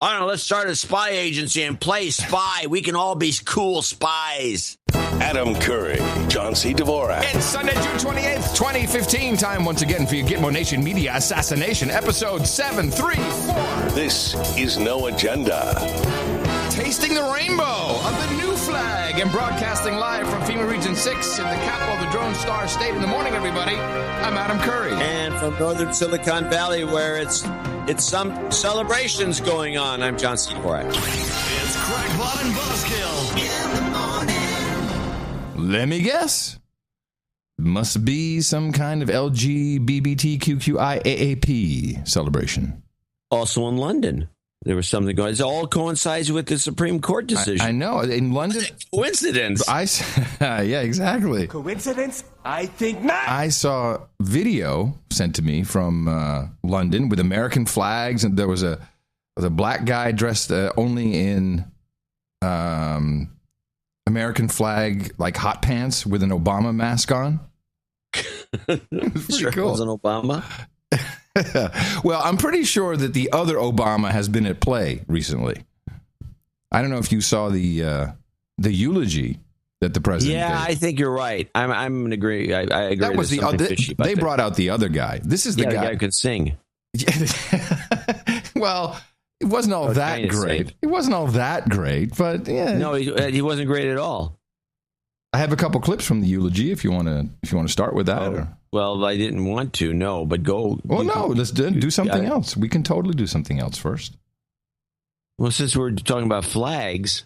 I don't know, let's start a spy agency and play spy. We can all be cool spies. Adam Curry, John C. Dvorak. It's Sunday, June 28th, 2015. Time once again for your Gitmo Nation Media Assassination, episode 734. This is No Agenda. Tasting the rainbow of the new flag and broadcasting live from FEMA Region 6 in the capital of the Drone Star State. In the morning, everybody. I'm Adam Curry. And from northern Silicon Valley, where it's some celebrations going on, I'm John C. Dvorak. It's Crackpot and Buzzkill in the morning. Let me guess. Must be some kind of LGBTQIAAP celebration. Also in London, there was something going on. It all coincides with the Supreme Court decision. I know. In London. Coincidence. Yeah, exactly. Coincidence? I think not. I saw video sent to me from London with American flags, and there was a black guy dressed only in American flag, like hot pants with an Obama mask on. Sure, cool. was an Obama. Well, I'm pretty sure that the other Obama has been at play recently. I don't know if you saw the eulogy that the president did. I think you're right. I'm going to agree. I agree. That was they brought out the other guy. This is the guy who could sing. Well, it wasn't all that great. It wasn't all that great, but yeah. No, he wasn't great at all. I have a couple clips from the eulogy if you want to start with that. Oh. Well, I didn't want to, no, but go. Well, no, let's do something else. We can totally do something else first. Well, since we're talking about flags,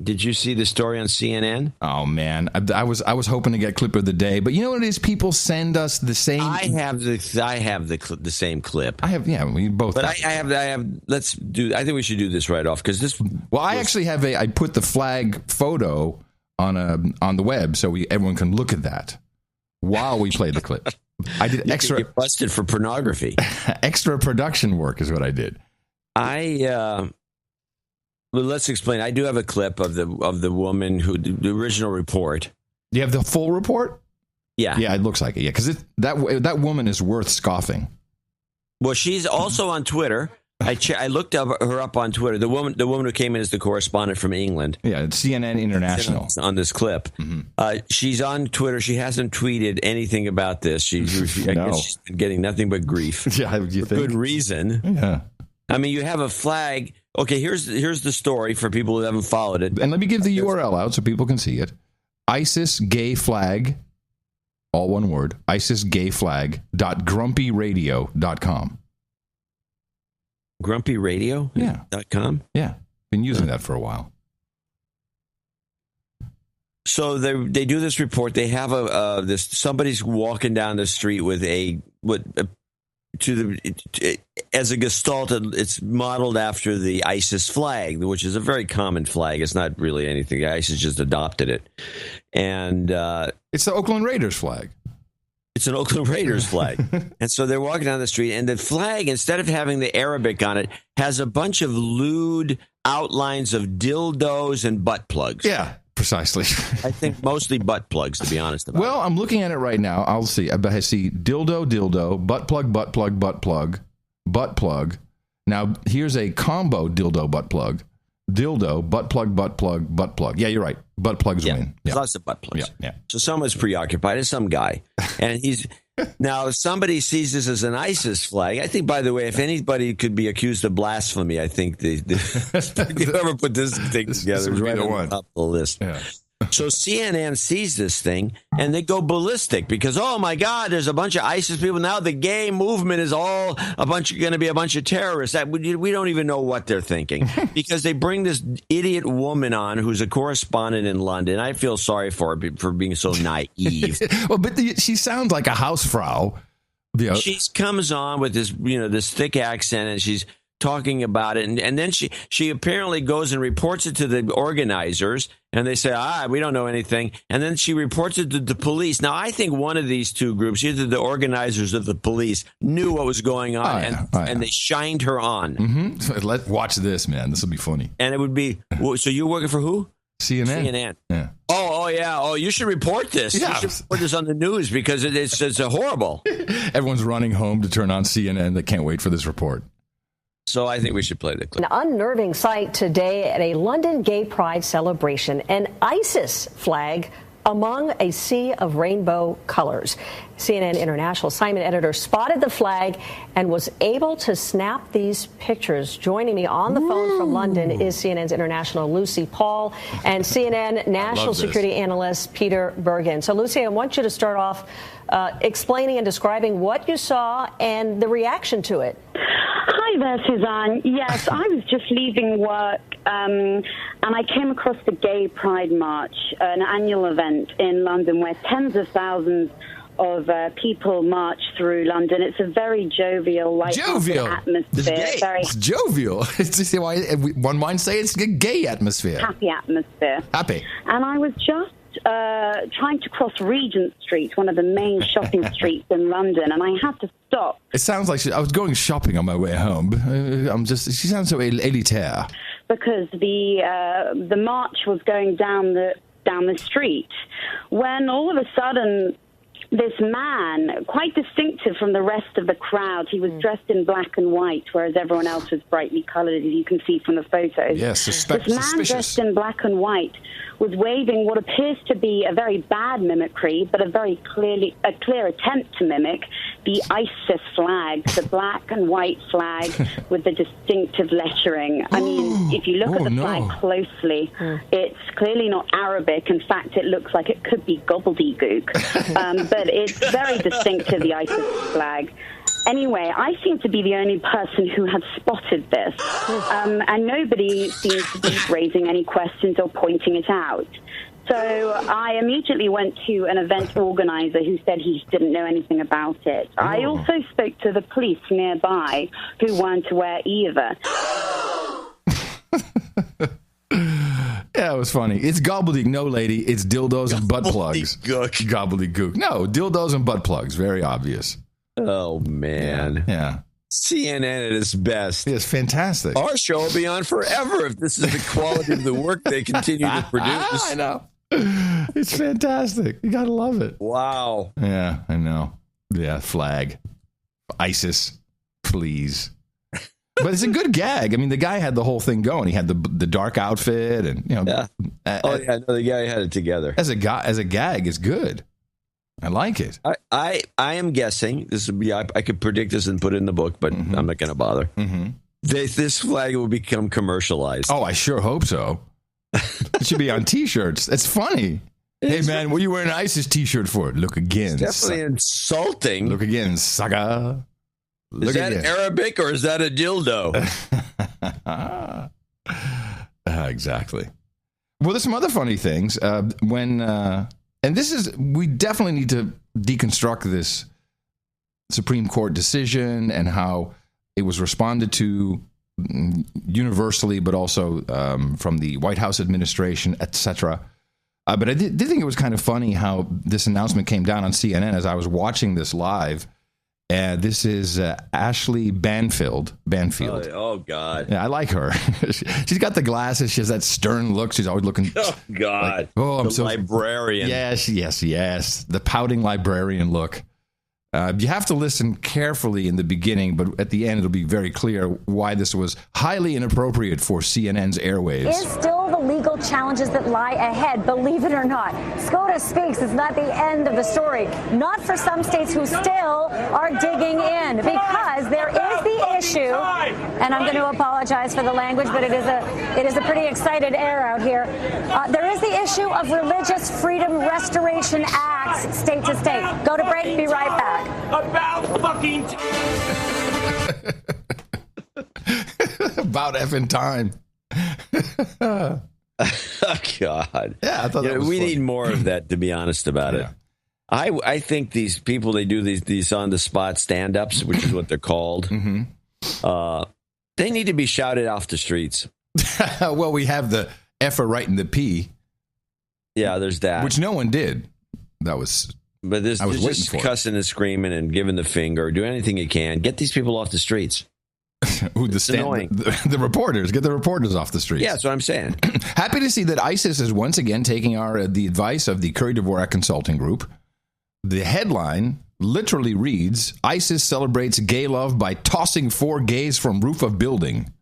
did you see the story on CNN? Oh man, I was hoping to get clip of the day, but you know what it is? People send us the same. I have the same clip. I have, yeah, we both. But I have. Let's do. I think we should do this right off because this. Well, I actually have I put the flag photo on the web so everyone can look at that while we play the clip. I did extra. You get busted for pornography. Extra production work is what I did. Well, let's explain. I do have a clip of the woman who the original report. Do you have the full report? Yeah, yeah, it looks like it. Yeah, because that woman is worth scoffing. Well, she's also on Twitter. I looked her up on Twitter. The woman who came in as the correspondent from England. Yeah, it's CNN International on this clip. Mm-hmm. She's on Twitter. She hasn't tweeted anything about this. I guess she's been getting nothing but grief. Yeah, you think? Good reason. Yeah. I mean, you have a flag. Okay, here's the story for people who haven't followed it. And let me give the URL out so people can see it. ISIS gay flag, all one word, isisgayflag.grumpyradio.com. Grumpyradio? Yeah. .com? Yeah. Been using that for a while. So they do this report. They have somebody's walking down the street with as a gestalt, it's modeled after the ISIS flag, which is a very common flag. It's not really anything. ISIS just adopted it. And it's the Oakland Raiders flag. It's an Oakland Raiders flag. And so they're walking down the street, and the flag, instead of having the Arabic on it, has a bunch of lewd outlines of dildos and butt plugs. Yeah. Precisely. I think mostly butt plugs, to be honest about it. Well, I'm looking at it right now. I see dildo, butt plug. Now, here's a combo dildo, butt plug. Dildo, butt plug. Yeah, you're right. Butt plugs win. Yeah. Lots of butt plugs. Yeah. So someone's preoccupied. It's some guy. And now, if somebody sees this as an ISIS flag, I think, by the way, if anybody could be accused of blasphemy, I think whoever put this thing together is right on the top of the list. Yeah. So CNN sees this thing, and they go ballistic because, oh, my God, there's a bunch of ISIS people. Now the gay movement is all going to be a bunch of terrorists. We don't even know what they're thinking because they bring this idiot woman on who's a correspondent in London. I feel sorry for her for being so naive. Well, but she sounds like a housefrau. You know. She comes on with this, this thick accent, and she's talking about it, and then she apparently goes and reports it to the organizers, and they say, we don't know anything, and then she reports it to the police. Now, I think one of these two groups, either the organizers or the police, knew what was going on, and they shined her on. Mm-hmm. Watch this, man. This will be funny. And it would be, so you're working for who? CNN. Yeah. Oh, yeah. Oh, you should report this. Yeah. You should report this on the news because it's horrible. Everyone's running home to turn on CNN. They can't wait for this report. So I think we should play the clip. An unnerving sight today at a London gay pride celebration, an ISIS flag among a sea of rainbow colors. CNN international assignment editor spotted the flag and was able to snap these pictures. Joining me on the phone from London is CNN's international Lucy Paul and CNN national security analyst Peter Bergen. So, Lucy, I want you to start off explaining and describing what you saw and the reaction to it. Hi there, Suzanne. Yes, I was just leaving work and I came across the Gay Pride March, an annual event in London where tens of thousands of people march through London. It's a very jovial, light-hearted atmosphere. It's jovial. It's why one might say it's a gay atmosphere. Happy atmosphere. Happy. And I was just trying to cross Regent Street, one of the main shopping streets in London, and I had to stop. It sounds like I was going shopping on my way home. She sounds so élitaire. Because the march was going down the street, when all of a sudden this man, quite distinctive from the rest of the crowd, he was dressed in black and white, whereas everyone else was brightly coloured, as you can see from the photos. Yes, this man dressed in black and white was waving what appears to be a very bad mimicry, but a clear attempt to mimic the ISIS flag, the black and white flag with the distinctive lettering. I mean, if you look at the flag closely, it's clearly not Arabic. In fact, it looks like it could be gobbledygook. But it's very distinctive, the ISIS flag. Anyway, I seem to be the only person who had spotted this, and nobody seems to be raising any questions or pointing it out. So I immediately went to an event organizer who said he didn't know anything about it. I also spoke to the police nearby who weren't aware either. Yeah, it was funny. It's gobbledygook. No, lady, it's dildos and butt plugs. Gobbledygook. No, dildos and butt plugs. Very obvious. Oh, man. Yeah. CNN at its best. It's fantastic. Our show will be on forever if this is the quality of the work they continue to produce. I know. It's fantastic. You got to love it. Wow. Yeah, I know. Yeah, flag. ISIS, please. But it's a good gag. I mean, the guy had the whole thing going. He had the dark outfit and, you know. Yeah. The guy had it together. As a gag, it's good. I like it. I am guessing this would be. I could predict this and put it in the book, but I'm not going to bother. This flag will become commercialized. Oh, I sure hope so. It should be on T-shirts. That's funny. Hey man, what are you wearing an ISIS T-shirt for? Look again. It's definitely insulting. Look again, saga. Is that Arabic or is that a dildo? Exactly. Well, there's some other funny things. And we definitely need to deconstruct this Supreme Court decision and how it was responded to universally, but also from the White House administration, etc. But I did think it was kind of funny how this announcement came down on CNN as I was watching this live. This is Ashley Banfield. Oh, God. Yeah, I like her. She's got the glasses. She has that stern look. She's always looking. Oh, God. I'm the librarian. Yes. The pouting librarian look. You have to listen carefully in the beginning, but at the end, it'll be very clear why this was highly inappropriate for CNN's airwaves. Is still the legal challenges that lie ahead, believe it or not. SCOTUS speaks is not the end of the story. Not for some states who still are digging in, because there is the issue, and I'm going to apologize for the language, but it is a pretty excited air out here. There is the issue of Religious Freedom Restoration Acts, state to state. Go to break, be right back. About fucking About effing time. Oh, God. Yeah, I thought that was we funny. need more of that, to be honest about it. I think these people, they do these on-the-spot stand-ups, which is what they're called. They need to be shouted off the streets. Well, we have the F right in the P. Yeah, there's that. Which no one did. That was... But this is just cussing and screaming and giving the finger. Do anything you can. Get these people off the streets. Annoying. The reporters. Get the reporters off the streets. Yeah, that's what I'm saying. Happy to see that ISIS is once again taking the advice of the Curry Dvorak Consulting Group. The headline literally reads, ISIS celebrates gay love by tossing 4 gays from roof of building.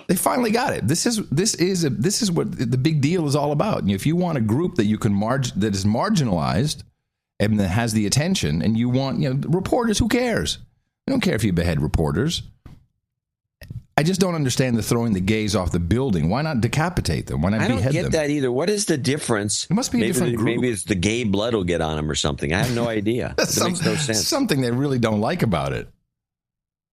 They finally got it. This is what the big deal is all about. If you want a group that you can that is marginalized and that has the attention, and you want reporters, who cares? I don't care if you behead reporters. I just don't understand the throwing the gays off the building. Why not decapitate them? Why not behead them? I don't get that either. What is the difference? It must be a different group. Maybe it's the gay blood will get on them or something. I have no idea. That makes no sense. Something they really don't like about it.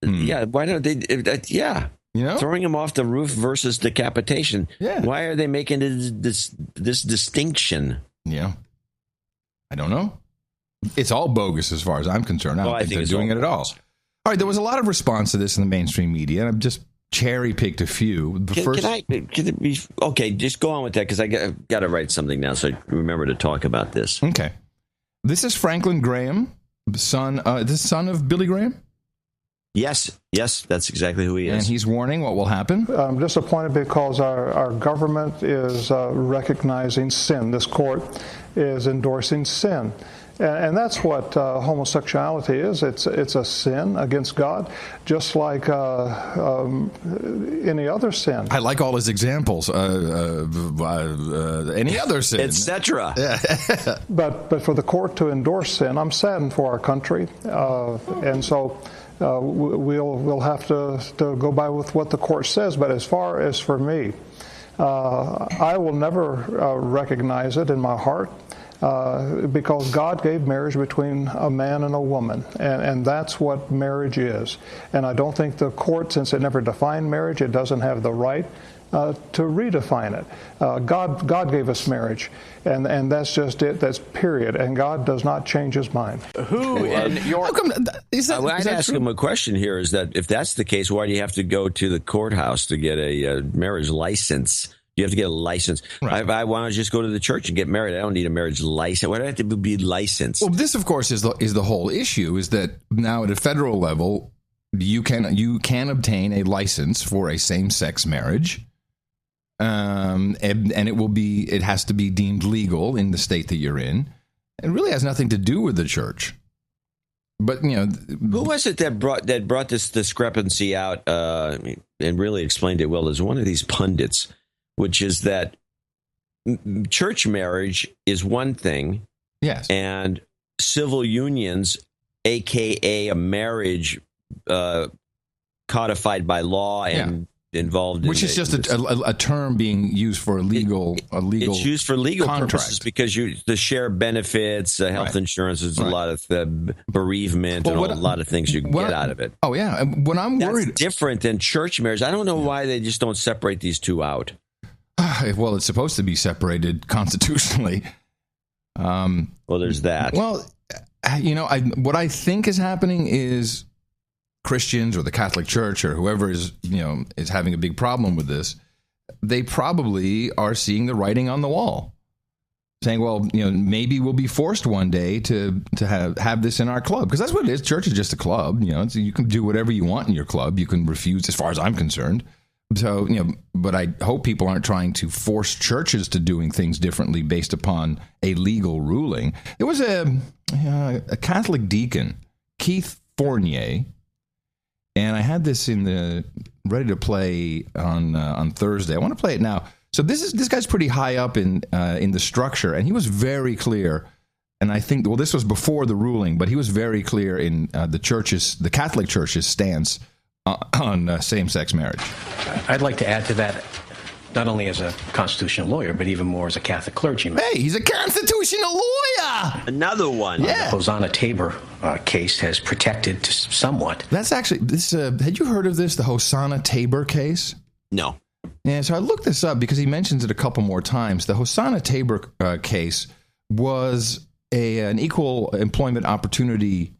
Yeah, why don't they? Yeah. Throwing them off the roof versus decapitation. Yeah. Why are they making this distinction? Yeah. I don't know. It's all bogus as far as I'm concerned. I don't think they're doing it at all. All right, there was a lot of response to this in the mainstream media, and I've just cherry-picked a few. Okay, just go on with that, because I got to write something now so I remember to talk about this. Okay. This is Franklin Graham, the son of Billy Graham? Yes, that's exactly who he is. And he's warning what will happen. I'm disappointed because our government is recognizing sin. This court is endorsing sin. And that's what homosexuality is. It's a sin against God, just like any other sin. I like all his examples. Any other sin, etc. But for the court to endorse sin, I'm saddened for our country, and so we'll have to go by with what the court says. But as far as for me, I will never recognize it in my heart. Because God gave marriage between a man and a woman, and that's what marriage is. And I don't think the court, since it never defined marriage, it doesn't have the right to redefine it. God gave us marriage, and that's just it. That's period. And God does not change His mind. Who in your? I'd ask him a question here. Is that if that's the case, why do you have to go to the courthouse to get a marriage license? You have to get a license. Right. Why don't I just go to the church and get married? I don't need a marriage license. Why do I have to be licensed? Well, this, of course, is the whole issue, is that now at a federal level, you can obtain a license for a same-sex marriage, and it has to be deemed legal in the state that you're in. It really has nothing to do with the church. But who was it that brought this discrepancy out and really explained it well? There's one of these pundits, which is that church marriage is one thing, yes, and civil unions, a.k.a. a marriage codified by law and involved in which is just a term being used for a legal it's used for legal contract. Purposes because the share benefits, health insurance, there's a lot of bereavement and a lot of things you can get out of it. Oh, yeah. When I'm worried... That's different than church marriage. I don't know why they just don't separate these two out. Well, it's supposed to be separated constitutionally. Well, there's that. Well, what I think is happening is Christians or the Catholic Church or whoever is having a big problem with this, they probably are seeing the writing on the wall, saying, well, maybe we'll be forced one day to have this in our club, because that's what it is. Church is just a club. So you can do whatever you want in your club. You can refuse, as far as I'm concerned. So, but I hope people aren't trying to force churches to doing things differently based upon a legal ruling. There was a Catholic deacon, Keith Fournier, and I had this ready to play on Thursday. I want to play it now. So this guy's pretty high up in the structure, and he was very clear. And I think, this was before the ruling, but he was very clear in the Catholic Church's stance on same-sex marriage. I'd like to add to that, not only as a constitutional lawyer, but even more as a Catholic clergyman. Hey, he's a constitutional lawyer! Another one. Yeah. The Hosanna Tabor case has protected somewhat. That's actually, this. Had you heard of this, the Hosanna Tabor case? No. Yeah, so I looked this up because he mentions it a couple more times. The Hosanna Tabor case was an equal employment opportunity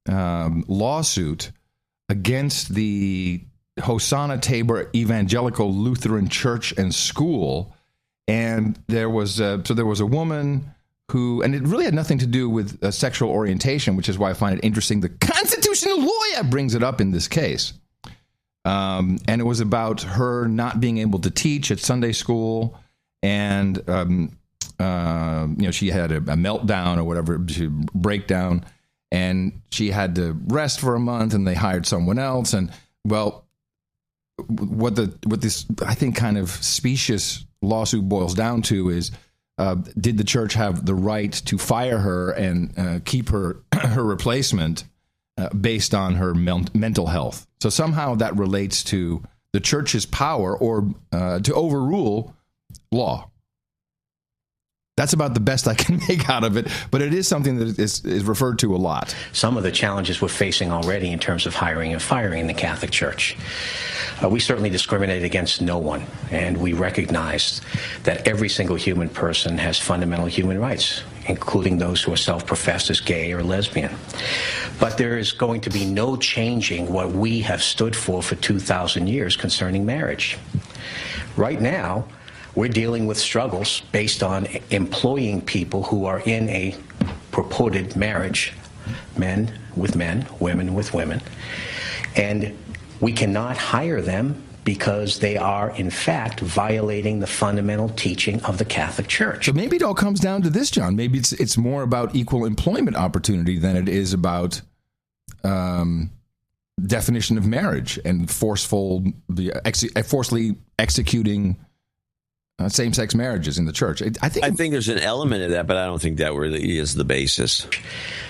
lawsuit against the Hosanna Tabor Evangelical Lutheran Church and School. And there was a woman who, and it really had nothing to do with sexual orientation, which is why I find it interesting. The constitutional lawyer brings it up in this case. And it was about her not being able to teach at Sunday school. And, she had a meltdown or whatever, breakdown. and she had to rest for a month, and they hired someone else. And well, what this I think kind of specious lawsuit boils down to is, did the church have the right to fire her and keep her replacement based on her mental health? So somehow that relates to the church's power or to overrule law. That's about the best I can make out of it, but it is something that is referred to a lot. Some of the challenges we're facing already in terms of hiring and firing in the Catholic Church. We certainly discriminate against no one, and we recognize that every single human person has fundamental human rights, including those who are self-professed as gay or lesbian. But there is going to be no changing what we have stood for 2,000 years concerning marriage. Right now, we're dealing with struggles based on employing people who are in a purported marriage, men with men, women with women, and we cannot hire them because they are, in fact, violating the fundamental teaching of the Catholic Church. So maybe it all comes down to this, John. Maybe it's more about equal employment opportunity than it is about definition of marriage and forcefully executing same-sex marriages in the church. I think there's an element of that, but I don't think that really is the basis.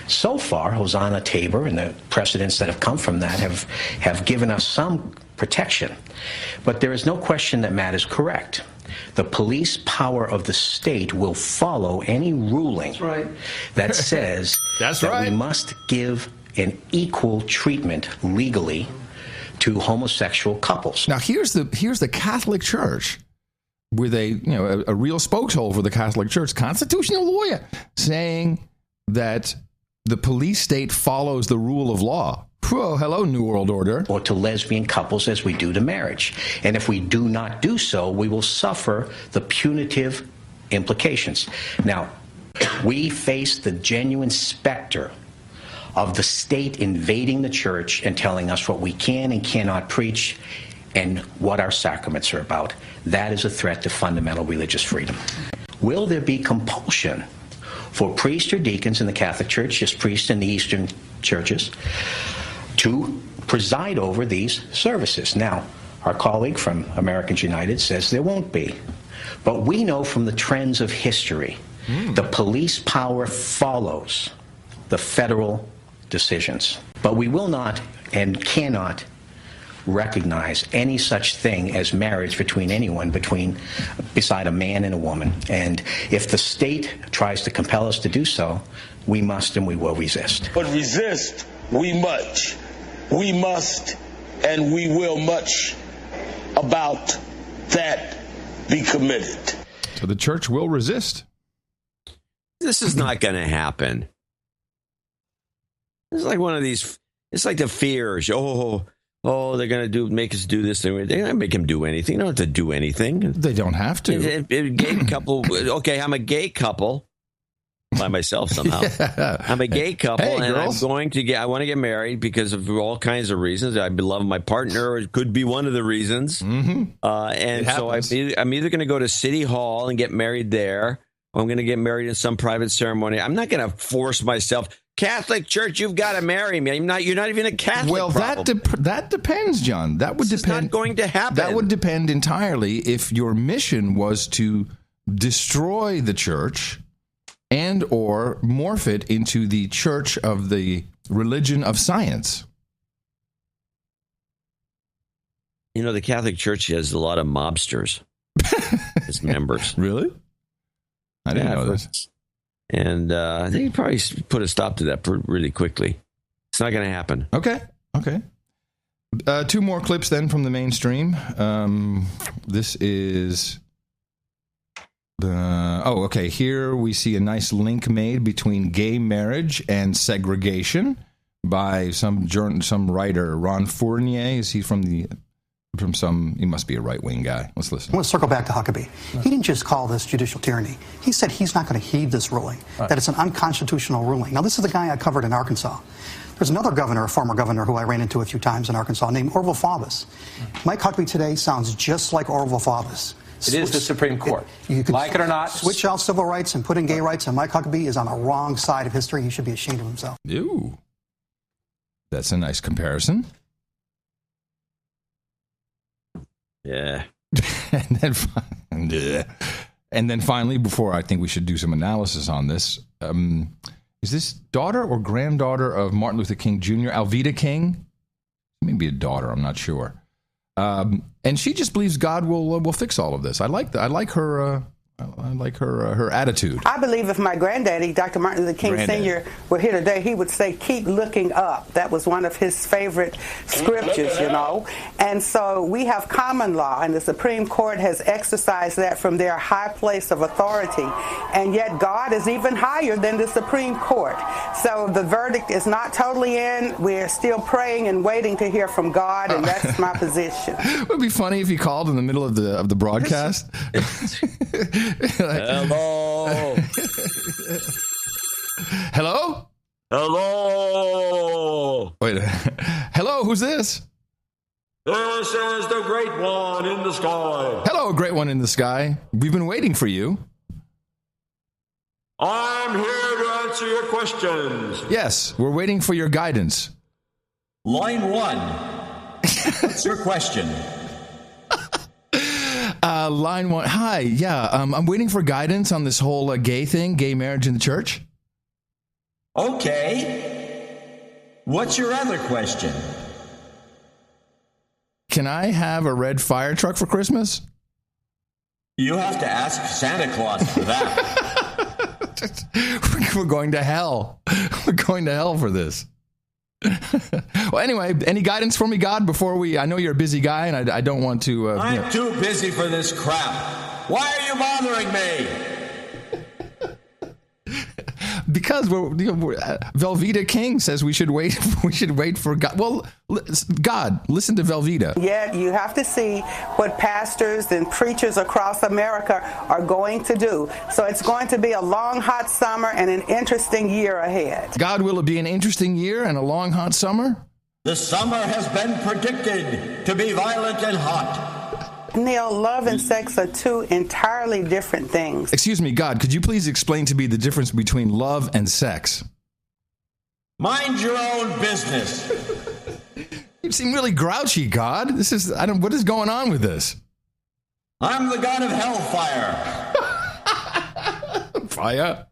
So far, Hosanna Tabor and the precedents that have come from that have given us some protection. But there is no question that Matt is correct. The police power of the state will follow any ruling that says we must give an equal treatment legally to homosexual couples. Now, here's the Catholic Church with a real spokeshole for the Catholic Church, constitutional lawyer, saying that the police state follows the rule of law. Whoa, hello, New World Order. Or to lesbian couples as we do to marriage. And if we do not do so, we will suffer the punitive implications. Now, we face the genuine specter of the state invading the church and telling us what we can and cannot preach and what our sacraments are about. That is a threat to fundamental religious freedom. Will there be compulsion for priests or deacons in the Catholic Church, just priests in the Eastern churches, to preside over these services? Now, our colleague from Americans United says there won't be. But we know from the trends of history, the police power follows the federal decisions. But we will not and cannot recognize any such thing as marriage between anyone beside a man and a woman. And if the state tries to compel us to do so, we must and we will resist. But resist we much. We must and we will much about that be committed. So the church will resist. This is not going to happen. It's like one of these, it's like the fears. Oh, they're going to make us do this. They're going to make him do anything. They don't have to do anything. They don't have to. Gay couple. Okay, I'm a gay couple by myself somehow. Yeah. I'm a gay couple, and girls. I want to get married because of all kinds of reasons. I love my partner. It could be one of the reasons. Mm-hmm. And so I'm either going to go to City Hall and get married there, or I'm going to get married in some private ceremony. I'm not going to force myself. Catholic Church, you've got to marry me. You're not even a Catholic. Well, that depends, John. That would depend. It's not going to happen. That would depend entirely if your mission was to destroy the church and or morph it into the church of the religion of science. You know, the Catholic Church has a lot of mobsters as members. Really? I didn't know this. And I think you probably put a stop to that really quickly. It's not going to happen. Okay. Two more clips then from the mainstream. This is... okay. Here we see a nice link made between gay marriage and segregation by some writer, Ron Fournier. Is he he must be a right-wing guy. Let's listen. I want to circle back to Huckabee. He didn't just call this judicial tyranny. He said he's not going to heed this ruling, that it's an unconstitutional ruling. Now, this is the guy I covered in Arkansas. There's another governor, a former governor, who I ran into a few times in Arkansas named Orville Faubus. Mike Huckabee today sounds just like Orville Faubus. It is the Supreme Court. You could like it or not. Switch out civil rights and put in gay rights, and Mike Huckabee is on the wrong side of history. He should be ashamed of himself. Ooh. That's a nice comparison. Yeah. And then finally, before I think we should do some analysis on this, is this daughter or granddaughter of Martin Luther King Jr., Alveda King? Maybe a daughter, I'm not sure. And she just believes God will fix all of this. I like that. I like her. I like her attitude. I believe if my granddaddy, Dr. Martin Luther King Sr., were here today, he would say, keep looking up. That was one of his favorite scriptures, you know. And so we have common law, and the Supreme Court has exercised that from their high place of authority. And yet God is even higher than the Supreme Court. So the verdict is not totally in. We're still praying and waiting to hear from God, and that's my position. It would be funny if he called in the middle of the broadcast. Hello. Hello? Hello. Wait. Hello, who's this? This is the great one in the sky. Hello, great one in the sky. We've been waiting for you. I'm here to answer your questions. Yes, we're waiting for your guidance. Line 1. What's your question? Line 1. Hi, yeah, I'm waiting for guidance on this whole gay thing, gay marriage in the church. Okay. What's your other question? Can I have a red fire truck for Christmas? You have to ask Santa Claus for that. We're going to hell. We're going to hell for this. Well, anyway, any guidance for me, God, before I know you're a busy guy, and I don't want to... I'm too busy for this crap. Why are you bothering me? Because Velveeta King says we should wait for God. Well, God, listen to Velveeta. Yeah, you have to see what pastors and preachers across America are going to do. So it's going to be a long, hot summer and an interesting year ahead. God, will it be an interesting year and a long, hot summer? The summer has been predicted to be violent and hot. Neil, love and sex are two entirely different things. Excuse me, God, could you please explain to me the difference between love and sex? Mind your own business. You seem really grouchy, God. What is going on with this? I'm the god of hellfire. Fire?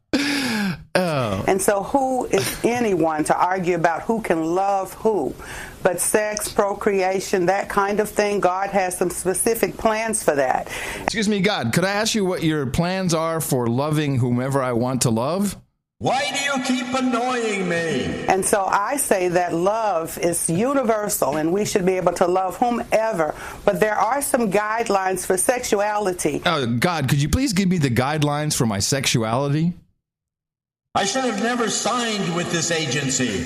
Oh. And so who is anyone to argue about who can love who? But sex, procreation, that kind of thing, God has some specific plans for that. Excuse me, God, could I ask you what your plans are for loving whomever I want to love? Why do you keep annoying me? And so I say that love is universal and we should be able to love whomever. But there are some guidelines for sexuality. Oh, God, could you please give me the guidelines for my sexuality? I should have never signed with this agency.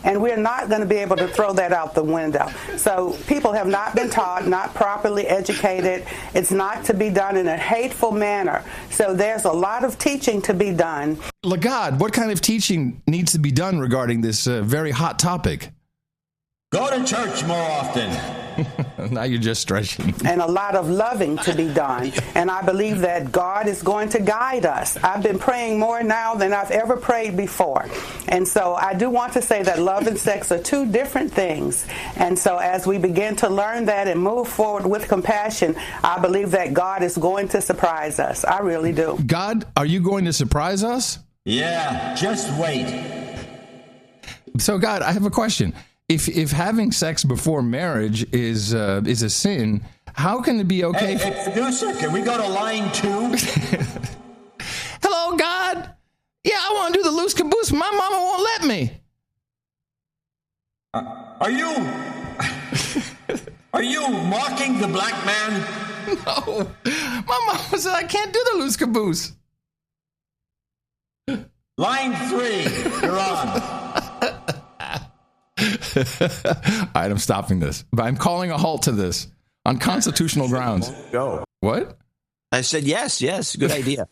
And we're not going to be able to throw that out the window. So people have not been taught, not properly educated. It's not to be done in a hateful manner. So there's a lot of teaching to be done. God, what kind of teaching needs to be done regarding this very hot topic? Go to church more often. Now you're just stretching. And a lot of loving to be done. And I believe that God is going to guide us. I've been praying more now than I've ever prayed before. And so I do want to say that love and sex are two different things. And so as we begin to learn that and move forward with compassion, I believe that God is going to surprise us. I really do. God, are you going to surprise us? Yeah, just wait. So God, I have a question. If having sex before marriage is a sin, how can it be okay? Hey, producer, can we go to line 2? Hello, God. Yeah, I want to do the loose caboose. My mama won't let me. Are you mocking the black man? No. My mama said I can't do the loose caboose. Line 3, you're on. All right, I'm stopping this. But I'm calling a halt to this on constitutional grounds. Go. What? I said yes. Good idea.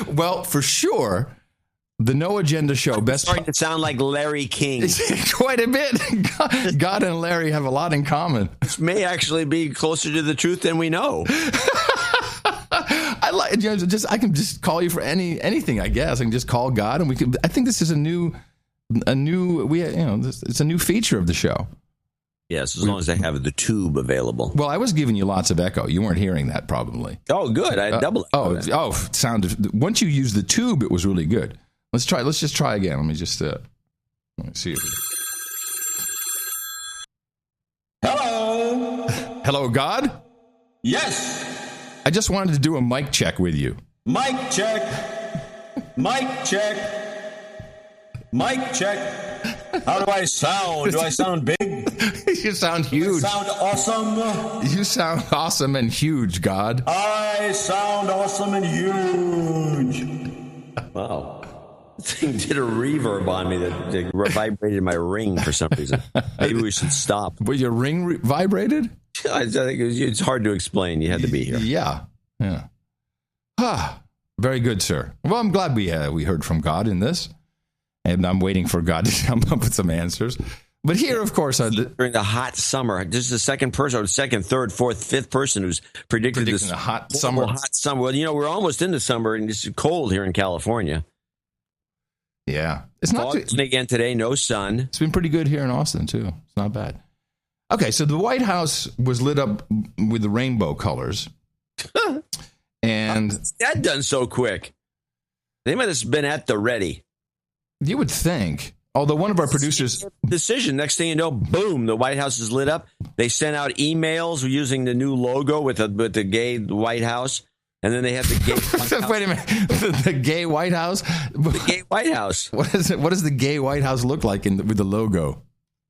Well, for sure, The No Agenda Show. Best starting to sound like Larry King. Quite a bit. God and Larry have a lot in common. This may actually be closer to the truth than we know. I can just call you for anything. I guess I can just call God, and we can. I think this is it's a new feature of the show. Yes, as long as I have the tube available. Well, I was giving you lots of echo. You weren't hearing that probably. Oh, good. I double it. Sounded. Once you used the tube, it was really good. Let's just try again. Let me just let me see. Hello. Hello, God? Yes. I just wanted to do a mic check with you. Mic check. Mic check. Mic check. How do I sound? Do I sound big? You sound huge. Do I sound awesome? You sound awesome and huge, God. I sound awesome and huge. Wow. This thing did a reverb on me that vibrated my ring for some reason. Maybe we should stop. But your ring vibrated? I think it's hard to explain. You had to be here. Yeah. Very good, sir. Well, I'm glad we heard from God in this. And I'm waiting for God to come up with some answers. But here, of course, during the hot summer, this is the second person, or second, third, fourth, fifth person who's predicted this a hot summer. Well, we're almost into summer, and it's cold here in California. Yeah, it's not again today. No sun. It's been pretty good here in Austin too. It's not bad. Okay, so the White House was lit up with the rainbow colors, and that done so quick. They might have been at the ready. You would think. Although one of our producers decision, next thing you know, boom, the White House is lit up. They sent out emails using the new logo with the gay White House, and then they had the gay White House. Wait a minute, the gay White House. The gay White House. What is it? What does the gay White House look like with the logo?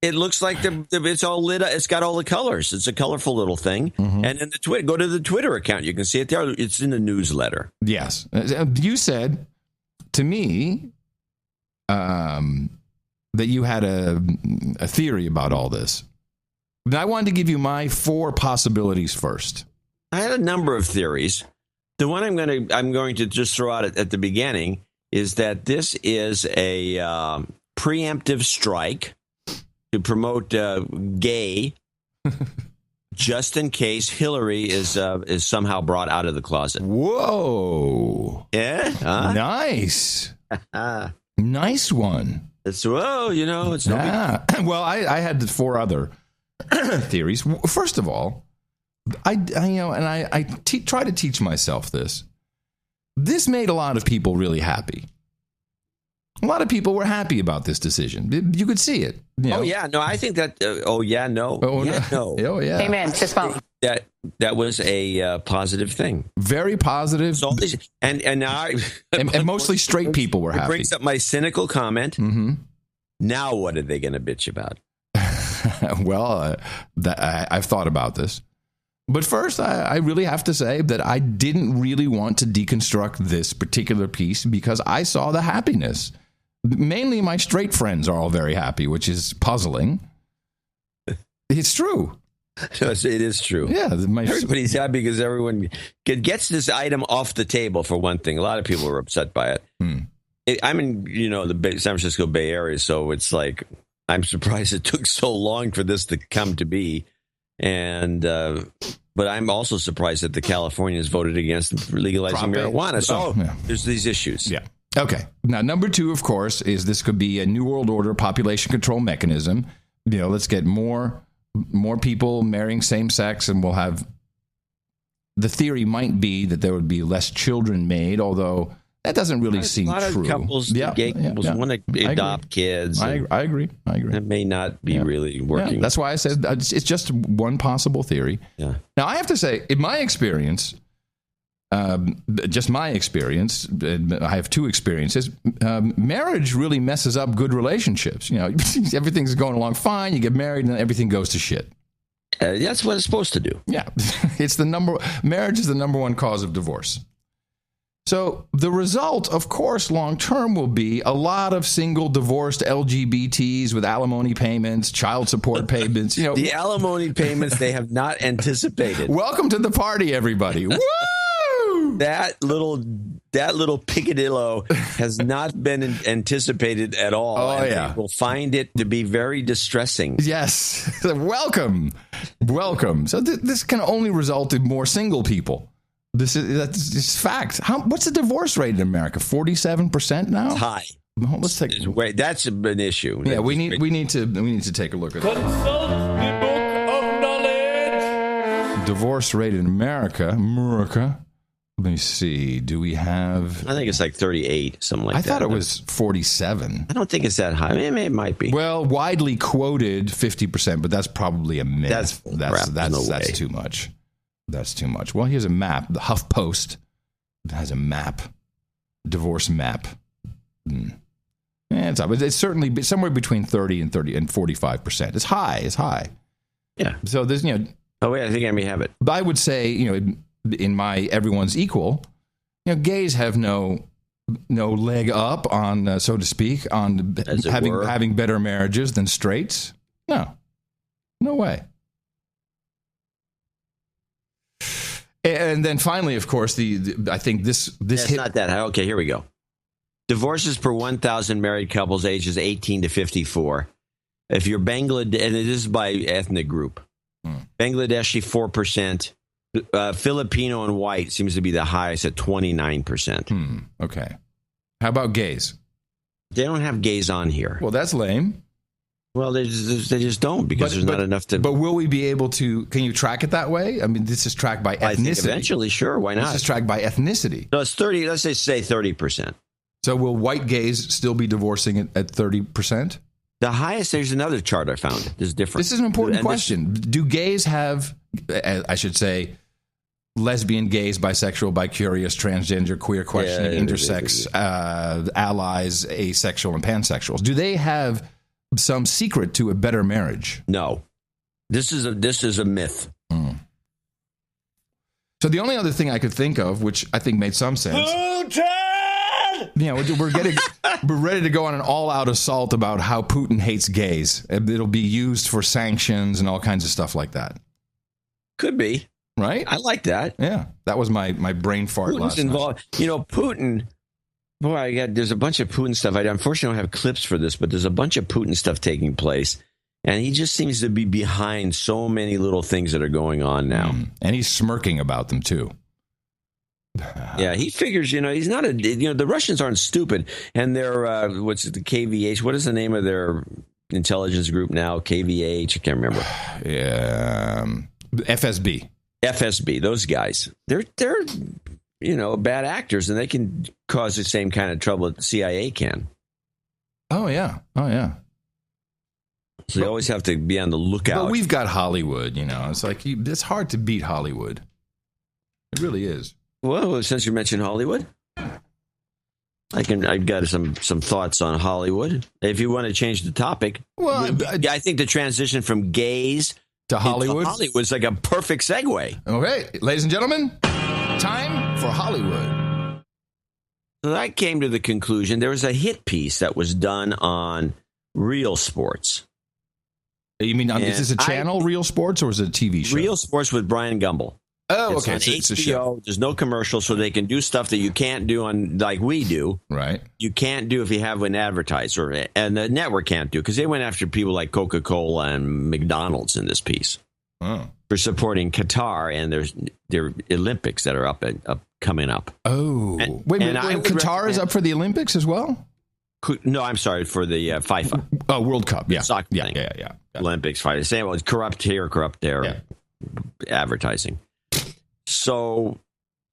It looks like it's all lit up. It's got all the colors. It's a colorful little thing. Mm-hmm. And then go to the Twitter account. You can see it there. It's in the newsletter. Yes, you said to me that you had a theory about all this. But I wanted to give you my 4 possibilities first. I had a number of theories. The one I'm going to just throw out at the beginning is that this is a preemptive strike to promote gay, just in case Hillary is somehow brought out of the closet. Whoa! Yeah, nice, nice one. It's it's no big. Well, I had 4 other theories. First of all, I try to teach myself this. This made a lot of people really happy. A lot of people were happy about this decision. You could see it. Oh yeah, no, I think that. No. Oh yeah. Amen. Fist bump. That was a positive thing. Very positive. So and now and mostly straight people were happy. It brings up my cynical comment. Mm-hmm. Now what are they going to bitch about? Well, I've thought about this. But first, I really have to say that I didn't really want to deconstruct this particular piece because I saw the happiness. Mainly my straight friends are all very happy, which is puzzling. It's true. It is true. Yeah. Everybody's happy because everyone gets this item off the table, for one thing. A lot of people are upset by it. I'm in, the San Francisco Bay Area, so it's like, I'm surprised it took so long for this to come to be. And, but I'm also surprised that the Californians voted against legalizing marijuana. So there's these issues. Yeah. Okay. Now, number 2, of course, is this could be a New World Order population control mechanism. Let's get more people marrying same sex, and we'll have. The theory might be that there would be less children made, although that doesn't really seem true. A lot of couples, gay couples, want to adopt kids. I agree. That may not be really working. Yeah. That's why I said it's just one possible theory. Yeah. Now, I have to say, in my experience, just my experience, I have 2 experiences. Marriage really messes up good relationships. Everything's going along fine. You get married, and then everything goes to shit. That's what it's supposed to do. Yeah, marriage is the number 1 cause of divorce. So the result, of course, long term will be a lot of single divorced LGBTs with alimony payments, child support payments. The alimony payments they have not anticipated. Welcome to the party, everybody. Woo! That little that little picadillo has not been anticipated at all. Oh, yeah. People find it to be very distressing. Yes. Welcome. So this can only result in more single people. That's fact. What's the divorce rate in America? 47% now? It's high. Let's take. Wait, that's an issue. Yeah, we need to take a look at Consult the book of knowledge. Divorce rate in America. Let me see. Do we have? I think it's like 38, something like that. I thought it was 47. I don't think it's that high. It might be. Well, widely quoted 50%, but that's probably a myth. That's too much. That's too much. Well, here's a map. The HuffPost has a map, divorce map. It's certainly somewhere between 30 and 45%. It's high. Yeah. So there's Oh wait, I think I may have it. I would say in my everyone's equal, gays have no leg up on, so to speak, on having better marriages than straights. No way. And then finally, of course, I think this it's not that high. Okay, here we go. Divorces per 1,000 married couples ages 18 to 54. If you're Bangladesh, and this is by ethnic group, Bangladeshi 4%, Filipino and white seems to be the highest at 29%. Okay. How about gays? They don't have gays on here. Well, that's lame. Well, they just don't because there's not enough to. But will we be able to? Can you track it that way? I mean, this is tracked by ethnicity. I think eventually, sure. Why not? This is tracked by ethnicity. No, it's 30. Let's say 30%. So will white gays still be divorcing at 30%? The highest. There's another chart I found. This is different. This is an important question. Do gays have? I should say, lesbian, gays, bisexual, bicurious, transgender, queer, questioning, intersex, allies, asexual, and pansexuals. Do they have some secret to a better marriage? No. This is a myth. So the only other thing I could think of, which I think made some sense. We're ready to go on an all-out assault about how Putin hates gays. It'll be used for sanctions and all kinds of stuff like that. Could be. Right? I like that. Yeah. That was my brain fart Putin's last involved. night. Putin. Boy, there's a bunch of Putin stuff. I unfortunately don't have clips for this, but there's a bunch of Putin stuff taking place. And he just seems to be behind so many little things that are going on now. And he's smirking about them, too. Yeah, he figures, he's not the Russians aren't stupid. And they're, what's it, the KVH? What is the name of their intelligence group now? KVH? I can't remember. Yeah. FSB, those guys. They're bad actors, and they can cause the same kind of trouble that the CIA can. Oh, yeah. So you always have to be on the lookout. But we've got Hollywood, It's like, it's hard to beat Hollywood. It really is. Well, since you mentioned Hollywood, I've got some thoughts on Hollywood. If you want to change the topic. Well, I think the transition from gays to Hollywood is like a perfect segue. Okay, ladies and gentlemen, time for Hollywood. So I came to the conclusion there was a hit piece that was done on Real Sports. You mean, is this a channel, Real Sports, or is it a TV show? Real Sports with Brian Gumbel. Oh, okay. It's on HBO. There's no commercials, so they can do stuff that you can't do on like we do. Right. You can't do if you have an advertiser, and the network can't do because they went after people like Coca-Cola and McDonald's in this piece for supporting Qatar and their Olympics that are coming up. Oh, wait, Qatar is up for the Olympics as well? No, I'm sorry, for the FIFA. Oh, World Cup. Yeah, soccer thing. Yeah. Olympics fight. Same. It was corrupt here, corrupt there. Advertising. So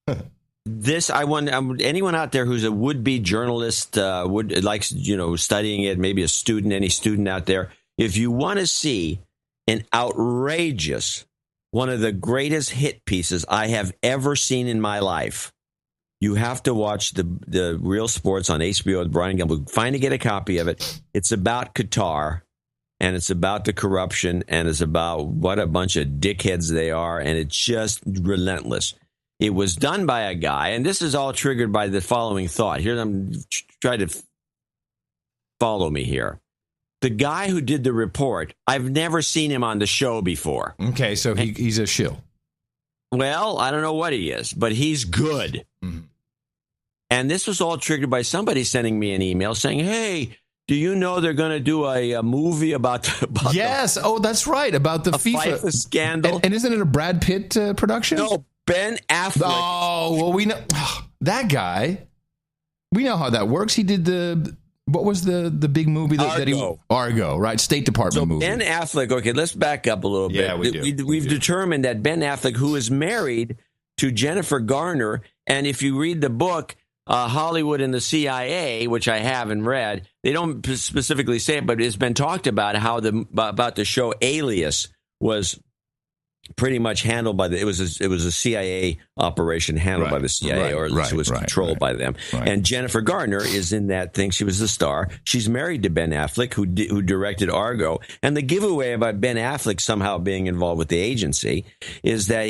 I want anyone out there who's a would-be journalist, likes studying it, maybe a student, any student out there, if you want to see an outrageous, one of the greatest hit pieces I have ever seen in my life, you have to watch the Real Sports on HBO with Brian Gumbel. Finally get a copy of it. It's about Qatar. And it's about the corruption, and it's about what a bunch of dickheads they are, and it's just relentless. It was done by a guy, and this is all triggered by the following thought. Here, I'm trying to follow me here. The guy who did the report, I've never seen him on the show before. Okay, so he's a shill. Well, I don't know what he is, but he's good. Mm-hmm. And this was all triggered by somebody sending me an email saying, hey, do you know they're going to do a movie about yes. That's right. About the FIFA scandal. And isn't it a Brad Pitt production? No, Ben Affleck. Oh, well, we know that guy. We know how that works. He did what was the big movie Argo, right? State Department movie. Ben Affleck. Okay, let's back up a little bit. Yeah, we do. We've determined that Ben Affleck, who is married to Jennifer Garner, and if you read the book, Hollywood and the CIA, which I haven't read, they don't specifically say it, but it's been talked about how about the show Alias was pretty much handled by it was a CIA operation handled by the CIA, or at least it was controlled by them. Right. And Jennifer Garner is in that thing. She was the star. She's married to Ben Affleck, who directed Argo. And the giveaway about Ben Affleck somehow being involved with the agency is that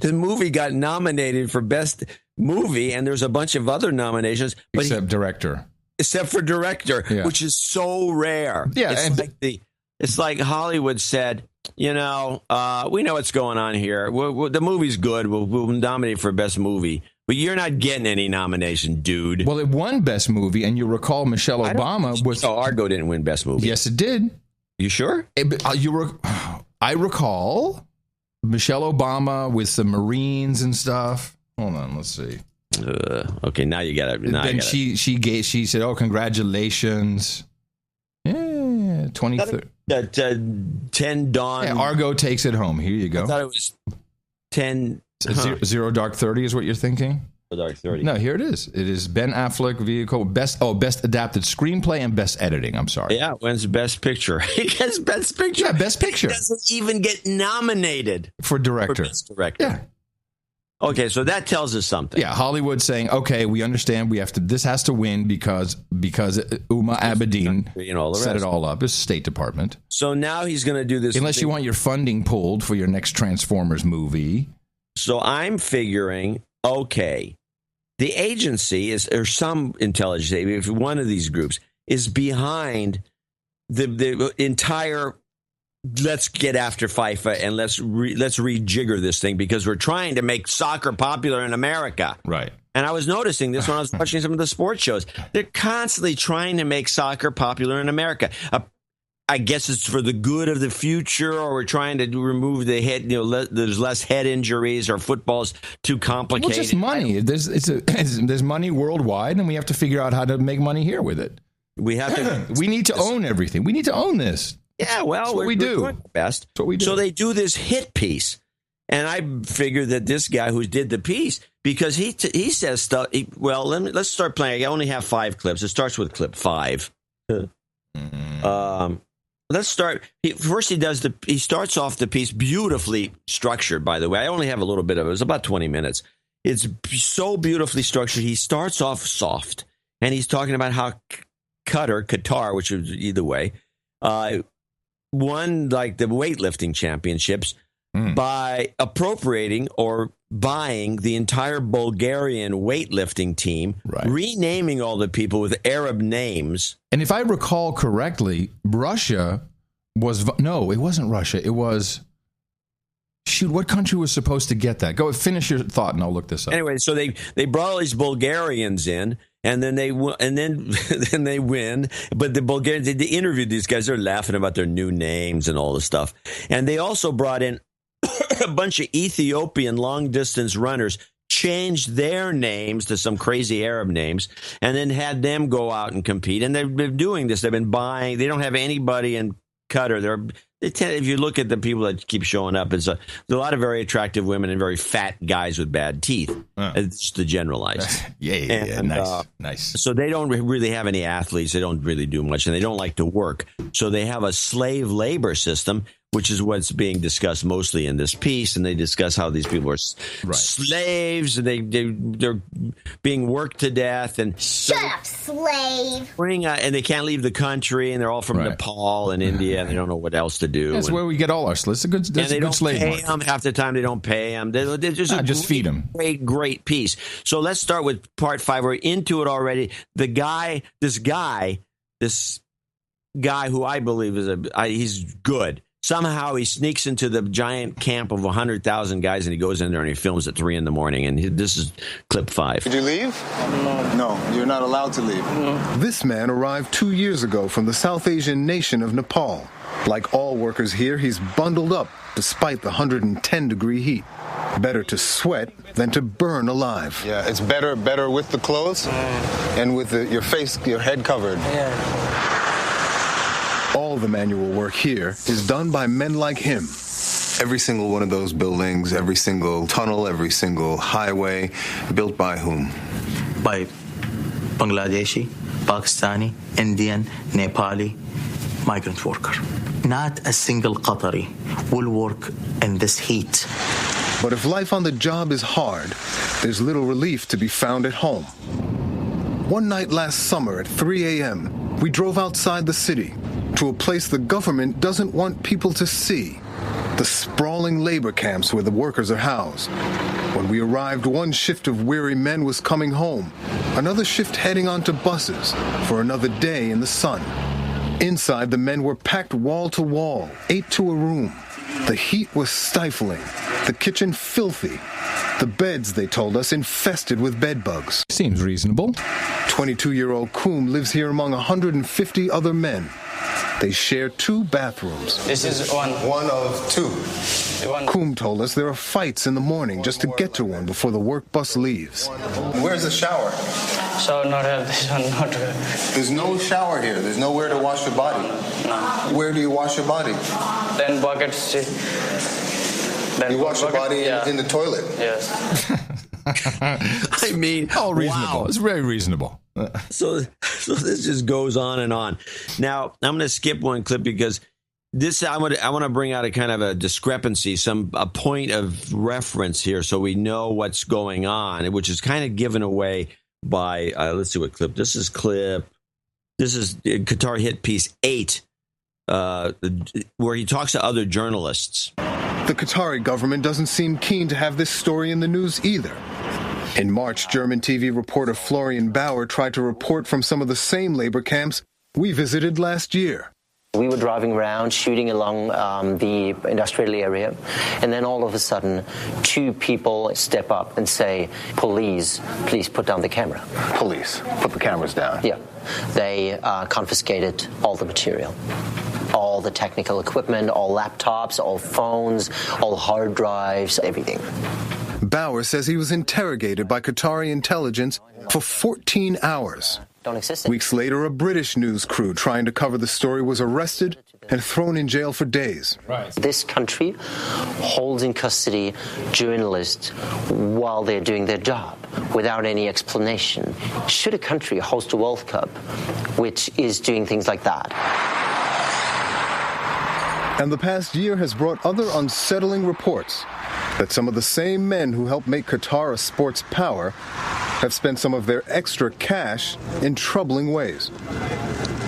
the movie got nominated for Best Movie, and there's a bunch of other nominations. Except director. Except for director, which is so rare. Yeah, it's like Hollywood said, we know what's going on here. The movie's good. We'll nominate for Best Movie. But you're not getting any nomination, dude. Well, it won Best Movie, and you recall Michelle Obama was... Argo didn't win Best Movie. Yes, it did. You sure? I recall... Michelle Obama with the Marines and stuff. Hold on, let's see. Okay, now you got it. Then she said, "Oh, congratulations." Yeah, 23rd. 10 Dawn. Yeah, Argo takes it home. Here you go. I thought it was 10. Zero Dark 30 is what you're thinking? Dark 30. No, here it is. It is Ben Affleck vehicle best adapted screenplay and best editing. I'm sorry. Yeah, when's Best Picture? He gets Best Picture. Yeah, Best Picture. He doesn't even get nominated for director. For Best Director. Yeah. Okay, so that tells us something. Yeah, Hollywood saying, okay, we understand this has to win because Uma Abedin set it all up. It's State Department. So now he's going to do this. Unless you want your funding pulled for your next Transformers movie. So I'm figuring, okay, the agency or some intelligence agency, one of these groups, is behind the entire let's get after FIFA and let's rejigger this thing because we're trying to make soccer popular in America. Right. And I was noticing this when I was watching some of the sports shows. They're constantly trying to make soccer popular in America. I guess it's for the good of the future, or we're trying to remove the head. There's less head injuries, or football's too complicated. Well, just money. There's money worldwide, and we have to figure out how to make money here with it. We have to. We need to own everything. We need to own this. Yeah, well, we do. We're doing our best. That's what we do. So they do this hit piece, and I figured that this guy who did the piece, because he says stuff. Let's start playing. I only have 5 clips. It starts with clip 5. Let's start. First, he starts off the piece beautifully structured, by the way. I only have a little bit of it. It's about 20 minutes. It's so beautifully structured. He starts off soft, and he's talking about how Qatar, which is either way, won like the weightlifting championships by appropriating or buying the entire Bulgarian weightlifting team, renaming all the people with Arab names. And if I recall correctly, Russia was... No, it wasn't Russia. It was... Shoot, what country was supposed to get that? Go finish your thought, and I'll look this up. Anyway, so they brought all these Bulgarians in, and then they win. But the Bulgarians, they interviewed these guys. They're laughing about their new names and all this stuff. And they also brought in a bunch of Ethiopian long-distance runners, changed their names to some crazy Arab names, and then had them go out and compete. And they've been doing this. They've been buying. They don't have anybody in Qatar. If you look at the people that keep showing up, there's a lot of very attractive women and very fat guys with bad teeth. It's just to generalize. Yeah, nice. So they don't really have any athletes. They don't really do much, and they don't like to work. So they have a slave labor system, which is what's being discussed mostly in this piece. And they discuss how these people are slaves, and they're being worked to death. And shut up, slave. And they can't leave the country, and they're all from Nepal and India, and they don't know what else to do. That's where we get all our slaves. That's a good slave market. Them half the time. They don't pay them. They're just feed them. Great piece. So let's start with part 5. We're into it already. This guy who I believe he's good, somehow he sneaks into the giant camp of 100,000 guys, and he goes in there and he films at 3 a.m. And this is clip 5. Did you leave? No, you're not allowed to leave. This man arrived 2 years ago from the South Asian nation of Nepal. Like all workers here, he's bundled up despite the 110-degree heat. Better to sweat than to burn alive. Yeah, it's better with the clothes and with your face, your head covered. All the manual work here is done by men like him. Every single one of those buildings, every single tunnel, every single highway, built by whom? By Bangladeshi, Pakistani, Indian, Nepali migrant worker. Not a single Qatari will work in this heat. But if life on the job is hard, there's little relief to be found at home. One night last summer at 3 a.m., we drove outside the city to a place the government doesn't want people to see, the sprawling labor camps where the workers are housed. When we arrived, one shift of weary men was coming home, another shift heading onto buses for another day in the sun. Inside, the men were packed wall to wall, 8 to a room. The heat was stifling, the kitchen filthy, the beds, they told us, infested with bed bugs. Seems reasonable. 22-year-old Koom lives here among 150 other men. They share 2 bathrooms. This is one of 2. Koom told us there are fights in the morning just to get to one before the work bus leaves. Where's the shower? So not have this one, not There's no shower here. There's nowhere to wash your body. No. Where do you wash your body? Then buckets. Then you wash your body in the toilet. Yes. I mean, all reasonable. Wow. It's very reasonable. So this just goes on and on. Now, I'm going to skip one clip because this I want to bring out a kind of a discrepancy, a point of reference here, so we know what's going on, which is kind of given away by let's see what clip. This is Qatar hit piece 8, where he talks to other journalists. The Qatari government doesn't seem keen to have this story in the news either. In March, German TV reporter Florian Bauer tried to report from some of the same labor camps we visited last year. We were driving around, shooting along the industrial area, and then all of a sudden, 2 people step up and say, please put down the camera. Police, put the cameras down. Yeah. They confiscated all the material. All the technical equipment, all laptops, all phones, all hard drives, everything. Bauer says he was interrogated by Qatari intelligence for 14 hours. Don't exist. Weeks later, a British news crew trying to cover the story was arrested and thrown in jail for days. Right. This country holds in custody journalists while they're doing their job without any explanation. Should a country host a World Cup which is doing things like that? And the past year has brought other unsettling reports that some of the same men who helped make Qatar a sports power have spent some of their extra cash in troubling ways.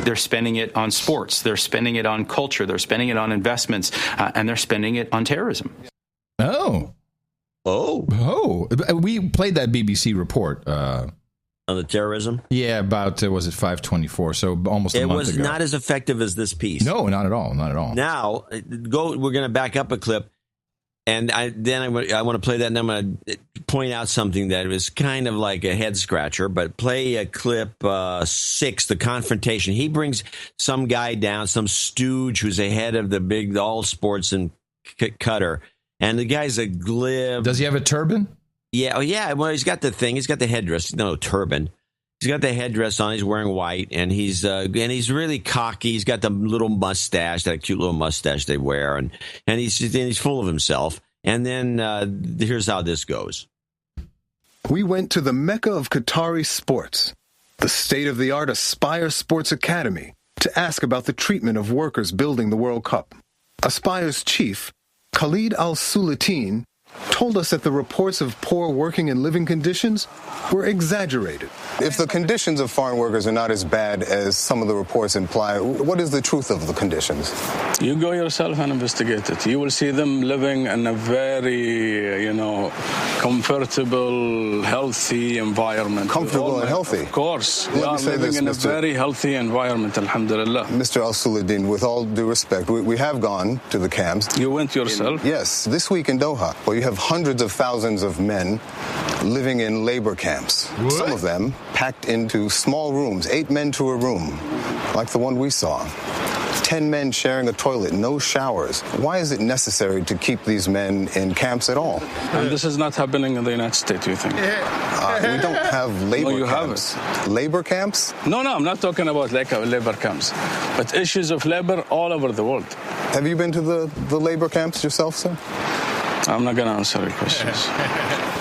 They're spending it on sports, they're spending it on culture, they're spending it on investments, and they're spending it on terrorism. Oh. We played that BBC report. On the terrorism? Yeah, about, was it 5/24, so almost a month ago. It was not as effective as this piece. No, not at all, not at all. Now, we're going to back up a clip, and I want to play that, and I'm going to point out something that was kind of like a head-scratcher, but play a clip 6, the confrontation. He brings some guy down, some stooge who's the head of the big all sports and Qatar, and the guy's a glib. Does he have a turban? Yeah, well, he's got the thing. He's got the headdress. No turban. He's got the headdress on. He's wearing white, and he's really cocky. He's got the little mustache, that cute little mustache they wear, and he's full of himself. And then here's how this goes. We went to the Mecca of Qatari sports, the state-of-the-art Aspire Sports Academy, to ask about the treatment of workers building the World Cup. Aspire's chief, Khalid Al-Sulatin, told us that the reports of poor working and living conditions were exaggerated. If the conditions of foreign workers are not as bad as some of the reports imply, what is the truth of the conditions? You go yourself and investigate it. You will see them living in a very, comfortable, healthy environment. Comfortable and healthy? Of course. We are living in a very healthy environment, alhamdulillah. Mr. Al-Sulaydeen, with all due respect, we have gone to the camps. You went yourself? Yes, this week in Doha, where you have hundreds of thousands of men living in labor camps. What? Some of them packed into small rooms, 8 men to a room, like the one we saw. 10 men sharing a toilet, no showers. Why is it necessary to keep these men in camps at all? And this is not happening in the United States, you think? We don't have labor camps. Labor camps? No, I'm not talking about labor camps, but issues of labor all over the world. Have you been to the labor camps yourself, sir? I'm not going to answer your questions.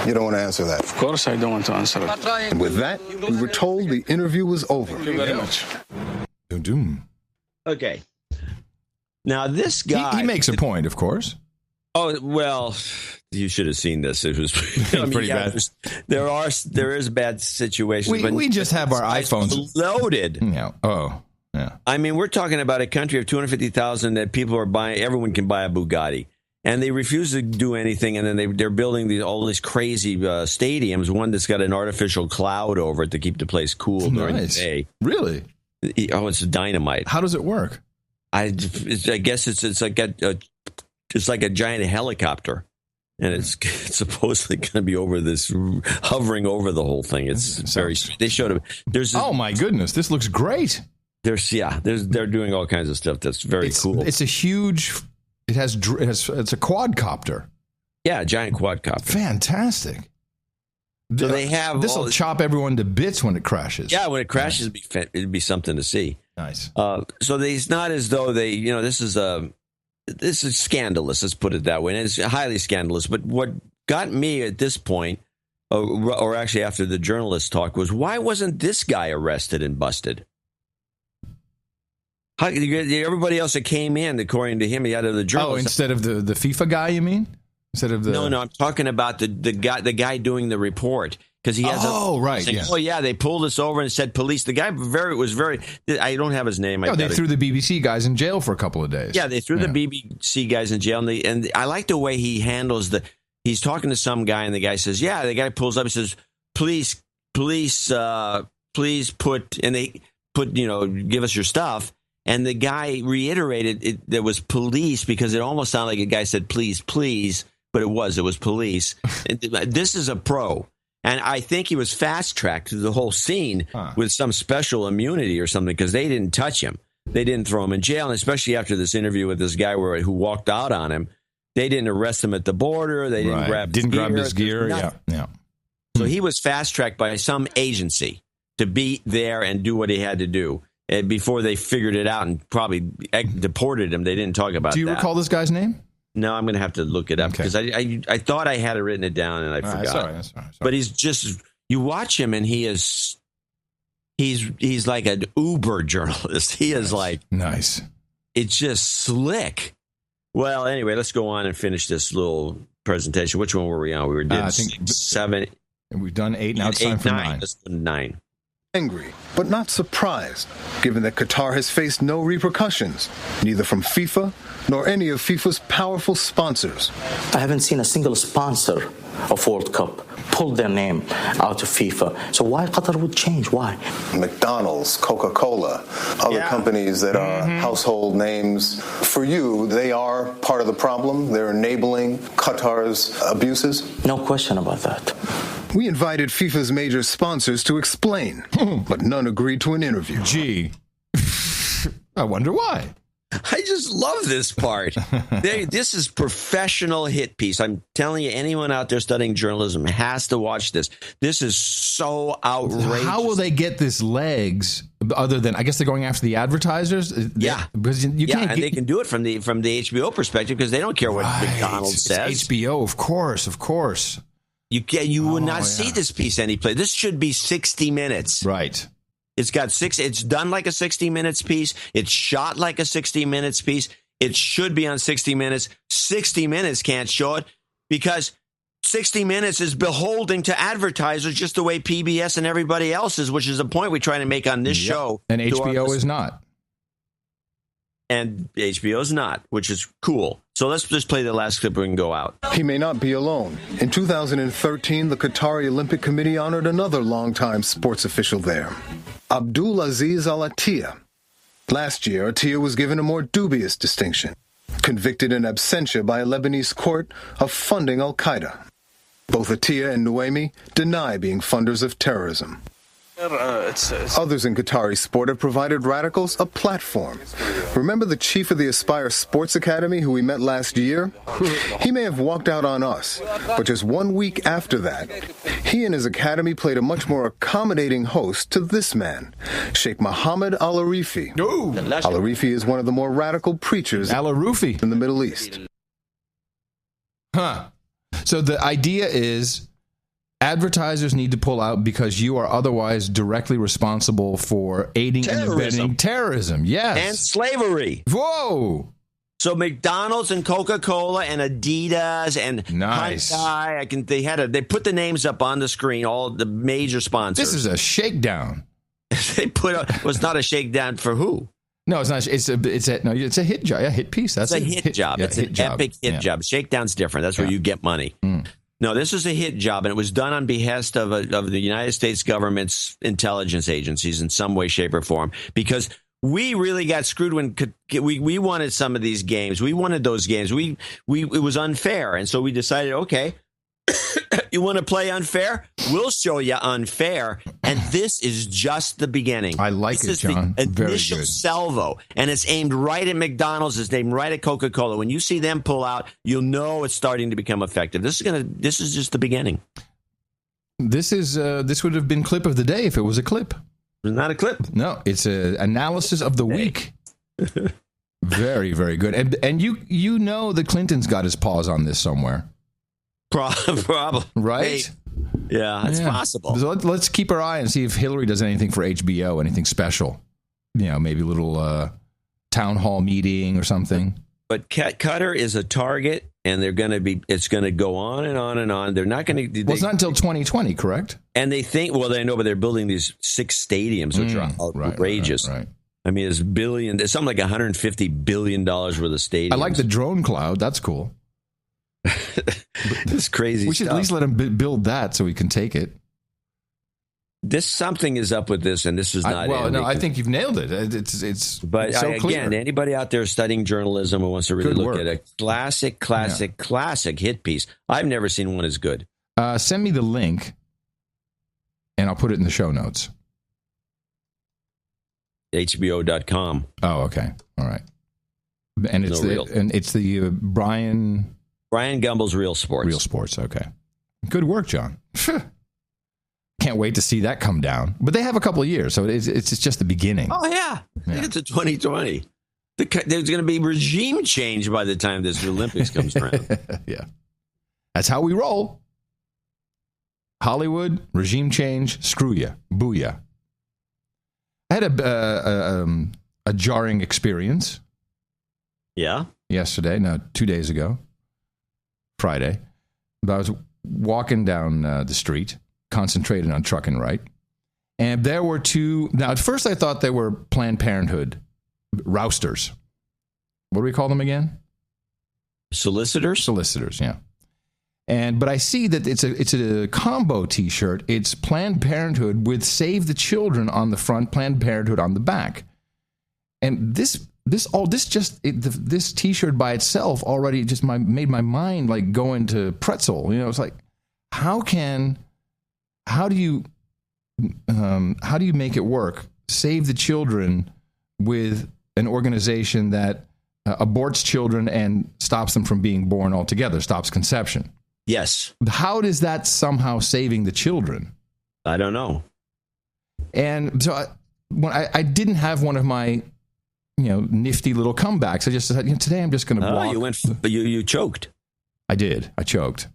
You don't want to answer that? Of course I don't want to answer it. And with that, we were told the interview was over. Thank you very much. Okay. Now, this guy... He makes a point, of course. Oh, well, you should have seen this. It was pretty bad. There is bad situations. But we just have our iPhones loaded. Yeah. Oh, yeah. I mean, we're talking about a country of 250,000 that people are buying. Everyone can buy a Bugatti. And they refuse to do anything, and then they're building all these crazy stadiums, one that's got an artificial cloud over it to keep the place cool during the day. Really? Oh, it's dynamite. How does it work? I guess it's like a giant helicopter, and it's supposedly going to be hovering over the whole thing. It's very. They showed it. Oh my goodness, this looks great. They're doing all kinds of stuff that's very cool. It's a huge. It's a quadcopter. Yeah, a giant quadcopter. Fantastic. So they have this will chop everyone to bits when it crashes. Yeah, when it crashes, it'd be something to see. Nice. So it's not as though they, this is scandalous. Let's put it that way. And it's highly scandalous. But what got me at this point, or actually after the journalist talk, was why wasn't this guy arrested and busted? Everybody else that came in, according to him, he had the journalist. Oh, instead of the FIFA guy, you mean? Instead of the no, I'm talking about the guy doing the report, because he has right, saying, yes. Oh yeah, they pulled us over and said police. The guy was very. I don't have his name. They threw the BBC guys in jail for a couple of days. Yeah, they threw the BBC guys in jail, and I like the way he handles he's talking to some guy, and the guy says, yeah, the guy pulls up and says, please put, and they put, give us your stuff. And the guy reiterated there was police, because it almost sounded like a guy said, please, but it was police. This is a pro. And I think he was fast-tracked through the whole scene with some special immunity or something, because they didn't touch him. They didn't throw him in jail. And especially after this interview with this guy who walked out on him, they didn't arrest him at the border. They didn't grab his gear. Yeah. So he was fast-tracked by some agency to be there and do what he had to do. Before they figured it out and probably deported him. They didn't talk about that. Do you recall this guy's name? No, I'm going to have to look it up, because I thought I had written it down and I forgot. That's all right. But he's just, you watch him and he's like an Uber journalist. He is nice. It's just slick. Well, anyway, let's go on and finish this little presentation. Which one were we on? We were doing 7. And we've done 8. Now it's time for 9. Let's do 9. Angry, but not surprised, given that Qatar has faced no repercussions, neither from FIFA nor any of FIFA's powerful sponsors. I haven't seen a single sponsor of World Cup pull their name out of FIFA. So why Qatar would change? Why? McDonald's, Coca-Cola, other companies that are household names. For you, they are part of the problem. They're enabling Qatar's abuses. No question about that. We invited FIFA's major sponsors to explain, but none agreed to an interview. Gee, I wonder why. I just love this part. This is professional hit piece. I'm telling you, anyone out there studying journalism has to watch this. This is so outrageous. How will they get this legs other than, I guess they're going after the advertisers? Because you can't and they can do it from the HBO perspective, because they don't care what McDonald's says. It's HBO, of course. You will not see this piece anyplace. This should be 60 minutes. Right. It's got it's done like a 60 minutes piece. It's shot like a 60 minutes piece. It should be on 60 minutes. 60 minutes can't show it. because 60 Minutes is beholden to advertisers just the way PBS and everybody else is, which is a point we try to make on this show. And HBO is not. And HBO's not, which is cool. So let's just play the last clip and go out. He may not be alone. In 2013, the Qatari Olympic Committee honored another longtime sports official there, Abdul Aziz Al Attiyah. Last year, Attiyah was given a more dubious distinction, convicted in absentia by a Lebanese court of funding al-Qaeda. Both Attiyah and Nuaimi deny being funders of terrorism. Others in Qatari sport have provided radicals a platform. Remember the chief of the Aspire Sports Academy who we met last year? He may have walked out on us, but just 1 week after that, he and his academy played a much more accommodating host to this man, Sheikh Mohammed Al-Arifi. Al-Arifi is one of the more radical preachers in the Middle East. So the idea is advertisers need to pull out because you are otherwise directly responsible for aiding and abetting terrorism. Yes. And slavery. Whoa. So McDonald's and Coca-Cola and Adidas and Hyundai, they put the names up on the screen, all the major sponsors. This is a shakedown. It's not a shakedown for who? No, it's not. It's a hit job. Yeah, hit piece. That's a hit job. It's an epic hit job. Shakedown's different. That's where you get money. No, this is a hit job, and it was done on behest of the United States government's intelligence agencies in some way, shape, or form, because we really got screwed when we wanted some of these games. We wanted those games. It was unfair, and so we decided, okay, you want to play unfair? We'll show you unfair, and this is just the beginning. I like it, John. The initial salvo, and it's aimed right at McDonald's. It's aimed right at Coca-Cola. When you see them pull out, you'll know it's starting to become effective. This is just the beginning. This would have been clip of the day if it was a clip. It's not a clip. No, it's an analysis of the week. Very, very good. And you know the Clinton's got his paws on this somewhere. Probably. Right? Yeah, it's possible. So let's keep our eye and see if Hillary does anything for HBO, anything special. Maybe a little town hall meeting or something. But Qatar is a target, and it's going to go on and on and on. They're not going to. Well, it's not until 2020, correct? And they think, they know, but they're building these 6 stadiums, which are outrageous. Right. I mean, it's something like $150 billion worth of stadiums. I like the drone cloud. That's cool. This crazy we should stuff. At least let him build that so we can take it. Something is up with this, and this is not. I think you've nailed it. It's but so clear. Again, anybody out there studying journalism who wants to really look at a classic hit piece, I've never seen one as good. Send me the link, and I'll put it in the show notes. HBO.com. Oh, okay, all right. And it's the Brian Gumbel's Real Sports. Real Sports, okay. Good work, John. Can't wait to see that come down. But they have a couple of years, so it's just the beginning. Oh, yeah. It's a 2020. There's going to be regime change by the time this Olympics comes around. Yeah. That's how we roll. Hollywood, regime change, screw you. Booyah. I had a jarring experience. Yeah? Yesterday, 2 days ago. Friday. But I was walking down the street, concentrated on trucking right. And there were 2. Now, at first I thought they were Planned Parenthood rousters. What do we call them again? Solicitors? Solicitors, yeah. But I see that it's a combo T-shirt. It's Planned Parenthood with Save the Children on the front, Planned Parenthood on the back. And this T-shirt by itself already just made my mind like go into pretzel. It's like, how do you make it work? Save the Children with an organization that aborts children and stops them from being born altogether, stops conception. Yes. How is that somehow saving the children? I don't know. And so I didn't have one of my nifty little comebacks. I just said, today I'm just going to block. You choked. I did. I choked.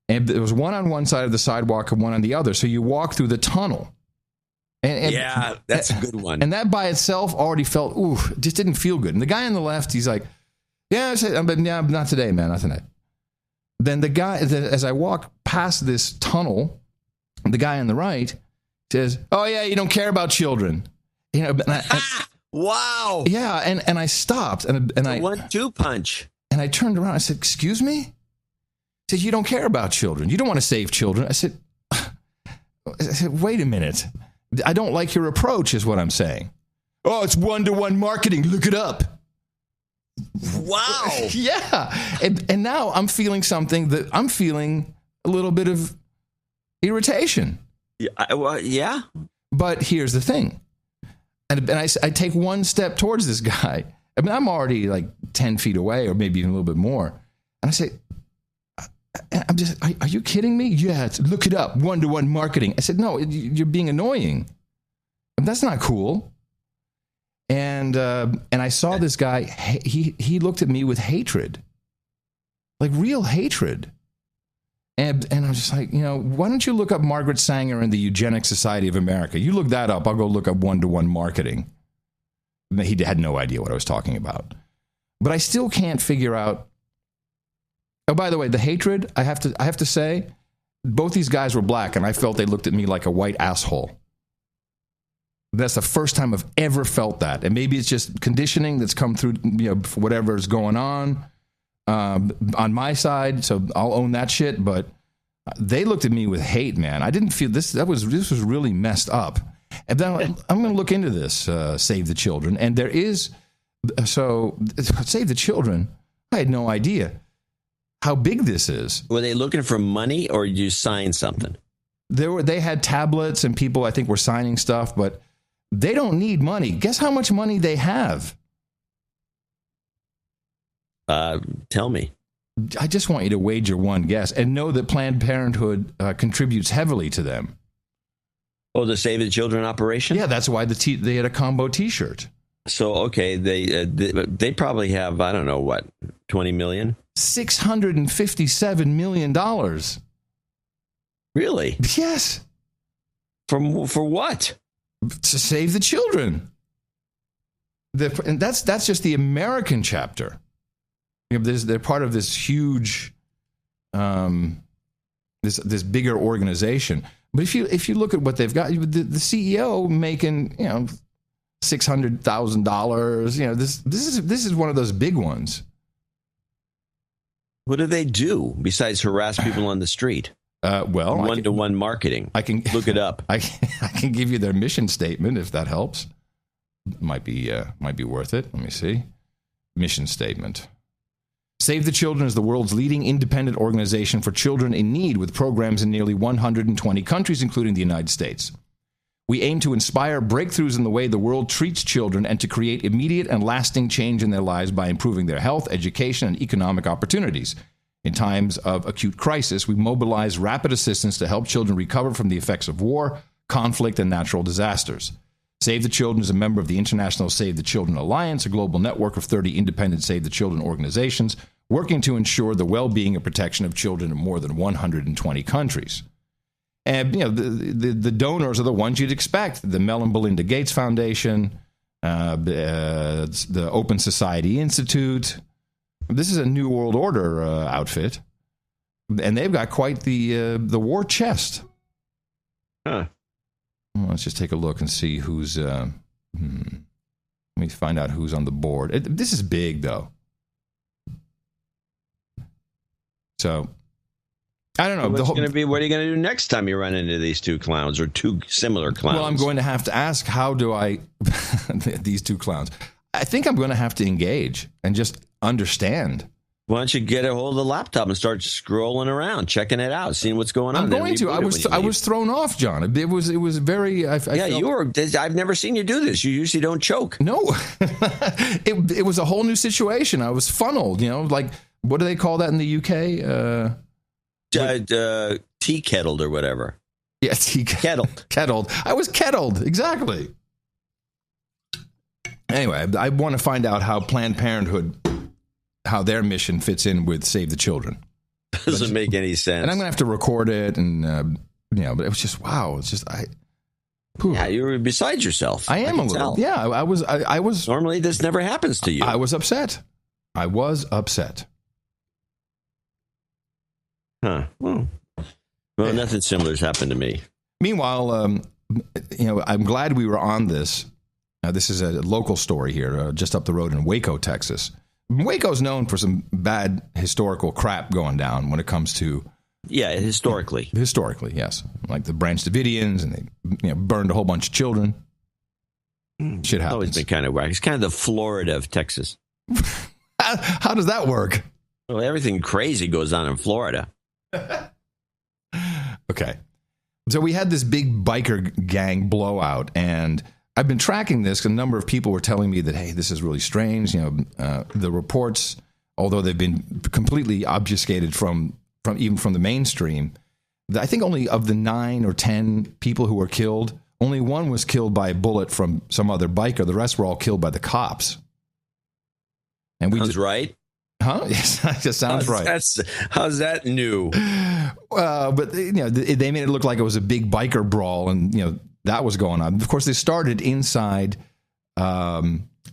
And there was one on one side of the sidewalk and one on the other. So you walk through the tunnel. And yeah, that's a good one. And that by itself already felt, it just didn't feel good. And the guy on the left, he's like, but not today, man, not tonight. then the guy, as I walk past this tunnel, the guy on the right says, "Oh yeah, you don't care about children." You know, wow. Yeah, and I stopped and I 1-2 punch. And I turned around. I said, "Excuse me?" He said, "You don't care about children. You don't want to save children." I said, "Wait a minute. I don't like your approach," is what I'm saying. "Oh, it's 1-to-1 marketing. Look it up." Wow. Yeah. And now I'm feeling I'm feeling a little bit of irritation. Yeah. But here's the thing. And I take one step towards this guy. I mean, I'm already like 10 feet away or maybe even a little bit more. And I say, are you kidding me? Yeah, look it up. 1-to-1 marketing. I said, no, you're being annoying. That's not cool. And I saw this guy, he looked at me with hatred, like real hatred. And I was just like, why don't you look up Margaret Sanger and the Eugenics Society of America? You look that up. I'll go look up 1-to-1 marketing. He had no idea what I was talking about. But I still can't figure out. Oh, by the way, the hatred, I have to say, both these guys were black, and I felt they looked at me like a white asshole. That's the first time I've ever felt that. And maybe it's just conditioning that's come through, for whatever is going on my side. So I'll own that shit. But they looked at me with hate, man. I didn't feel this. This was really messed up. And then I'm going to look into this, Save the Children. And there is, Save the Children, I had no idea how big this is. Were they looking for money or did you sign something? They had tablets and people, I think, were signing stuff, but they don't need money. Guess how much money they have? Tell me. I just want you to wager one guess and know that Planned Parenthood contributes heavily to them. Oh, the Save the Children operation? Yeah, that's why they had a combo T-shirt. So, okay, they probably have, I don't know, what, 20 million? $657 million. Really? Yes. For what? To save the children. And that's just the American chapter. They're part of this huge, this bigger organization. But if you look at what they've got, the CEO making $600,000. This is one of those big ones. What do they do besides harass people on the street? Well, 1-to-1 marketing. I can look it up. I can give you their mission statement if that helps. Might be worth it. Let me see. Mission statement. Save the Children is the world's leading independent organization for children in need with programs in nearly 120 countries, including the United States. We aim to inspire breakthroughs in the way the world treats children and to create immediate and lasting change in their lives by improving their health, education, and economic opportunities. In times of acute crisis, we mobilize rapid assistance to help children recover from the effects of war, conflict, and natural disasters. Save the Children is a member of the International Save the Children Alliance, a global network of 30 independent Save the Children organizations working to ensure the well-being and protection of children in more than 120 countries. And the donors are the ones you'd expect: the Mel and Belinda Gates Foundation, the Open Society Institute. This is a New World Order outfit, and they've got quite the war chest. Huh. Well, let's just take a look and see who's. Let me find out who's on the board. This is big, though. So, I don't know. What are you going to do next time you run into these two clowns or two similar clowns? Well, I'm going to have to ask, how do I these two clowns? I think I'm going to have to engage and just understand. Why don't you get a hold of the laptop and start scrolling around, checking it out, seeing what's going on? I'm going to. I was thrown off, John. It was very. You were. I've never seen you do this. You usually don't choke. No, it was a whole new situation. I was funneled. Like, what do they call that in the UK? Tea kettled or whatever. Yeah, kettled. I was kettled. Exactly. Anyway, I want to find out how Planned Parenthood, how their mission fits in with Save the Children. Doesn't make any sense. And I'm going to have to record it, and but it was just wow. It's just Yeah, you were beside yourself. I am a little. Tell. Yeah, I was. Normally, this never happens to you. I was upset. Huh. Well, nothing similar has happened to me. Meanwhile, I'm glad we were on this. This is a local story here, just up the road in Waco, Texas. Waco's known for some bad historical crap going down when it comes to... Yeah, historically. Historically, yes. Like the Branch Davidians, and they burned a whole bunch of children. Shit happens. Always been kind of wacky. It's kind of the Florida of Texas. How does that work? Well, everything crazy goes on in Florida. Okay. So we had this big biker gang blowout, and I've been tracking this. A number of people were telling me that, hey, this is really strange. The reports, although they've been completely obfuscated from the mainstream, I think only of the 9 or 10 people who were killed, only one was killed by a bullet from some other biker. The rest were all killed by the cops. And we sounds right. Huh? Yes, that just sounds right. How's that new? But they made it look like it was a big biker brawl, and that was going on. Of course, they started inside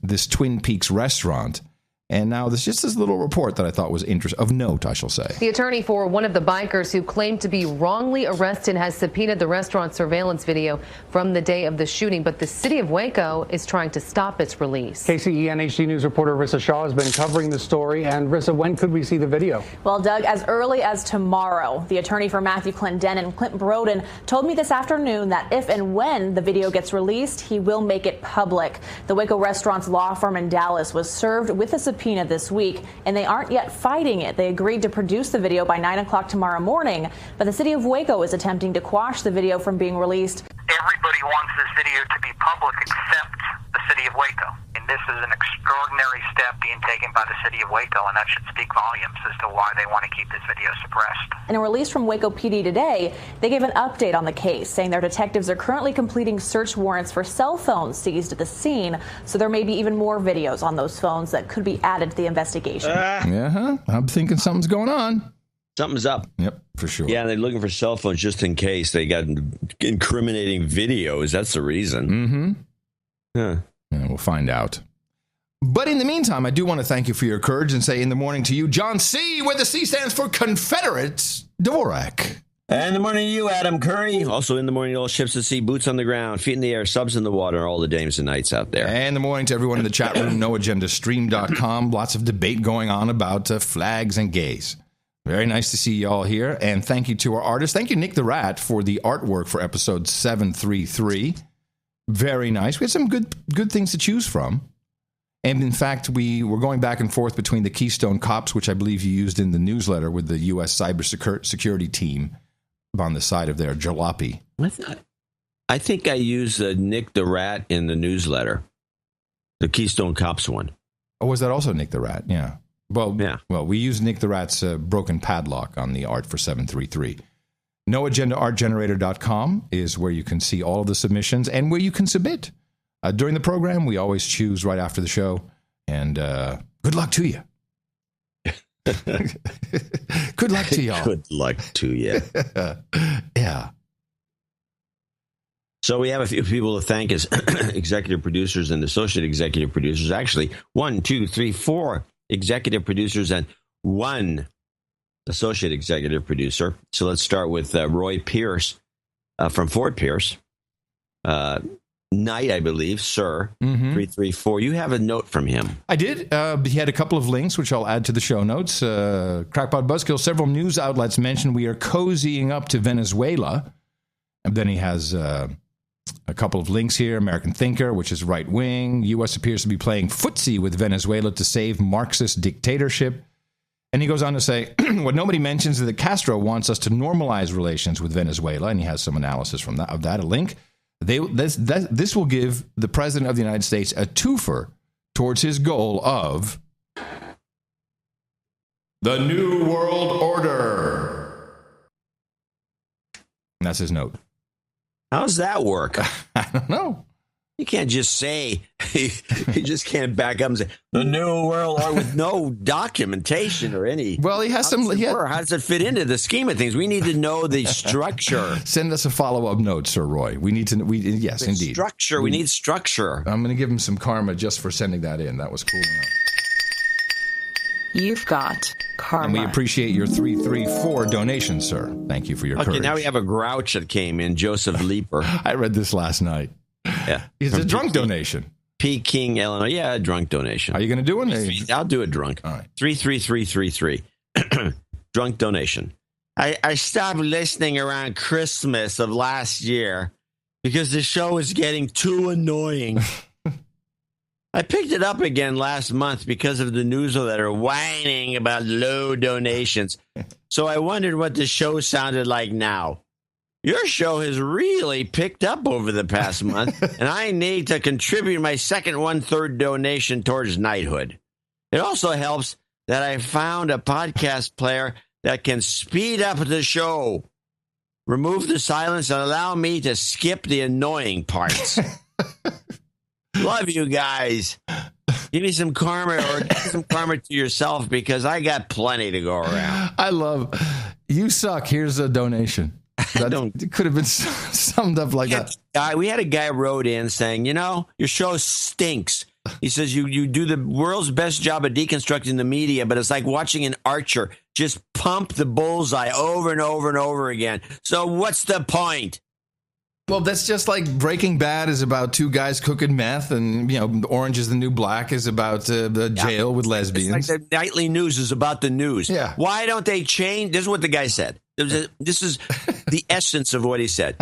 this Twin Peaks restaurant. And now there's just this little report that I thought was of note, I shall say. The attorney for one of the bikers who claimed to be wrongly arrested has subpoenaed the restaurant surveillance video from the day of the shooting, but the city of Waco is trying to stop its release. KCEN HD News reporter Rissa Shaw has been covering the story. And Rissa, when could we see the video? Well, Doug, as early as tomorrow. The attorney for Matthew Clendenin, Clint Broden, told me this afternoon that if and when the video gets released, he will make it public. The Waco Restaurants law firm in Dallas was served with a subpoena this week, and they aren't yet fighting it. They agreed to produce the video by 9 o'clock tomorrow morning, but the city of Waco is attempting to quash the video from being released. Everybody wants this video to be public except the city of Waco. And this is an extraordinary step being taken by the city of Waco, and that should speak volumes as to why they want to keep this video suppressed. In a release from Waco PD today, they gave an update on the case, saying their detectives are currently completing search warrants for cell phones seized at the scene, so there may be even more videos on those phones that could be added to the investigation. I'm thinking something's going on. Something's up. Yep, for sure. Yeah, they're looking for cell phones just in case they got incriminating videos. That's the reason. Mm-hmm. Yeah. And we'll find out. But in the meantime, I do want to thank you for your courage and say in the morning to you, John C., where the C stands for Confederates, Dvorak. And in the morning to you, Adam Curry. Also in the morning, all ships at sea, boots on the ground, feet in the air, subs in the water, all the dames and nights out there. And in the morning to everyone in the chat room, noagendastream.com. Lots of debate going on about flags and gays. Very nice to see you all here. And thank you to our artists. Thank you, Nick the Rat, for the artwork for episode 733. Very nice. We had some good things to choose from. And in fact, we were going back and forth between the Keystone Cops, which I believe you used in the newsletter with the U.S. cybersecurity team on the side of their jalopy. I think I used Nick the Rat in the newsletter, the Keystone Cops one. Oh, was that also Nick the Rat? Yeah. Well, we used Nick the Rat's broken padlock on the art for 733. NoAgendaArtGenerator.com is where you can see all of the submissions and where you can submit. During the program, we always choose right after the show. And good luck to you. Good luck to y'all. Good luck to you. Yeah. So we have a few people to thank as executive producers and associate executive producers. Actually, 1, 2, 3, 4 executive producers and 1 associate executive producer. So let's start with Roy Pierce from Fort Pierce. Knight, I believe, sir, 334. You have a note from him. I did. He had a couple of links, which I'll add to the show notes. Crackpot Buzzkill, several news outlets mentioned we are cozying up to Venezuela. And then he has a couple of links here. American Thinker, which is right-wing. U.S. appears to be playing footsie with Venezuela to save Marxist dictatorship. And he goes on to say, what nobody mentions is that Castro wants us to normalize relations with Venezuela. And he has some analysis of that, a link. This will give the President of the United States a twofer towards his goal of the New World Order. And that's his note. How does that work? I don't know. You can't just say, you just can't back up and say, the New World Order with no documentation or any. Well, he has some. How does it fit into the scheme of things? We need to know the structure. Send us a follow-up note, Sir Roy. We need to, yes, indeed. Structure. We need structure. I'm going to give him some karma just for sending that in. That was cool enough. You've got karma. And we appreciate your 334 donation, sir. Thank you for your courage. Okay, now we have a grouch that came in, Joseph Leeper. I read this last night. Yeah. It's a drunk donation. Peking, Illinois. Yeah, a drunk donation. Are you going to do one? I'll do it drunk. All right. 33333. Drunk donation. I stopped listening around Christmas of last year because the show was getting too annoying. I picked it up again last month because of the newsletter whining about low donations. So I wondered what the show sounded like now. Your show has really picked up over the past month, and I need to contribute my second 1/3 donation towards knighthood. It also helps that I found a podcast player that can speed up the show, remove the silence, and allow me to skip the annoying parts. Love you guys. Give me some karma, or give some karma to yourself, because I got plenty to go around. I love you. Suck. Here's a donation. It could have been summed up like that. We had a guy wrote in saying, your show stinks. He says you do the world's best job of deconstructing the media, but it's like watching an archer just pump the bullseye over and over and over again. So what's the point? Well, that's just like Breaking Bad is about two guys cooking meth, and Orange is the New Black is about the jail with lesbians. It's like the nightly news is about the news. Yeah. Why don't they change? This is what the guy said. This is the essence of what he said.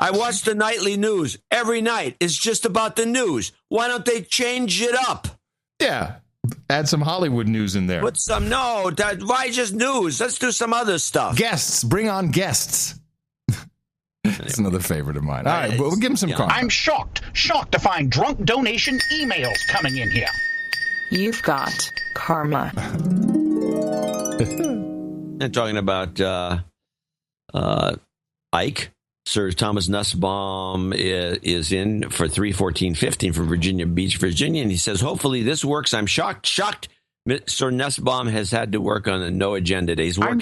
I watch the nightly news every night. It's just about the news. Why don't they change it up? Yeah. Add some Hollywood news in there. Why just news? Let's do some other stuff. Guests. Bring on guests. That's another favorite of mine. All right, we'll give him some karma. I'm shocked to find drunk donation emails coming in here. You've got karma. I'm talking about Ike. Sir Thomas Nussbaum is in for 314.15 from Virginia Beach, Virginia, and he says, hopefully this works. I'm shocked. Sir Nussbaum has had to work on a No Agenda Day. He's working. I'm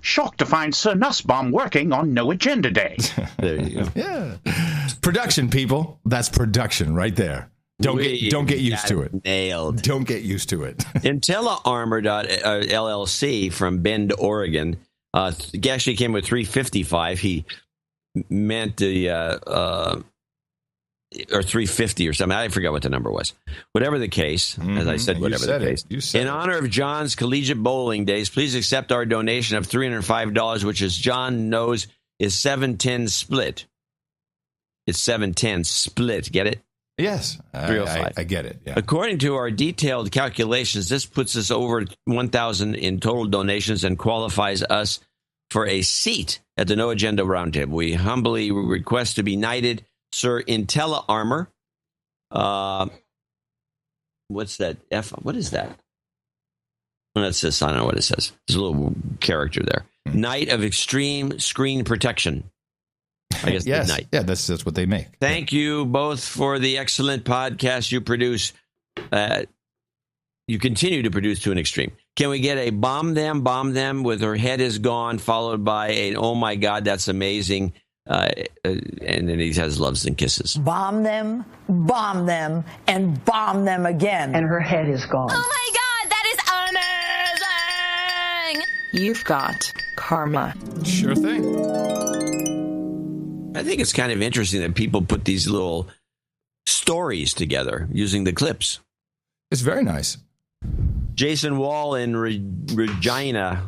shocked to find Sir Nussbaum working on No Agenda Day. There you go. Yeah. Production, people. That's production right there. Don't get used to it. Nailed. Don't get used to it. IntelliArmor LLC from Bend, Oregon. He actually came with 355. He meant the or 350 or something. I forgot what the number was. Whatever the case, as I said, whatever the case. In honor of John's Collegiate Bowling Days, please accept our donation of $305, which, as John knows, is 7-10 split. It's 7-10 split. Get it? Yes, I get it. Yeah. According to our detailed calculations, this puts us over 1,000 in total donations and qualifies us for a seat at the No Agenda Roundtable. We humbly request to be knighted, Sir IntelliArmor. What's that? What is that? Well, that says, I don't know what it says. There's a little character there. Knight of Extreme Screen Protection. I guess yes. Knight. Yeah, that's what they make. Thank you both for the excellent podcast you produce. You continue to produce to an extreme. Can we get a bomb them with her head is gone, followed by a, oh my God, that's amazing. And then he has loves and kisses. Bomb them, and bomb them again. And her head is gone. Oh my God, that is amazing! You've got karma. Sure thing. I think it's kind of interesting that people put these little stories together using the clips. It's very nice. Jason Wall in Regina,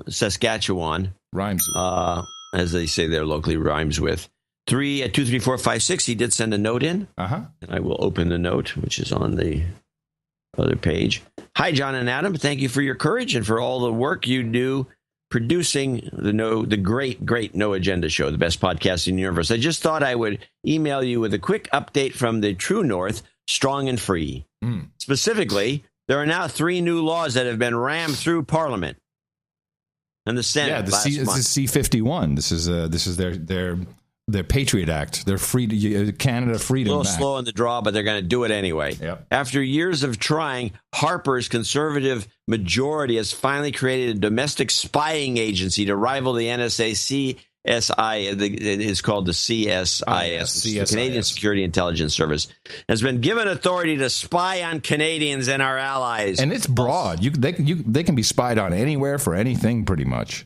Saskatchewan. Rhymes. As they say there locally, rhymes with. 23456. He did send a note in. Uh-huh. And I will open the note, which is on the other page. Hi, John and Adam. Thank you for your courage and for all the work you do producing the great No Agenda show, the best podcast in the universe. I just thought I would email you with a quick update from the True North, Strong and Free. Specifically, there are now 3 new laws that have been rammed through Parliament and the Senate. Yeah, this is C-51. This is their Patriot Act. Their Canada Freedom A little Act. slow in the draw, but they're going to do it anyway. Yep. After years of trying, Harper's conservative majority has finally created a domestic spying agency to rival the NSA, it is called the CSIS, the Canadian Security Intelligence Service, has been given authority to spy on Canadians and our allies. And it's broad. They can be spied on anywhere for anything, pretty much.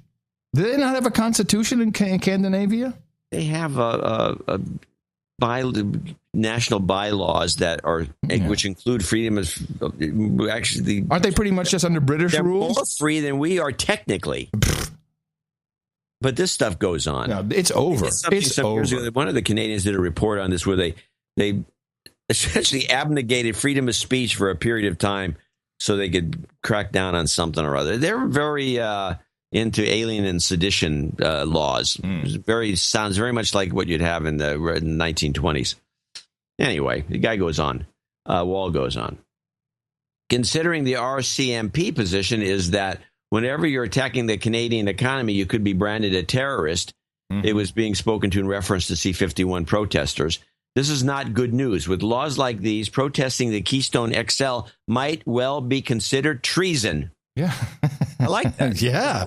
Do they not have a constitution in Scandinavia? They have national bylaws that are which include freedom of actually. Aren't they pretty much just under British rules? They're more free than we are technically. But this stuff goes on. No, it's over. It's over. Years ago, one of the Canadians did a report on this where they essentially abnegated freedom of speech for a period of time so they could crack down on something or other. They're very into alien and sedition laws. Sounds very much like what you'd have in the 1920s. Anyway, the guy goes on. Wall goes on. Considering the RCMP position is that whenever you're attacking the Canadian economy, you could be branded a terrorist. It was being spoken to in reference to C-51 protesters. This is not good news. With laws like these, protesting the Keystone XL might well be considered treason. Yeah. I like that. Yeah.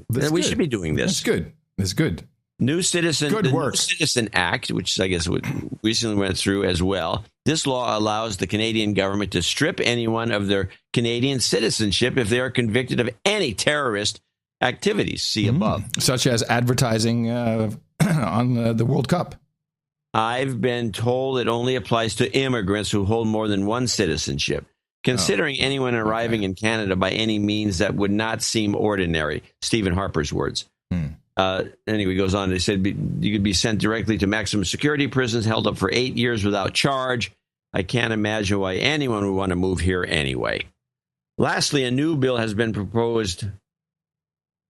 We should be doing this. That's good. That's good. New Citizen Act, which I guess recently went through as well. This law allows the Canadian government to strip anyone of their Canadian citizenship if they are convicted of any terrorist activities. See above. Such as advertising on the World Cup. I've been told it only applies to immigrants who hold more than one citizenship. Considering anyone arriving in Canada by any means that would not seem ordinary. Stephen Harper's words. Anyway, he goes on. They said you could be sent directly to maximum security prisons, held up for 8 years without charge. I can't imagine why anyone would want to move here anyway. Lastly, a new bill has been proposed.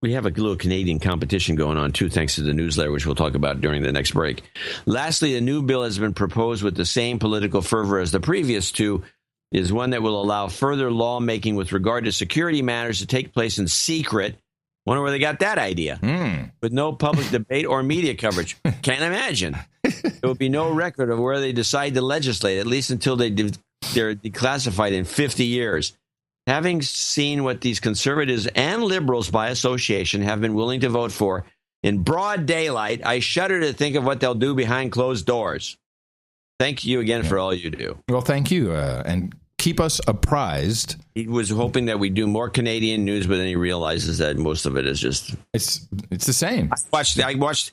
We have a little Canadian competition going on, too, thanks to the newsletter, which we'll talk about during the next break. Lastly, a new bill has been proposed with the same political fervor as the previous two, is one that will allow further lawmaking with regard to security matters to take place in secret. Wonder where they got that idea. With no public debate or media coverage. Can't imagine. There will be no record of where they decide to legislate, at least until they're declassified in 50 years. Having seen what these conservatives and liberals by association have been willing to vote for in broad daylight, I shudder to think of what they'll do behind closed doors. Thank you again for all you do. Well, thank you. And keep us apprised. He was hoping that we do more Canadian news, but then he realizes that most of it is just... It's the same. I watched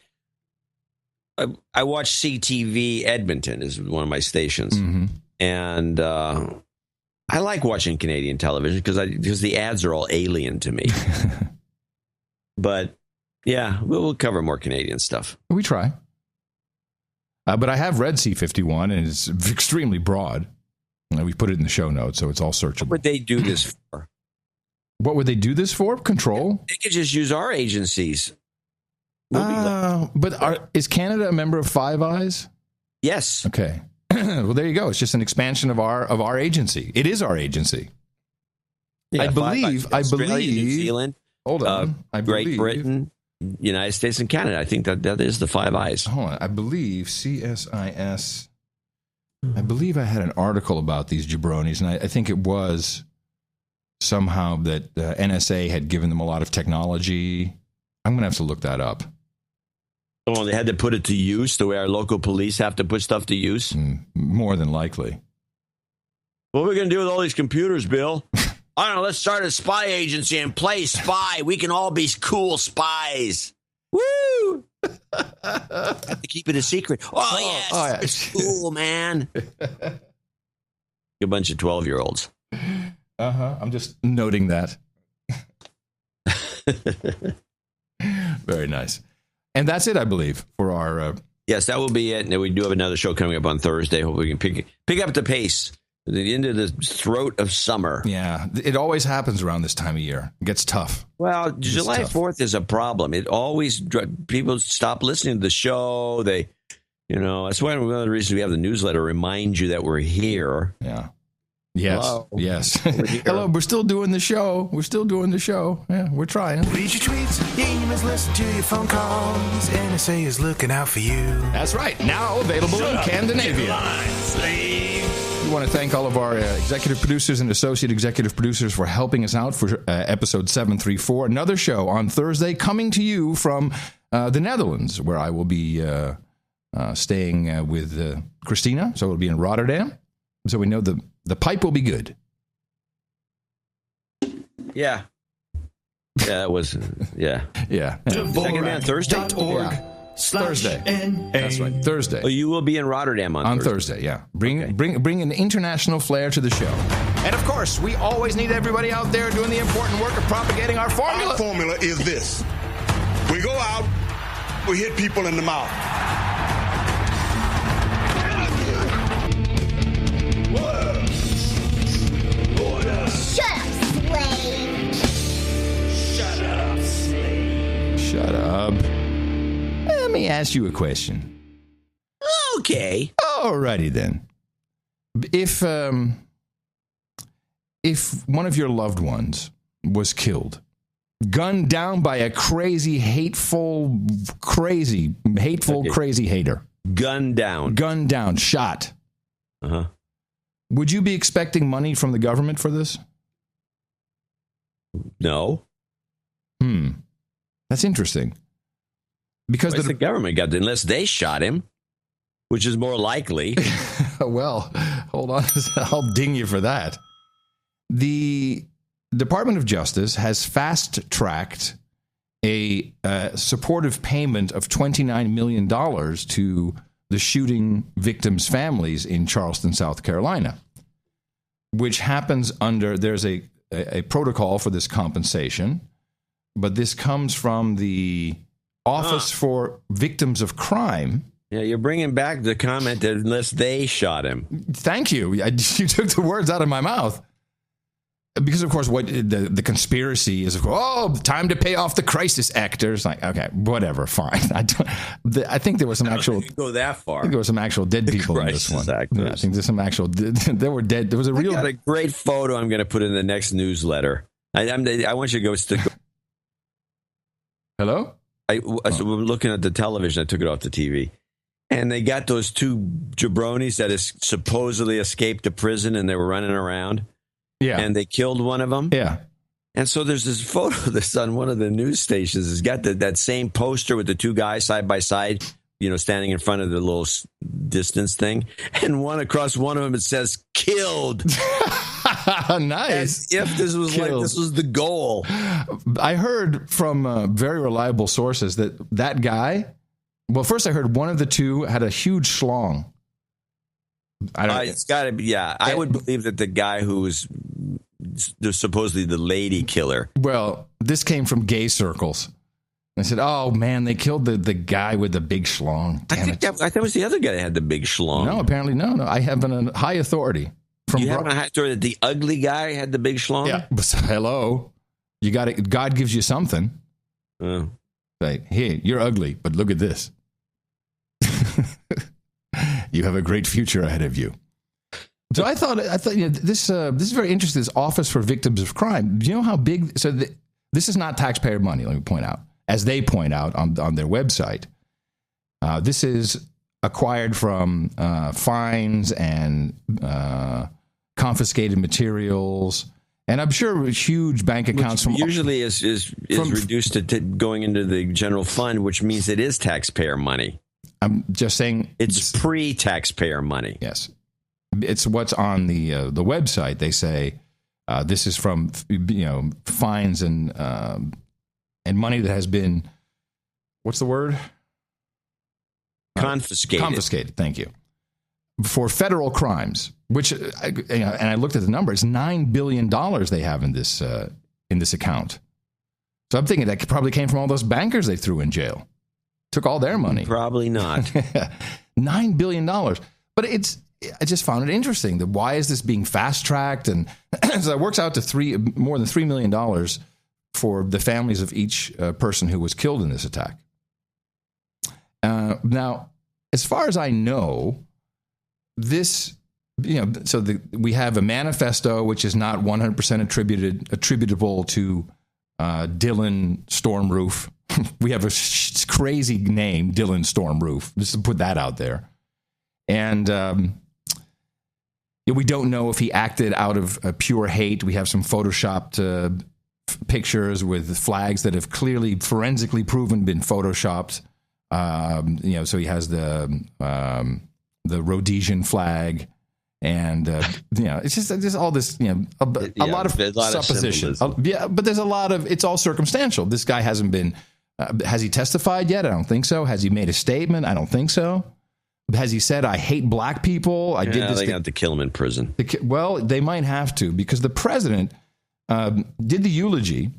CTV Edmonton is one of my stations. And I like watching Canadian television because the ads are all alien to me. But yeah, we'll cover more Canadian stuff. We try. But I have read C-51, and it's extremely broad. We put it in the show notes, so it's all searchable. What would they do this for? What would they do this for? Control? They could just use our agencies. But is Canada a member of Five Eyes? Yes. Okay. Well, there you go. It's just an expansion of our agency. It is our agency. Yeah, I believe. New Zealand. Hold on. Great Britain, United States, and Canada. I think that is the Five Eyes. Hold on. I believe CSIS. I believe I had an article about these jabronis, and I think it was somehow that NSA had given them a lot of technology. I'm going to have to look that up. Oh, they had to put it to use the way our local police have to put stuff to use? More than likely. What are we going to do with all these computers, Bill? I don't know. Let's start a spy agency and play spy. We can all be cool spies. Woo! Have to keep it a secret. Oh, yes. It's cool, man. A bunch of 12-year-olds. I'm just noting that. Very nice. And that's it, I believe, for our... Yes, that will be it. And we do have another show coming up on Thursday. Hope we can pick up the pace. The end of the throat of summer. Yeah, it always happens around this time of year. It gets tough. Well, July 4th is a problem. It always, people stop listening to the show. That's one of the reasons we have the newsletter, remind you that we're here. Yeah. Yes. Hello. Yes. Hello, we're still doing the show. Yeah, we're trying. Read your tweets, your emails, listen to your phone calls. NSA is looking out for you. That's right. Now available in Scandinavia. We want to thank all of our executive producers and associate executive producers for helping us out for episode 734. Another show on Thursday coming to you from the Netherlands, where I will be staying with Christina. So we'll be in Rotterdam. So we know the pipe will be good. Yeah. Yeah, that was, Yeah. Second Man Thursday? Yeah. Thursday. That's right, Thursday. Oh, you will be in Rotterdam on Thursday. Yeah. Bring an international flair to the show. And of course, we always need everybody out there doing the important work of propagating our formula. Our formula is this. We go out, we hit people in the mouth. Shut up. Let me ask you a question. Okay. Alrighty then. If one of your loved ones was killed, gunned down by a crazy hater. Gunned down, shot. Uh-huh. Would you be expecting money from the government for this? No. That's interesting. Because the government got to, unless they shot him, which is more likely. Well, hold on. I'll ding you for that. The Department of Justice has fast-tracked a supportive payment of $29 million to the shooting victims' families in Charleston, South Carolina, which happens under, there's a protocol for this compensation, but this comes from the Office for Victims of Crime. Yeah, you're bringing back the comment that unless they shot him. Thank you. You took the words out of my mouth. Because, of course, what the conspiracy is, of course, time to pay off the crisis actors. Like, okay, whatever, fine. I think there was some actual... go that far. I think there were some actual dead people in this one. Yeah, I think there's some actual... There were dead... There was a real... I got a great photo I'm going to put in the next newsletter. I want you to go... Hello? So we're looking at the television. I took it off the TV. And they got those two jabronis that supposedly escaped the prison and they were running around. Yeah. And they killed one of them. Yeah. And so there's this photo that's on one of the news stations. It's got that same poster with the two guys side by side, standing in front of the little distance thing. And across one of them, it says killed. Nice. As if this was this was the goal. I heard from very reliable sources that guy, well, first I heard one of the two had a huge schlong. It's got to be, yeah. I would believe that the guy who was supposedly the lady killer. Well, this came from gay circles. I said, oh, man, they killed the guy with the big schlong. I thought it was the other guy that had the big schlong. No, apparently no. I have a high authority. You have a high authority that the ugly guy had the big schlong? Yeah. Hello. You got it. God gives you something. Oh. Say, hey, you're ugly, but look at this. You have a great future ahead of you. So I thought this is very interesting. This Office for Victims of Crime. Do you know how big? So this is not taxpayer money. Let me point out, as they point out on their website. This is acquired from fines and confiscated materials, and I'm sure huge bank accounts. Which usually is reduced to going into the general fund, which means it is taxpayer money. I'm just saying it's pre-taxpayer money. Yes, it's what's on the website. They say this is from fines and money that has been, what's the word? Confiscated. Confiscated. Thank you. For federal crimes, which and I looked at the number. It's $9 billion they have in this account. So I'm thinking that probably came from all those bankers they threw in jail. Took all their money. Probably not. $9 billion. But I just found it interesting that why is this being fast tracked? And so it works out to more than $3 million for the families of each person who was killed in this attack. Now, as far as I know, this, we have a manifesto which is not 100% attributable to Dylan Stormroof. We have a crazy name, Dylan Stormroof. Just to put that out there. And we don't know if he acted out of pure hate. We have some photoshopped pictures with flags that have clearly forensically proven been photoshopped. So he has the Rhodesian flag, and it's just all this, a lot of suppositions. But there's a lot of, it's all circumstantial. This guy hasn't been, has he testified yet? I don't think so. Has he made a statement? I don't think so. Has he said, I hate black people? I did this. They have to kill him in prison. Well, they might have to, because the president did the eulogy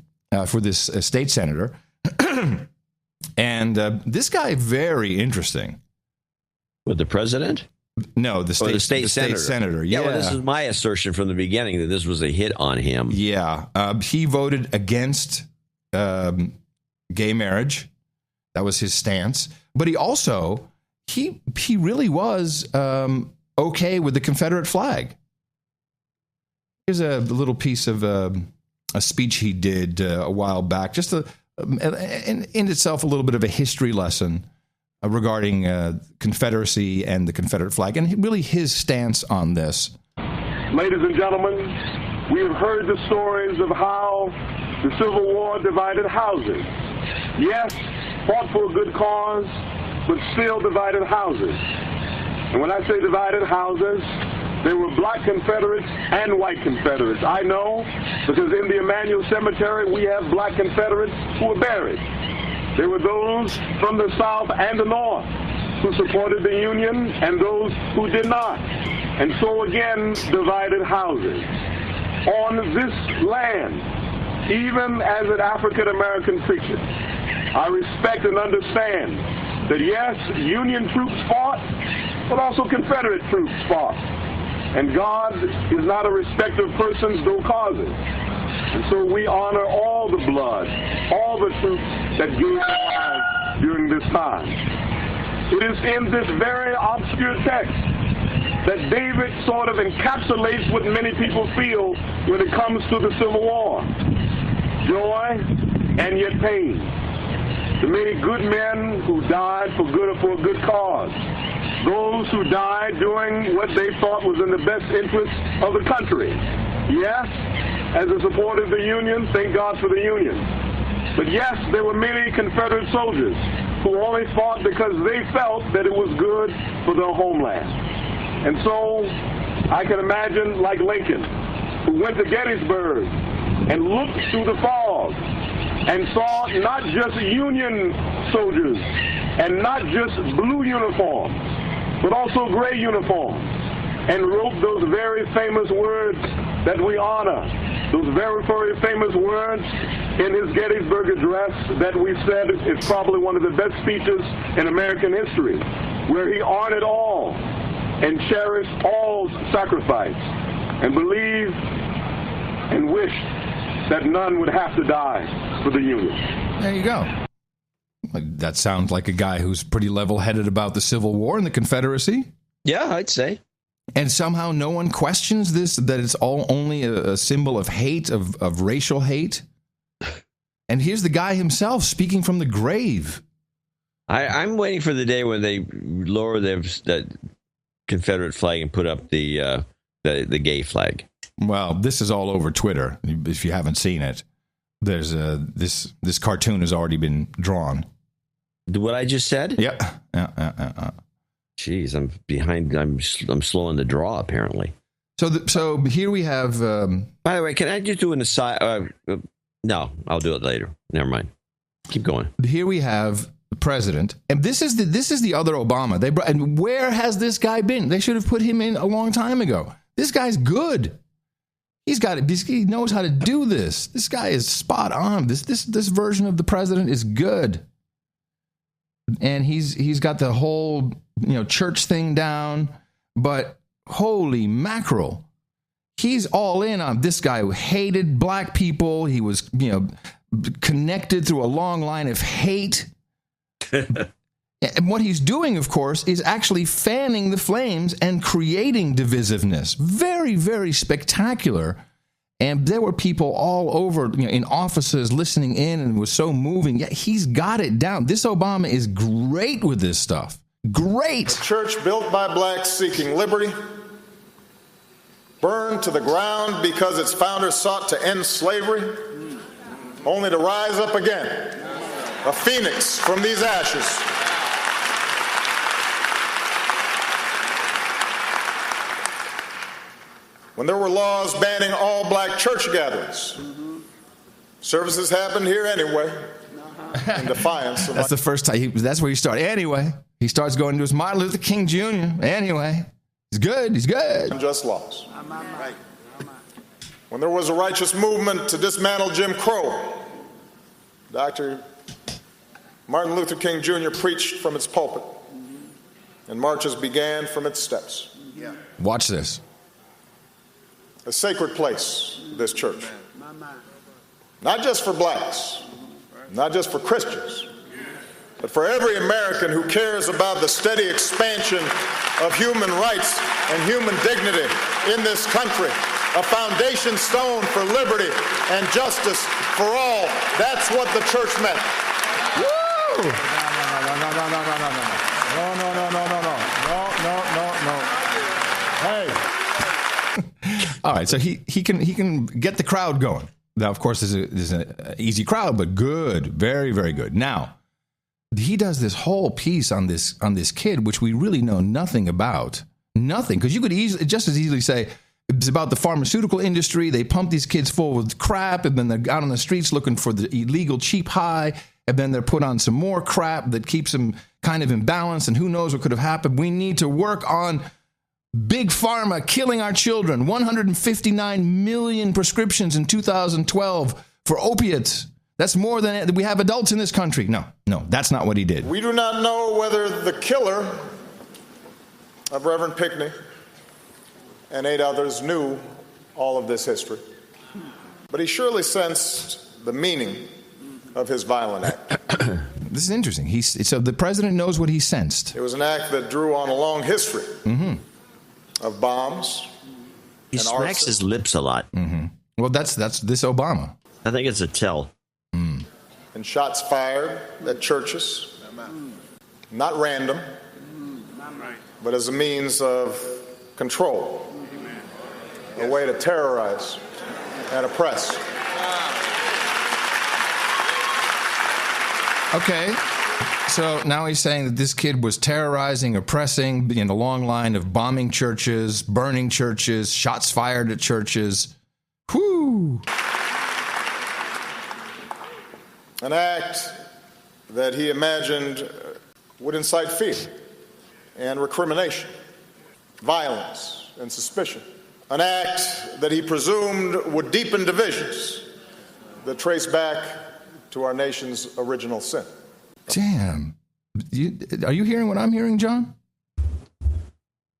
for this state senator. And this guy, very interesting. With the president? No, the state senator. Yeah, well, this is my assertion from the beginning that this was a hit on him. Yeah. He voted against gay marriage. That was his stance. But he also, he really was okay with the Confederate flag. Here's a little piece of a speech he did a while back, just in itself a little bit of a history lesson regarding Confederacy and the Confederate flag, and really his stance on this. Ladies and gentlemen, we have heard the stories of how the Civil War divided houses. Yes, fought for a good cause, but still divided houses. And when I say divided houses, there were black Confederates and white Confederates. I know, because in the Emanuel Cemetery, we have black Confederates who were buried. There were those from the South and the North who supported the Union and those who did not. And so again, divided houses. On this land, even as an African-American preacher, I respect and understand that yes, Union troops fought, but also Confederate troops fought. And God is not a respecter of persons, though causes. And so we honor all the blood, all the troops that gave their lives during this time. It is in this very obscure text that David sort of encapsulates what many people feel when it comes to the Civil War. Joy and yet pain. The many good men who died for a good cause. Those who died doing what they thought was in the best interest of the country. Yes, as a supporter of the Union, thank God for the Union. But yes, there were many Confederate soldiers who only fought because they felt that it was good for their homeland. And so I can imagine, like Lincoln, who went to Gettysburg and looked through the fog and saw not just Union soldiers and not just blue uniforms, but also gray uniforms, and wrote those very famous words that we honor, those very, very famous words in his Gettysburg Address that we said is probably one of the best speeches in American history, where he honored all and cherished all's sacrifice and believed and wished that none would have to die for the Union. There you go. That sounds like a guy who's pretty level-headed about the Civil War and the Confederacy. Yeah, I'd say. And somehow no one questions this, that it's all only a symbol of hate, of racial hate. And here's the guy himself speaking from the grave. I'm waiting for the day when they lower that Confederate flag and put up the gay flag. Well, this is all over Twitter. If you haven't seen it, there's this cartoon has already been drawn. What I just said? Yeah. Jeez, I'm behind. I'm slow in the draw, apparently. So here we have. By the way, can I just do an aside? No, I'll do it later. Never mind. Keep going. Here we have the president, and this is the other Obama. And where has this guy been? They should have put him in a long time ago. This guy's good. He knows how to do this. This guy is spot on. This version of the president is good. And he's got the whole, church thing down, but holy mackerel. He's all in on this guy who hated black people. He was, connected through a long line of hate. And what he's doing, of course, is actually fanning the flames and creating divisiveness. Very, very spectacular. And there were people all over, in offices listening in, and it was so moving. Yeah, he's got it down. This Obama is great with this stuff. Great. A church built by blacks seeking liberty, burned to the ground because its founders sought to end slavery, only to rise up again, a phoenix from these ashes. When there were laws banning all black church gatherings, services happened here anyway, in defiance of That's the first time. That's where he started. Anyway, he starts going to his Martin Luther King Jr. Anyway, he's good. He's good. Unjust laws. When there was a righteous movement to dismantle Jim Crow, Dr. Martin Luther King Jr. preached from its pulpit, and marches began from its steps. Watch this. A sacred place, this church. Not just for blacks, not just for Christians, but for every American who cares about the steady expansion of human rights and human dignity in this country. A foundation stone for liberty and justice for all. That's what the church meant. Woo! No. Hey. All right, so he can get the crowd going. Now, of course, this is an easy crowd, but good, very, very good. Now, he does this whole piece on this kid, which we really know nothing about. Nothing, because you could just as easily say it's about the pharmaceutical industry. They pump these kids full with crap, and then they're out on the streets looking for the illegal cheap high, and then they're put on some more crap that keeps them kind of in balance, and who knows what could have happened. We need to work on Big Pharma killing our children. 159 million prescriptions in 2012 for opiates. That's more than we have adults in this country. No, that's not what he did. We do not know whether the killer of Reverend Pinckney and 8 others knew all of this history, but he surely sensed the meaning of his violent act. This is interesting. So the president knows what he sensed. It was an act that drew on a long history of bombs. He smacks his lips a lot. Well, that's this Obama. I think it's a tell. And shots fired at churches, not random, but as a means of control, a way to terrorize and oppress. Okay, so now he's saying that this kid was terrorizing, oppressing, in a long line of bombing churches, burning churches, shots fired at churches. Whew! An act that he imagined would incite fear and recrimination, violence and suspicion. An act that he presumed would deepen divisions that trace back to our nation's original sin. Damn. Are you hearing what I'm hearing, John?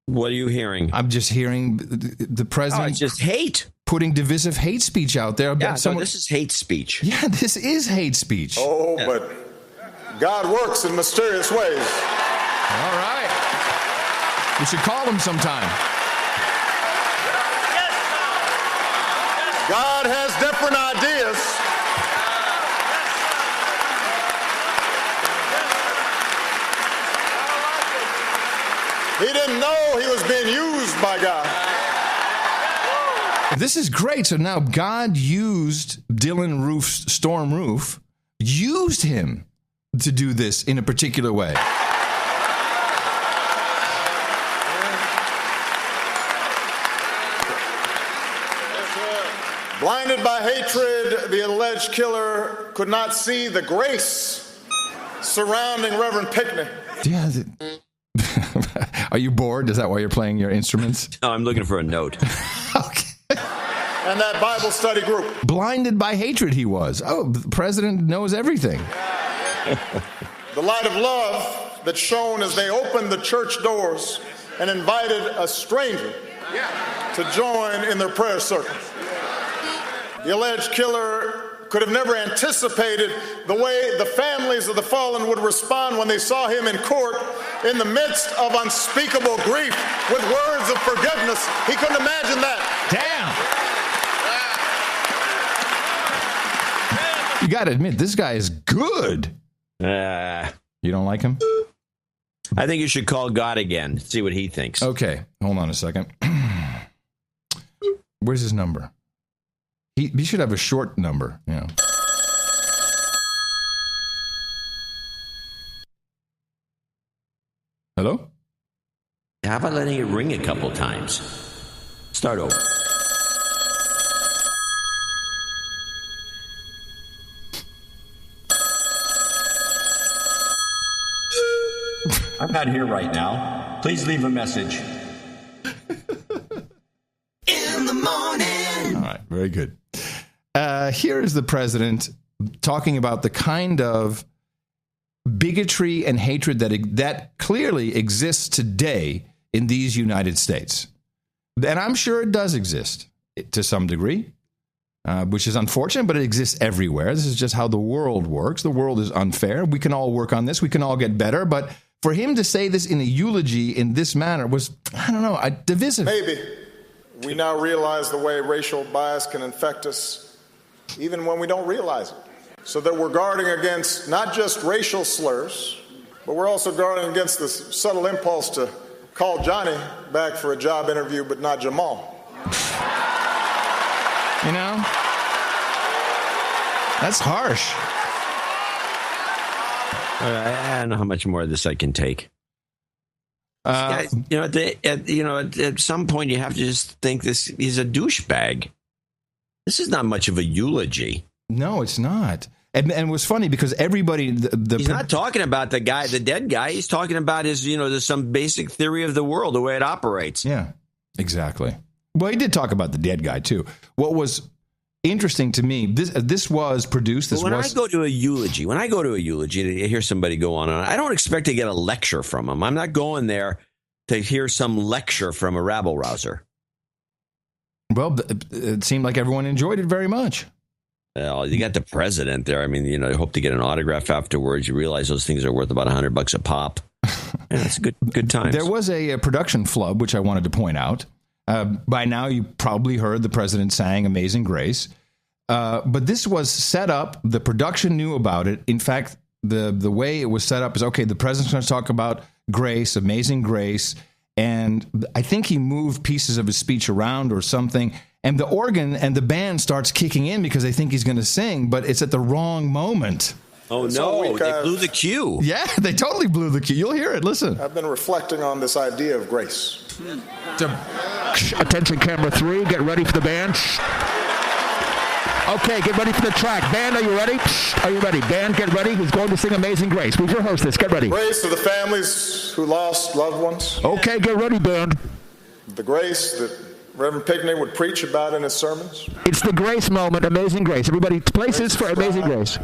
What are you hearing? I'm just hearing the president. It's just hate. Putting divisive hate speech out there. Yeah, this is hate speech. Yeah, this is hate speech. Oh, yeah. But God works in mysterious ways. All right. We should call him sometime. God has different ideas. He didn't know he was being used by God. This is great. So now God used Dylan Roof's Storm Roof, used him to do this in a particular way. Blinded by hatred, the alleged killer could not see the grace surrounding Reverend Pinckney. Yeah. Are you bored? Is that why you're playing your instruments? No, I'm looking for a note. Okay. And that Bible study group. Blinded by hatred he was. Oh, the president knows everything. The light of love that shone as they opened the church doors and invited a stranger to join in their prayer circle. The alleged killer could have never anticipated the way the families of the fallen would respond when they saw him in court in the midst of unspeakable grief with words of forgiveness. He couldn't imagine that. Damn. You got to admit, this guy is good. You don't like him? I think you should call God again, see what he thinks. Okay, hold on a second. Where's his number? He should have a short number. Yeah. Hello? How about letting it ring a couple times? Start over. I'm not here right now. Please leave a message. In the morning. All right, very good. Here is the president talking about the kind of bigotry and hatred that clearly exists today in these United States. And I'm sure it does exist to some degree, which is unfortunate, but it exists everywhere. This is just how the world works. The world is unfair. We can all work on this. We can all get better. But for him to say this in a eulogy in this manner was, I don't know, divisive. Maybe we now realize the way racial bias can infect us even when we don't realize it. So that we're guarding against not just racial slurs, but we're also guarding against the subtle impulse to call Johnny back for a job interview, but not Jamal. You know? That's harsh. I don't know how much more of this I can take. At some point you have to just think he's a douchebag. This is not much of a eulogy. No, it's not. And it was funny because everybody... He's not talking about the dead guy. He's talking about there's some basic theory of the world, the way it operates. Yeah, exactly. Well, he did talk about the dead guy, too. What was interesting to me, this was produced... When I go to a eulogy, to hear somebody go on, I don't expect to get a lecture from him. I'm not going there to hear some lecture from a rabble-rouser. Well, it seemed like everyone enjoyed it very much. Well, you got the president there. I mean, you hope to get an autograph afterwards. You realize those things are worth about $100 a pop. Yeah, it's good times. There was a production flub, which I wanted to point out. By now, you probably heard the president sang Amazing Grace. But this was set up. The production knew about it. In fact, the way it was set up is, okay, the president's going to talk about Grace, Amazing Grace. And I think he moved pieces of his speech around or something. And the organ and the band starts kicking in because they think he's going to sing, but it's at the wrong moment. Oh, no. They blew the cue. Yeah, they totally blew the cue. You'll hear it. Listen. I've been reflecting on this idea of grace. Attention, camera 3. Get ready for the band. Okay, get ready for the track. Band, are you ready? Are you ready? Band, get ready. Who's going to sing Amazing Grace? Who's your hostess? Get ready. Grace to the families who lost loved ones. Okay, get ready, band. The grace that Reverend Pickney would preach about in his sermons. It's the grace moment, Amazing Grace. Everybody, places for Amazing Grace.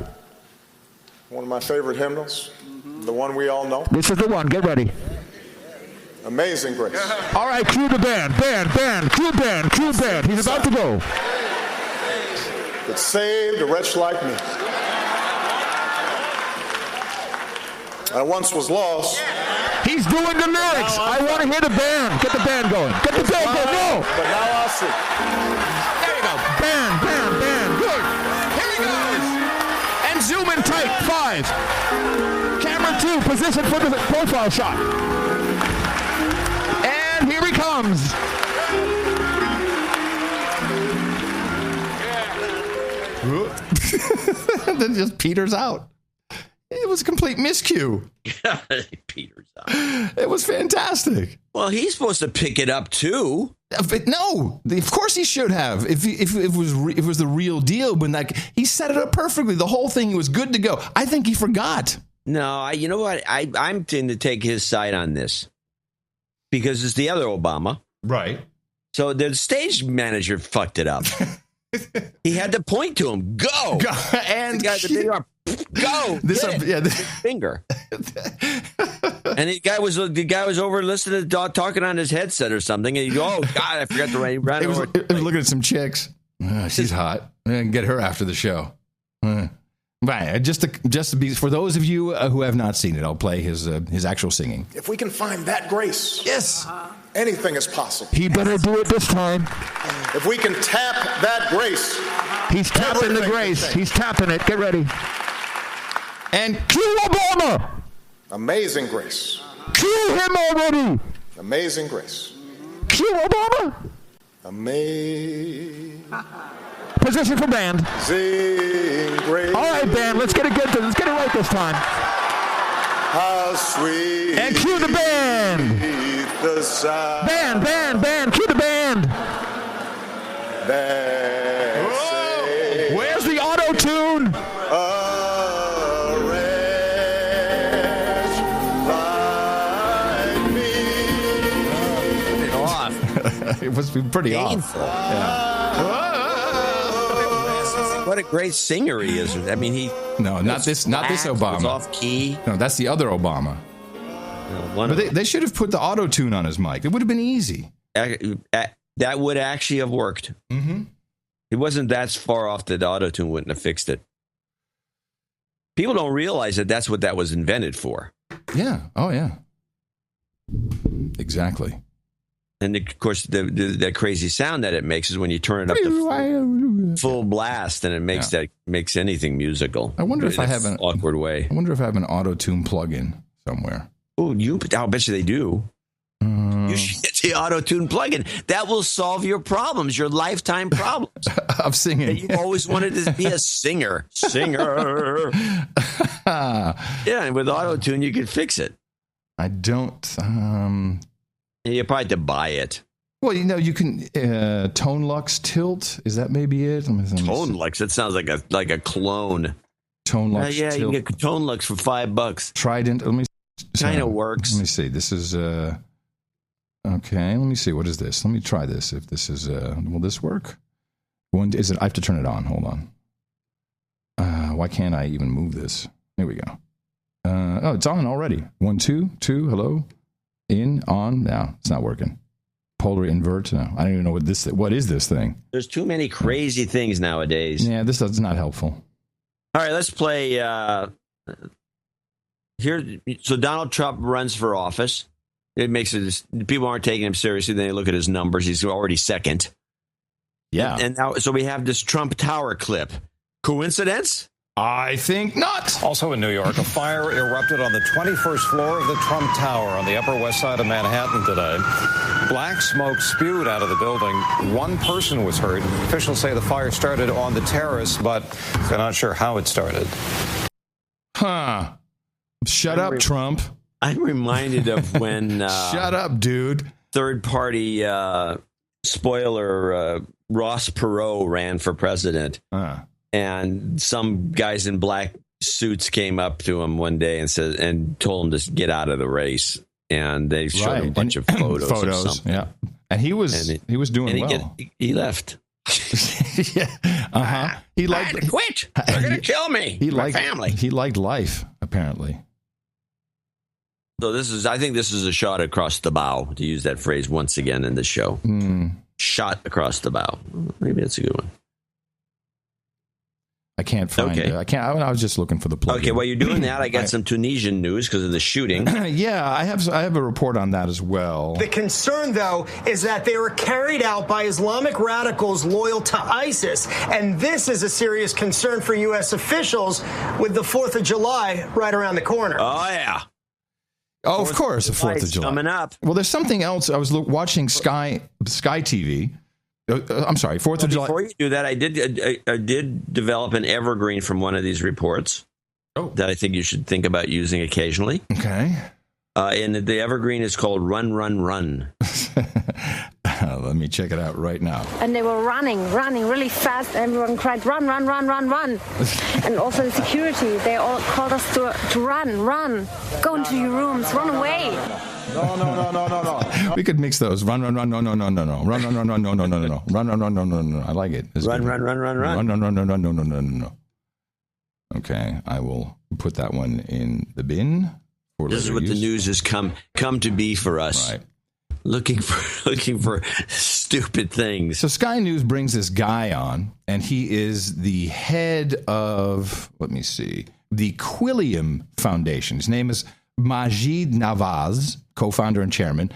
One of my favorite hymnals, the one we all know. This is the one. Get ready. Amazing Grace. All right, cue the band. Band, cue band. He's about to go. That saved a wretch like me. I once was lost. He's doing the lyrics. I want to hear the band. Get the band going. Get the band going. No. But now I see. There you go. Band. Good. Here he goes. And zoom in tight. 5. Camera 2. Position for the profile shot. And here he comes. Then just peters out. It was a complete miscue. Peters out. It was fantastic. Well, he's supposed to pick it up too. But no, of course he should have. If it was the real deal, when he set it up perfectly, the whole thing was good to go. I think he forgot. No, you know what? I'm tending to take his side on this because it's the other Obama, right? So the stage manager fucked it up. He had to point to him. Go. And the guy, the big arm, go. Finger. And the guy was over listening to talking on his headset or something. And he go, oh God, I forgot to write. He was looking at some chicks. She's hot. Get her after the show. Right. Just to be, for those of you who have not seen it, I'll play his actual singing. If we can find that grace, yes, anything is possible. He better do it this time. If we can tap that grace, he's tapping the grace. He's tapping it. Get ready. And cue Obama. Amazing Grace. Cue him already. Amazing Grace. Cue Obama. Amazing. Position for band. Amazing Grace. All right, band. Let's get it good. Let's get it right this time. How sweet. And cue the band. The sound. Band. Cue the band. Where's the auto-tune? It must be pretty painful. Off. Yeah. What a great singer he is. I mean, he. No, not this Obama. Off key. No, that's the other Obama. But they should have put the auto tune on his mic. It would have been easy. That would actually have worked. Mm-hmm. It wasn't that far off that the auto tune wouldn't have fixed it. People don't realize that that's what that was invented for. Yeah. Oh, yeah. Exactly. And of course, that crazy sound that it makes is when you turn it up to full blast, and it makes anything musical. I wonder if I have an awkward way. I wonder if I have an auto tune plug-in somewhere. Oh, I'll bet you they do. You should get the auto tune plug-in. That will solve your problems, your lifetime problems of singing. You've always wanted to be a singer. Yeah, and with auto tune, you can fix it. I don't. You probably have to buy it. Well, you can Tone Lux Tilt. Is that maybe it? Tone Lux. That sounds like a clone. Tone Lux. Yeah, Tilt. you can get Tone Lux for $5. Trident. Let me. Kind of works. Let me see. This is okay. Let me see. What is this? Let me try this. If this is will this work? Is it? I have to turn it on. Hold on. Why can't I even move this? Here we go. Oh, it's on already. 1, 2, 2. Hello. In, on. Now it's not working. Polar invert. No, I don't even know what is this thing. There's too many crazy things nowadays. Yeah, this is not helpful. All right, let's play here. So Donald Trump runs for office. It makes it people aren't taking him seriously. Then they look at his numbers. He's already second. Yeah. And now, so we have this Trump Tower clip. Coincidence? I think not. Also in New York, a fire erupted on the 21st floor of the Trump Tower on the Upper West Side of Manhattan today. Black smoke spewed out of the building. One person was hurt. Officials say the fire started on the terrace, but they're not sure how it started. Huh. Shut up, Trump. I'm reminded of when... Shut up, dude. Third-party spoiler Ross Perot ran for president. And some guys in black suits came up to him one day and told him to get out of the race. And they showed him a bunch of photos or something. Yeah. And he was doing well. He left. Yeah. Uh-huh. I had to quit. They're going to kill me. My family. He liked life, apparently. So I think this is a shot across the bow, to use that phrase once again in this show. Shot across the bow. Maybe that's a good one. I can't find it. I was just looking for the plug. Okay, while you're doing that, I got some Tunisian news because of the shooting. Yeah, I have a report on that as well. The concern, though, is that they were carried out by Islamic radicals loyal to ISIS. And this is a serious concern for U.S. officials with the 4th of July right around the corner. Oh, yeah. Oh, of course, the 4th of July. Coming up. Well, there's something else. I was watching Sky TV. I'm sorry, 4th of July. Before you do that, I did develop an evergreen from one of these reports that I think you should think about using occasionally. Okay. And the evergreen is called Run, Run, Run. Let me check it out right now. And they were running really fast. Everyone cried, run, run, run, run, run. And also the security, they all called us to run. Go into your rooms, run away. No. We could mix those. Run, no. Run, no. Run. I like it. Run. No. Okay, I will put that one in the bin. This is what the news has come to be for us. Right. Looking for stupid things. So Sky News brings this guy on, and he is the head of, the Quilliam Foundation. His name is Majid Nawaz, co-founder and chairman.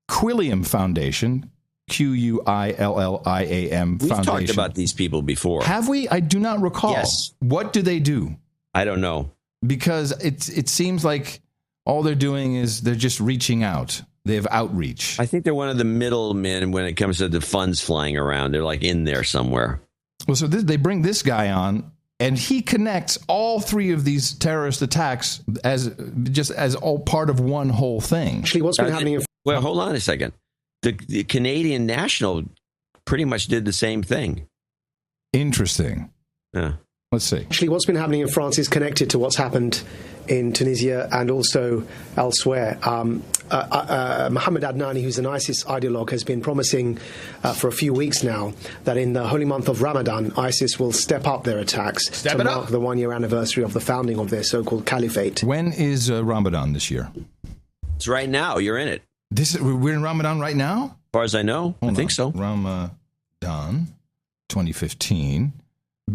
Quilliam Foundation, Quilliam Foundation. We've talked about these people before. Have we? I do not recall. Yes. What do they do? I don't know. Because it seems like all they're doing is they're just reaching out. They have outreach. I think they're one of the middlemen when it comes to the funds flying around. They're like in there somewhere. Well, so they bring this guy on And he connects all three of these terrorist attacks as all part of one whole thing. Actually, what's been happening? Well, hold on a second. The Canadian National pretty much did the same thing. Interesting. Yeah. Let's see. Actually, what's been happening in France is connected to what's happened in Tunisia and also elsewhere. Mohammed Adnani, who's an ISIS ideologue, has been promising for a few weeks now that in the holy month of Ramadan, ISIS will step up their attacks to mark the one-year anniversary of the founding of their so-called caliphate. When is Ramadan this year? It's right now. You're in it. We're in Ramadan right now? As far as I know. I think so. Ramadan 2015.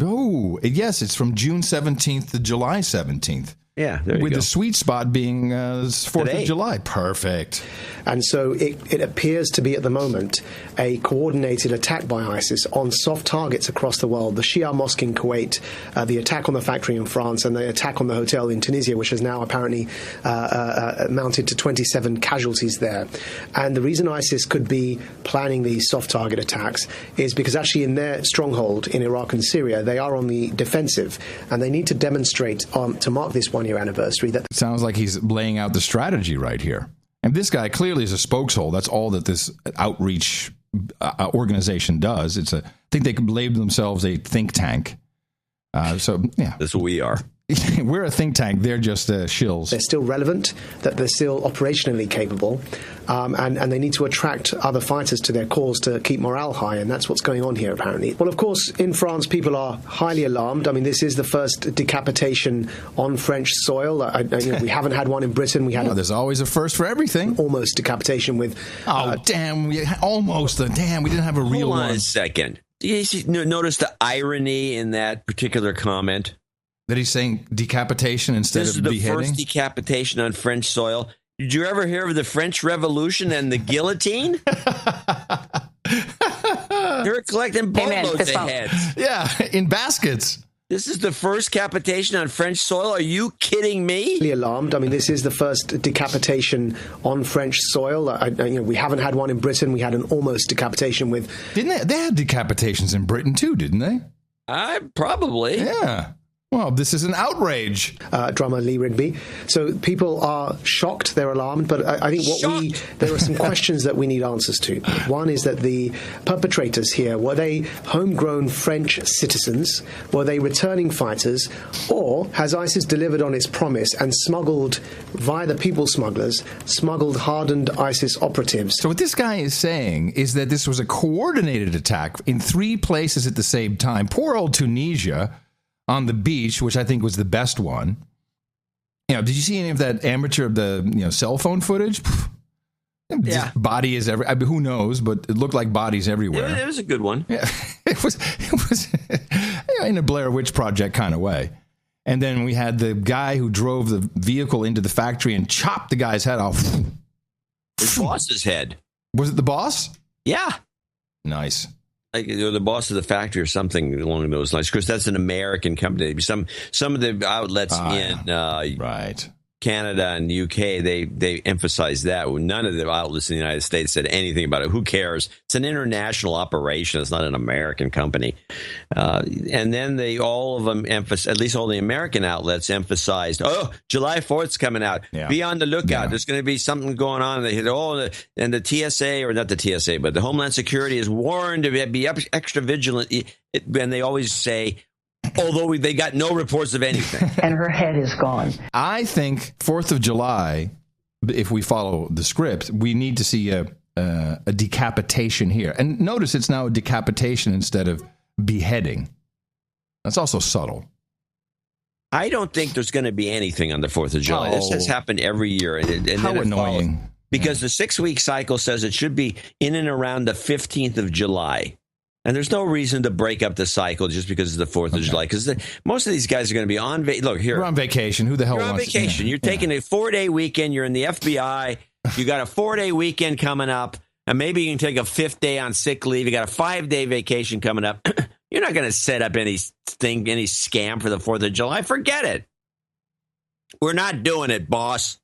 Oh, yes, it's from June 17th to July 17th. Yeah, there you with go. the sweet spot being 4th of July. Perfect. And so it appears to be at the moment a coordinated attack by ISIS on soft targets across the world. The Shia mosque in Kuwait, the attack on the factory in France, and the attack on the hotel in Tunisia, which has now apparently mounted to 27 casualties there. And the reason ISIS could be planning these soft target attacks is because actually in their stronghold in Iraq and Syria, they are on the defensive, and they need to demonstrate to mark this one-year anniversary. That sounds like he's laying out the strategy right here. And this guy clearly is a spokeshole. That's all that this outreach organization does. I think they can label themselves a think tank. So, yeah. That's what we are. We're a think tank. They're just shills. They're still relevant, that they're still operationally capable, and they need to attract other fighters to their cause to keep morale high, and that's what's going on here, apparently. Well, of course, in France, people are highly alarmed. I mean, this is the first decapitation on French soil. We haven't had one in Britain. There's always a first for everything. Almost decapitation with... damn, we didn't have a real one. Hold on a second. Do you notice the irony in that particular comment? That he's saying decapitation instead of beheading? This is the first decapitation on French soil. Did you ever hear of the French Revolution and the guillotine? They're collecting boatloads of heads. Yeah, in baskets. This is the first decapitation on French soil? Are you kidding me? Alarmed. I mean, this is the first decapitation on French soil. We haven't had one in Britain. We had an almost decapitation with... Didn't they? They had decapitations in Britain too, didn't they? Probably. Yeah. Well, this is an outrage. Drummer Lee Rigby. So people are shocked, they're alarmed, but I think there are some questions that we need answers to. One is that the perpetrators here, were they homegrown French citizens? Were they returning fighters? Or has ISIS delivered on its promise and smuggled, via the people smugglers, hardened ISIS operatives? So what this guy is saying is that this was a coordinated attack in 3 places at the same time. Poor old Tunisia... on the beach, which I think was the best one. Did you see any of that amateur of the cell phone footage? Yeah, body is who knows, but it looked like bodies everywhere. It was a good one. Yeah, it was in a Blair Witch Project kind of way. And then we had the guy who drove the vehicle into the factory and chopped the guy's head off. His boss's head. Was it the boss? Yeah. Nice. Like the boss of the factory or something along those lines. Of course, that's an American company. Some of the outlets in Canada and the UK, they emphasize that. None of the outlets in the United States said anything about it. Who cares? It's an international operation. It's not an American company. And then all of them at least all the American outlets emphasized, July 4th's coming out. Yeah. Be on the lookout. Yeah. There's going to be something going on. And they hit and the TSA, or not the TSA, but the Homeland Security is warned to be extra vigilant. And they always say, although they got no reports of anything. And her head is gone. I think 4th of July, if we follow the script, we need to see a decapitation here. And notice it's now a decapitation instead of beheading. That's also subtle. I don't think there's going to be anything on the 4th of July. This has happened every year. And how annoying. Because the 6-week cycle says it should be in and around the 15th of July. And there's no reason to break up the cycle just because it's the 4th of July. Because most of these guys are going to be on look here. We're on vacation. Who the hell wants? You're on vacation. You're taking a 4-day weekend. You're in the FBI. You got a 4-day weekend coming up. And maybe you can take a 5th day on sick leave. You got a 5-day vacation coming up. You're not going to set up any scam for the 4th of July. Forget it. We're not doing it, boss.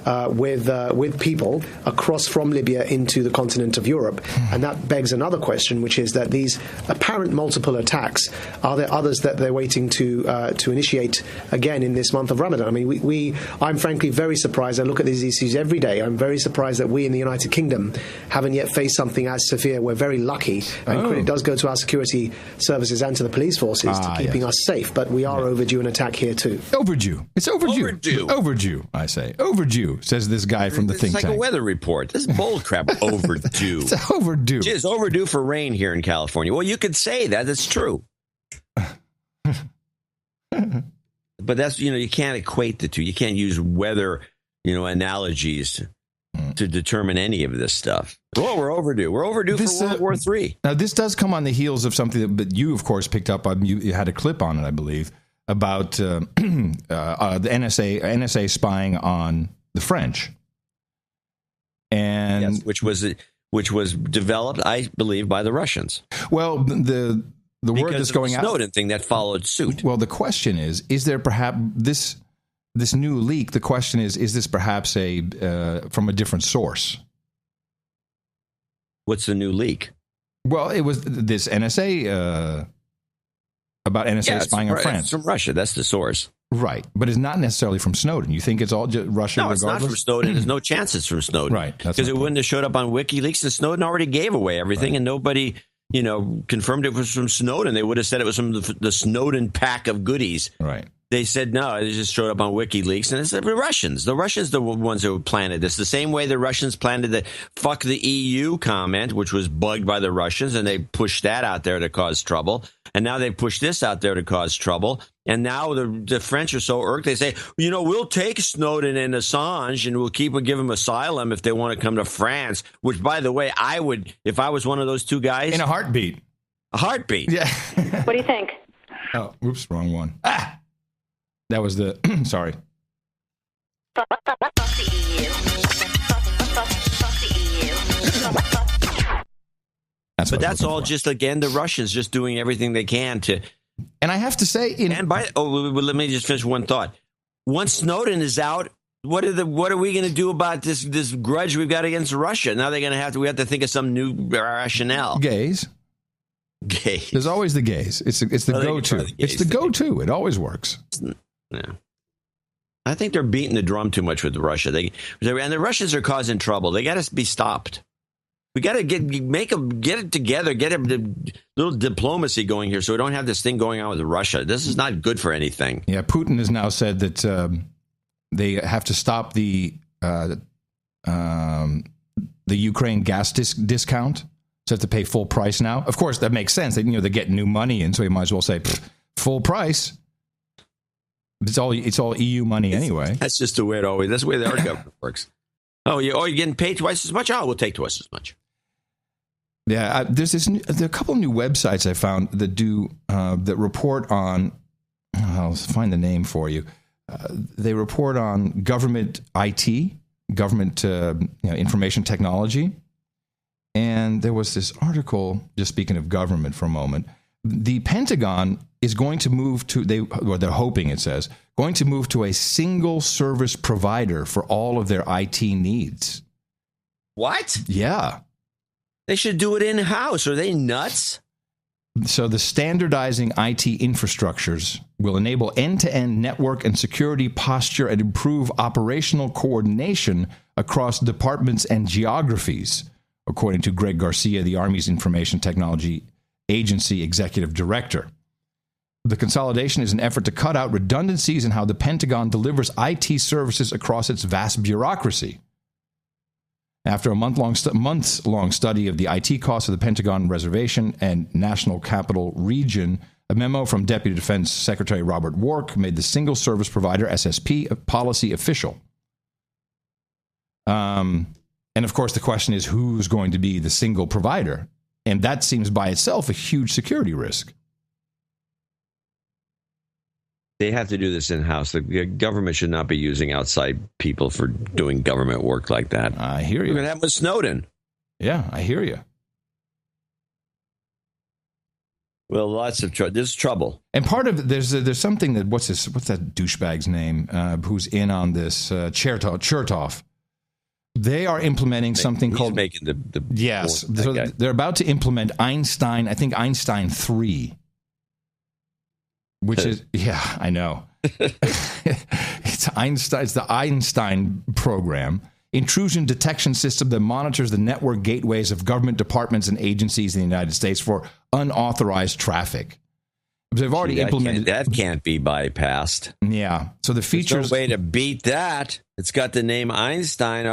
with people across from Libya into the continent of Europe. And that begs another question, which is that these apparent multiple attacks, are there others that they're waiting to initiate again in this month of Ramadan? I mean, I'm frankly very surprised. I look at these issues every day. I'm very surprised that we in the United Kingdom haven't yet faced something as severe. We're very lucky, and credit does go to our security services and to the police forces to keeping us safe, but we are overdue an attack here too. Overdue. It's overdue. Overdue, I say. Overdue, says this guy from the think tank. It's like a weather report. This is bull crap. Overdue. It's overdue. It's overdue for rain here in California. Well, you could say that. It's true. But that's, you can't equate the two. You can't use weather, analogies to determine any of this stuff. Well, we're overdue. We're overdue for World War III. Now, this does come on the heels of something that you, of course, picked up on. You had a clip on it, I believe, about the NSA spying on the French. And yes, which was developed, I believe, by the Russians. Well, the word that's going out, the Snowden thing that followed suit. Well, the question is there perhaps this new leak? The question is this perhaps from a different source? What's the new leak? Well, it was this NSA about NSA spying on France. It's from Russia. That's the source. Right, but it's not necessarily from Snowden. You think it's all just Russia? No, regardless? It's not from Snowden. There's no chance it's from Snowden. Right, because it wouldn't have showed up on WikiLeaks. And Snowden already gave away everything, and nobody, confirmed it was from Snowden. They would have said it was from the Snowden pack of goodies. Right. They said no. It just showed up on WikiLeaks, and it's the Russians. The Russians, the ones who planted this. The same way the Russians planted the "fuck the EU" comment, which was bugged by the Russians, and they pushed that out there to cause trouble. And now they pushed this out there to cause trouble. And now the French are so irked, they say, we'll take Snowden and Assange, and we'll give them asylum if they want to come to France. Which, by the way, I would, if I was one of those two guys, in a heartbeat. A heartbeat. Yeah. What do you think? Oh, oops, wrong one. That was the, sorry. Fuck the EU. Fuck the EU. But that's all just, again, the Russians just doing everything they can to. And I have to say, let me just finish one thought. Once Snowden is out, what are we going to do about this grudge we've got against Russia? Now we have to think of some new rationale. Gays. There's always the gays. It's the go-to. It's the go-to. It always works. Yeah. I think they're beating the drum too much with Russia. And the Russians are causing trouble. They got to be stopped. We got to get it together, get a little diplomacy going here, so we don't have this thing going on with Russia. This is not good for anything. Yeah, Putin has now said that they have to stop the Ukraine gas discount. So they have to pay full price now. Of course, that makes sense. They're getting new money in, so you might as well say full price. It's all EU money anyway. That's just the way it always. That's the way our government works. Oh, you're getting paid twice as much? Oh, we'll take twice as much. Yeah, there are a couple of new websites I found that do that report on. I'll find the name for you. They report on government IT, government information technology, and there was this article. Just speaking of government for a moment, the Pentagon is going to move to they're hoping, it says, going to move to a single service provider for all of their IT needs. What? Yeah. They should do it in-house. Are they nuts? So the standardizing IT infrastructures will enable end-to-end network and security posture and improve operational coordination across departments and geographies, according to Greg Garcia, the Army's Information Technology Agency Executive Director. The consolidation is an effort to cut out redundancies in how the Pentagon delivers IT services across its vast bureaucracy. After a months-long study of the IT costs of the Pentagon Reservation and National Capital Region, a memo from Deputy Defense Secretary Robert Work made the single service provider, SSP, a policy official. And of course, the question is, who's going to be the single provider? And that seems by itself a huge security risk. They have to do this in-house. The government should not be using outside people for doing government work like that. I hear you. We're going to have with Snowden. Yeah, I hear you. Well, lots of trouble. There's trouble. And part of there's something that what's that douchebag's name who's in on this Chertoff. They are implementing something called making the yes. So they're about to implement Einstein. I think Einstein 3, which is I know. It's Einstein. It's the Einstein program. Intrusion detection system that monitors the network gateways of government departments and agencies in the United States for unauthorized traffic. They've already implemented that. Can't be bypassed. Yeah. So the features. There's no way to beat that. It's got the name Einstein.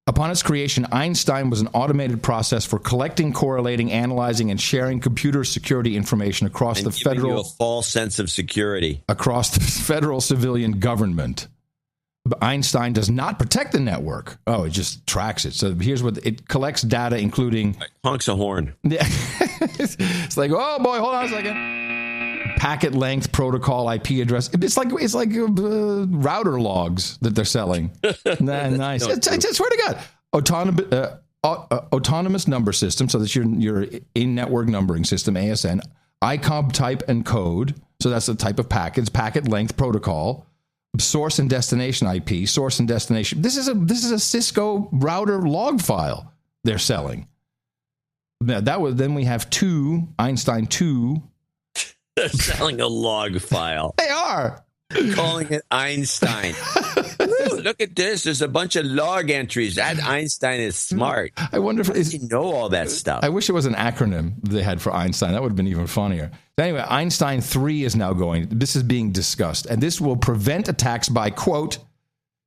Upon its creation, Einstein was an automated process for collecting, correlating, analyzing, and sharing computer security information across the federal. You a false sense of security across the federal civilian government. But Einstein does not protect the network. Oh, it just tracks it. So here's what it collects data, including honks a horn. Yeah, it's like, oh boy, hold on a second. Packet length, protocol, IP address. It's like router logs that they're selling. Nice. I swear to God, autonomous number system. So that's your in-network numbering system, ASN. ICOM type and code. So that's the type of packets. Packet length, protocol. Source and destination IP, source and destination. This is a Cisco router log file they're selling. Now, then we have Einstein 2. They're selling a log file. They are calling it Einstein. Ooh, look at this. There's a bunch of log entries. That Einstein is smart. I wonder if you know all that stuff. I wish it was an acronym they had for Einstein. That would have been even funnier. Anyway, Einstein 3 is now going. This is being discussed, and this will prevent attacks by, quote,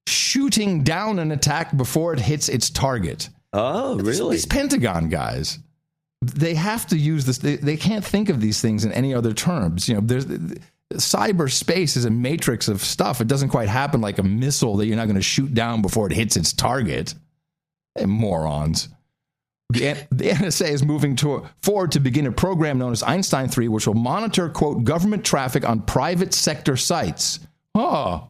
shooting down an attack before it hits its target. Oh, really? These Pentagon guys, they have to use this. They can't think of these things in any other terms. You know, cyberspace is a matrix of stuff. It doesn't quite happen like a missile that you're not going to shoot down before it hits its target. Morons. The NSA is moving forward to begin a program known as Einstein 3, which will monitor, quote, government traffic on private sector sites. AT&T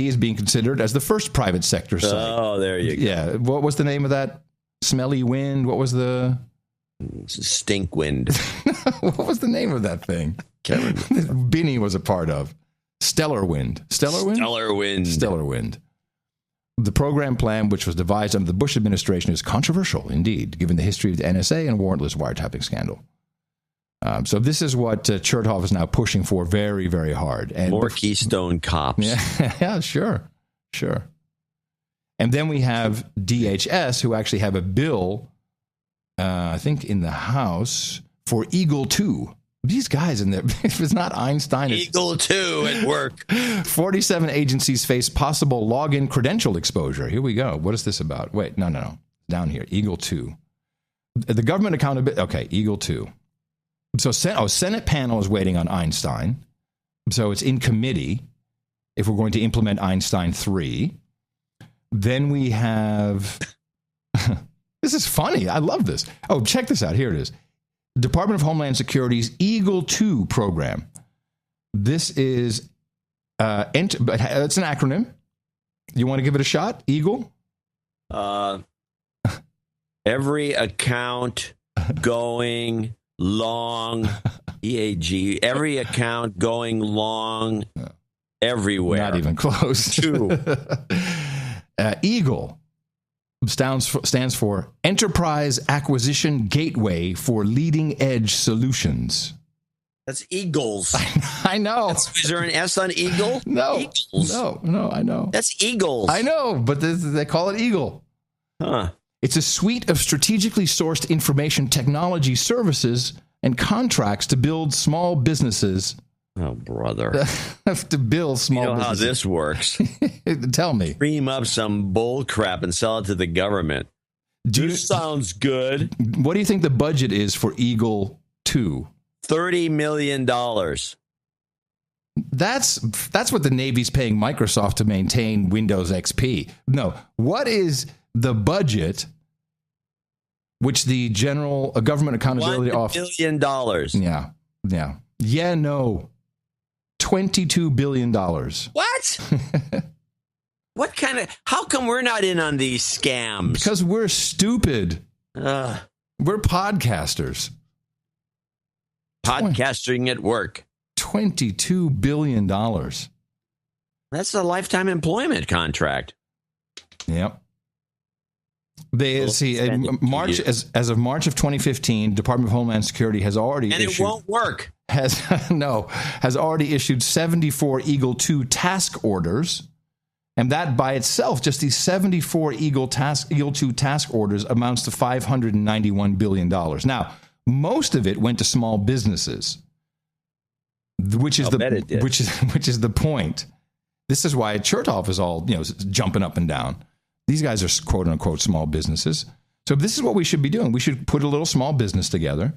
is being considered as the first private sector site. Oh, there you go. Yeah. What was the name of that? Smelly wind? What was the... Stink wind. What was the name of that thing? Can't remember. Binny was a part of. Stellar wind. Stellar wind? Stellar wind. Stellar wind. The program plan, which was devised under the Bush administration, is controversial indeed, given the history of the NSA and warrantless wiretapping scandal. So this is what Chertoff is now pushing for very, very hard. And more Keystone Cops. Yeah, sure. And then we have DHS, who actually have a bill, I think, in the House for Eagle 2. These guys in there, if it's not Einstein, it's Eagle 2 at work. 47 agencies face possible login credential exposure. Here we go. What is this about? Wait, no. Down here, Eagle 2. The government accountability. Okay, Eagle 2. So, Senate panel is waiting on Einstein. So it's in committee if we're going to implement Einstein 3. Then we have... This is funny. I love this. Oh, check this out. Here it is. Department of Homeland Security's Eagle 2 program. This is, it's an acronym. You want to give it a shot, Eagle? Every account going long, EAG, every account going long everywhere. Not even close. 2. Eagle stands for Enterprise Acquisition Gateway for Leading Edge Solutions. That's Eagles. I know. Is there an S on Eagle? No. Eagles. No, I know. That's Eagles. I know, but they call it Eagle. Huh. It's a suite of strategically sourced information technology services and contracts to build small businesses. Oh, brother. To build small businesses. How this works. Tell me. Dream up some bull crap and sell it to the government. This sounds good. What do you think the budget is for Eagle 2? $30 million. That's what the Navy's paying Microsoft to maintain Windows XP. No. What is the budget which the Government Accountability Office... $1 billion. Yeah, no. $22 billion. What? What kind of... How come we're not in on these scams? Because we're stupid. We're podcasters. Podcasting at work. $22 billion. That's a lifetime employment contract. Yep. They see March as of March of 2015, Department of Homeland Security has already issued. It won't work. Has already issued 74 Eagle 2 task orders. And that by itself, just these 74 Eagle 2 task orders amounts to $591 billion. Now, most of it went to small businesses, which is the point. This is why Chertoff is all, jumping up and down. These guys are quote unquote small businesses. So this is what we should be doing. We should put a little small business together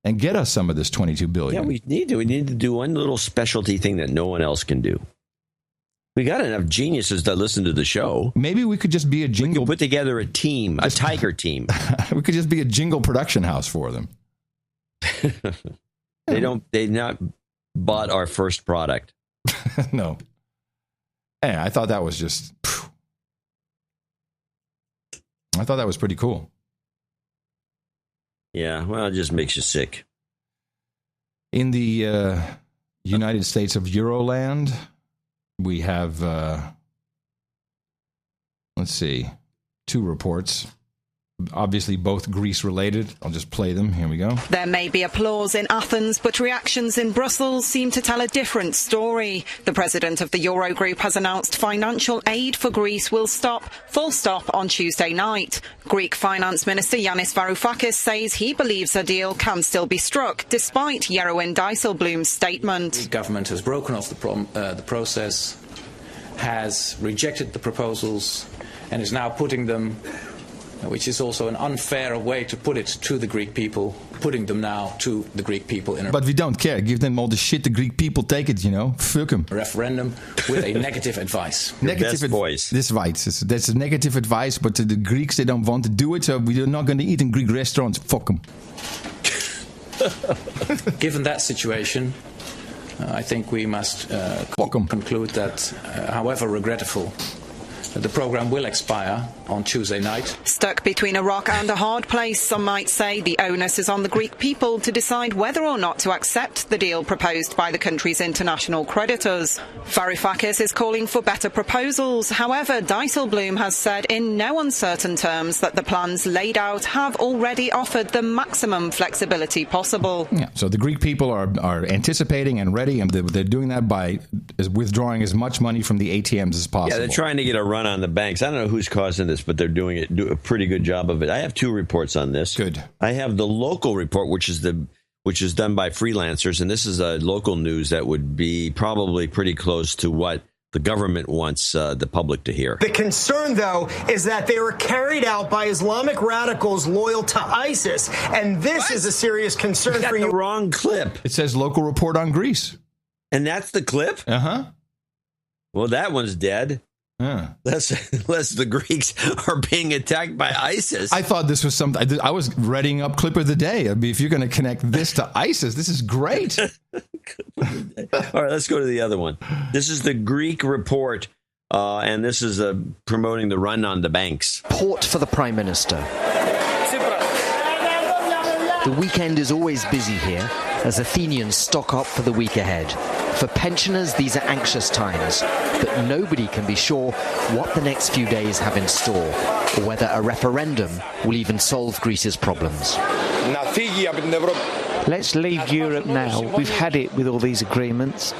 and get us some of this $22 billion. Yeah, we need to. We need to do one little specialty thing that no one else can do. We got enough geniuses that listen to the show. Maybe we could just be a jingle. We could put together a team, a tiger team. We could just be a jingle production house for them. They've not bought our first product. No. Hey, I thought that was just. I thought that was pretty cool. Yeah, well, it just makes you sick. In the United States of Euroland, we have, let's see, 2 reports. Obviously, both Greece-related. I'll just play them. Here we go. There may be applause in Athens, but reactions in Brussels seem to tell a different story. The president of the Eurogroup has announced financial aid for Greece will stop, full stop, on Tuesday night. Greek Finance Minister Yanis Varoufakis says he believes a deal can still be struck, despite Jeroen Dijsselbloem's statement. The government has broken off the process, has rejected the proposals, and is now putting them, which is also an unfair way to put it, to the Greek people, putting them now to the Greek people in a... But we don't care. Give them all the shit. The Greek people take it, Fuck them. Referendum with a negative advice. Negative voice. That's right. That's a negative advice, but the Greeks, they don't want to do it, so we're not going to eat in Greek restaurants. Fuck them. Given that situation, I think we must conclude that, however regrettable, the program will expire on Tuesday night. Stuck between a rock and a hard place, some might say, the onus is on the Greek people to decide whether or not to accept the deal proposed by the country's international creditors. Varoufakis is calling for better proposals. However, Dijsselbloem has said in no uncertain terms that the plans laid out have already offered the maximum flexibility possible. Yeah, so the Greek people are anticipating and ready, and they're doing that by withdrawing as much money from the ATMs as possible. Yeah, they're trying to get a run on the banks. I don't know who's causing this, but they're doing a pretty good job of it. I have 2 reports on this. Good. I have the local report, which is done by freelancers, and this is a local news that would be probably pretty close to what the government wants the public to hear. The concern, though, is that they were carried out by Islamic radicals loyal to ISIS, and this is a serious concern for you. The wrong clip. It says local report on Greece. And that's the clip? Uh-huh. Well, that one's dead. Unless the Greeks are being attacked by ISIS. I thought this was something. I was readying up clip of the day. I mean, if you're going to connect this to ISIS, this is great. All right, let's go to the other one. This is the Greek report, and this is promoting the run on the banks. Port for the Prime Minister. The weekend is always busy here as Athenians stock up for the week ahead. For pensioners, these are anxious times, but nobody can be sure what the next few days have in store, or whether a referendum will even solve Greece's problems. Let's leave Europe now. We've had it with all these agreements.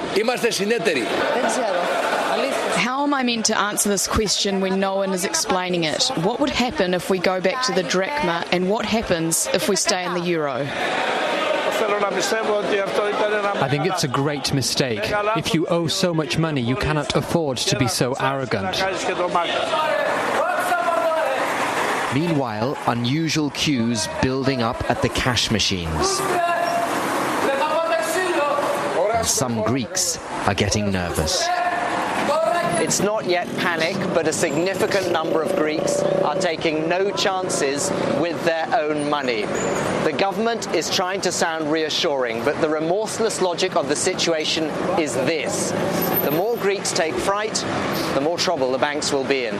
How am I meant to answer this question when no one is explaining it? What would happen if we go back to the drachma, and what happens if we stay in the euro? I think it's a great mistake. If you owe so much money, you cannot afford to be so arrogant. Meanwhile, unusual queues building up at the cash machines. And some Greeks are getting nervous. It's not yet panic, but a significant number of Greeks are taking no chances with their own money. The government is trying to sound reassuring, but the remorseless logic of the situation is this. The more Greeks take fright, the more trouble the banks will be in.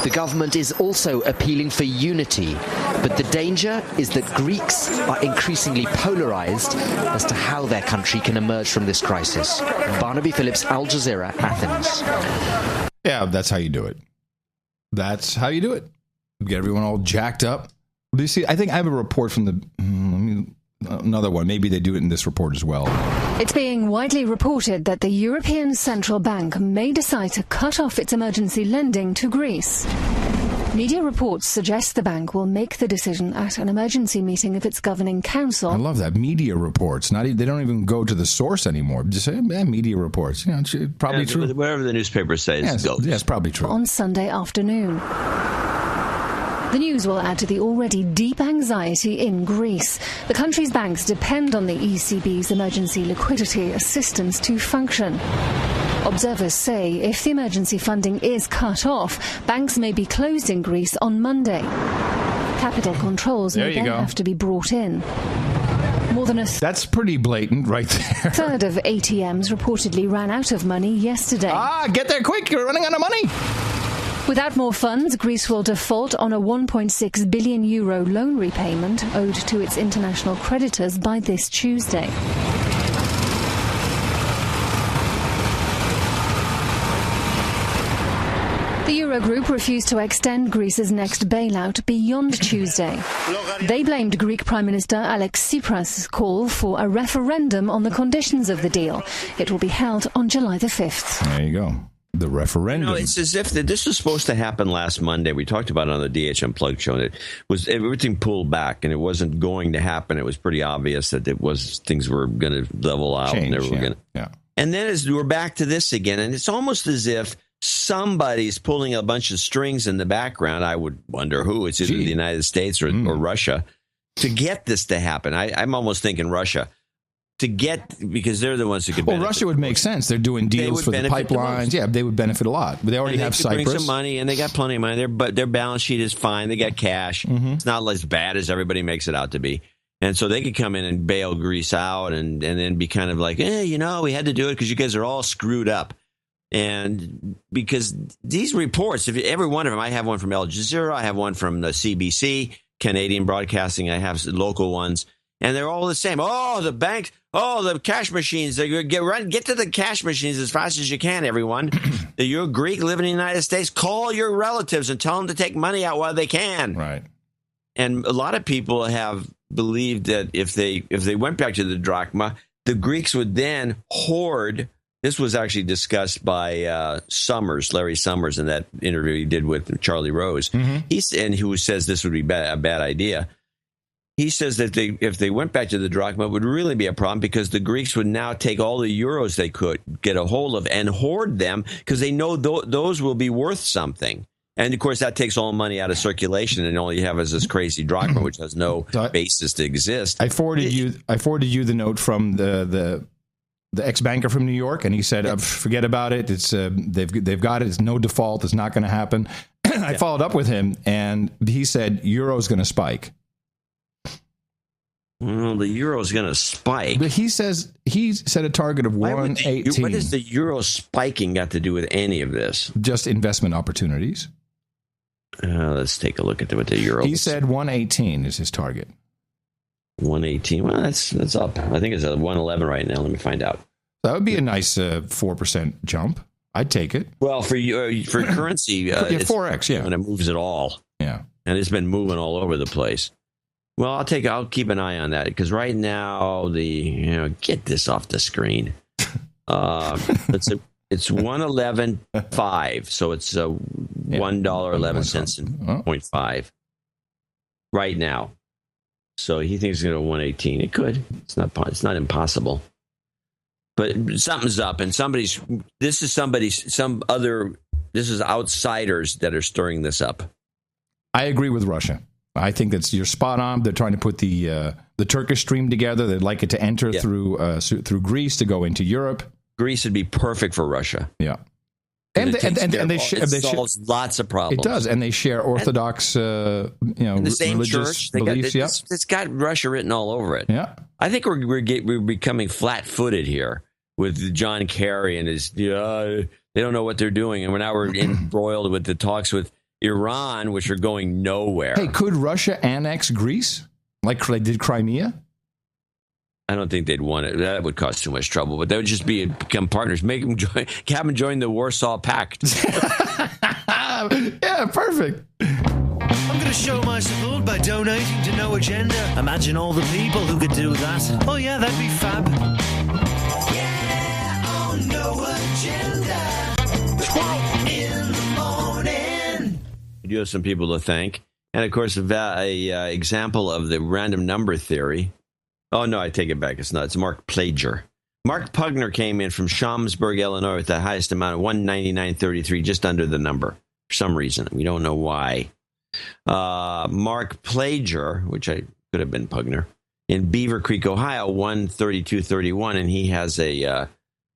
The government is also appealing for unity, but the danger is that Greeks are increasingly polarized as to how their country can emerge from this crisis. Barnaby Phillips, Al Jazeera, Athens. Yeah, that's how you do it. That's how you do it. Get everyone all jacked up. Do you see? I think I have a report from another one. Maybe they do it in this report as well. It's being widely reported that the European Central Bank may decide to cut off its emergency lending to Greece. Media reports suggest the bank will make the decision at an emergency meeting of its governing council. I love that. Media reports. They don't even go to the source anymore. Just say, media reports. Probably true. Whatever the newspaper says goes. Yes, probably true. On Sunday afternoon. The news will add to the already deep anxiety in Greece. The country's banks depend on the ECB's emergency liquidity assistance to function. Observers say if the emergency funding is cut off, banks may be closed in Greece on Monday. Capital controls may then have to be brought in. More than That's pretty blatant right there. Third of ATMs reportedly ran out of money yesterday. Get there quick, you're running out of money. Without more funds, Greece will default on a €1.6 billion loan repayment owed to its international creditors by this Tuesday. The Eurogroup refused to extend Greece's next bailout beyond Tuesday. They blamed Greek Prime Minister Alex Tsipras' call for a referendum on the conditions of the deal. It will be held on July the 5th. There you go. The referendum. It's as if this was supposed to happen last Monday. We talked about it on the DH Unplugged show. And everything pulled back, and it wasn't going to happen. It was pretty obvious that things were going to level out. Change, and they were going to. And then we're back to this again, and it's almost as if somebody's pulling a bunch of strings in the background. I would wonder who. It's either the United States or Russia to get this to happen. I'm almost thinking Russia. Because they're the ones who could benefit. Well, Russia would make sense. They're doing deals for the pipelines. Yeah, they would benefit a lot. They already have Cyprus. Bring some money, and they got plenty of money. Their balance sheet is fine. They got cash. It's not as bad as everybody makes it out to be. And so they could come in and bail Greece out and then be kind of like, we had to do it because you guys are all screwed up. And because these reports, every one of them, I have one from Al Jazeera, I have one from the CBC, Canadian Broadcasting, I have local ones. And they're all the same. Oh, the banks. Oh, the cash machines. Get to the cash machines as fast as you can, everyone. You're a Greek living in the United States. Call your relatives and tell them to take money out while they can. Right. And a lot of people have believed that if they went back to the drachma, the Greeks would then hoard. This was actually discussed by Larry Summers, in that interview he did with Charlie Rose. Who says this would be a bad idea. He says that if they went back to the drachma, it would really be a problem because the Greeks would now take all the euros they could get a hold of and hoard them because they know those will be worth something. And, of course, that takes all money out of circulation, and all you have is this crazy drachma, which has no basis to exist. I forwarded you the note from the ex-banker from New York, and he said, forget about it. It's they've got it. It's no default. It's not going to happen. I followed up with him, and he said, euro's going to spike. Well, the euro is going to spike. But he set a target of 118. What does the euro spiking got to do with any of this? Just investment opportunities. Let's take a look at what the euro. He said 118 is his target. 118. Well, that's up. I think it's at 111 right now. Let me find out. That would be a nice 4% jump. I'd take it. Well, for currency, it's 4x. Yeah, when it moves at all. Yeah, and it's been moving all over the place. Well, I'll keep an eye on that because right now get this off the screen. It's $111.5, so it's $1.11 and 0.5 right now. So he thinks it's going to 118. It could. It's not impossible. But something's up, and this is outsiders that are stirring this up. I agree with Russia. I think you're spot on. They're trying to put the Turkish stream together. They'd like it to enter through Greece to go into Europe. Greece would be perfect for Russia. Yeah, and they solves lots of problems. It does, and they share Orthodox, the same religious church. beliefs. It's got Russia written all over it. Yeah, I think we're becoming flat-footed here with John Kerry and his. They don't know what they're doing, and we're embroiled with the talks with Iran, which are going nowhere. Hey, could Russia annex Greece like they did Crimea? I don't think they'd want it. That would cause too much trouble. But they would just become partners. Make them have them join the Warsaw Pact. Yeah, perfect. I'm going to show my support by donating to No Agenda. Imagine all the people who could do that. Oh yeah, that'd be fab. Yeah, on No Agenda. 12 in the morning. You do have some people to thank. And, of course, a example of the random number theory. Oh, no, I take it back. It's not. It's Mark Plager. Mark Pugner came in from Schaumsburg, Illinois, with the highest amount of 199.33, just under the number for some reason. We don't know why. Mark Plager, which I could have been Pugner, in Beaver Creek, Ohio, 132.31, and he has a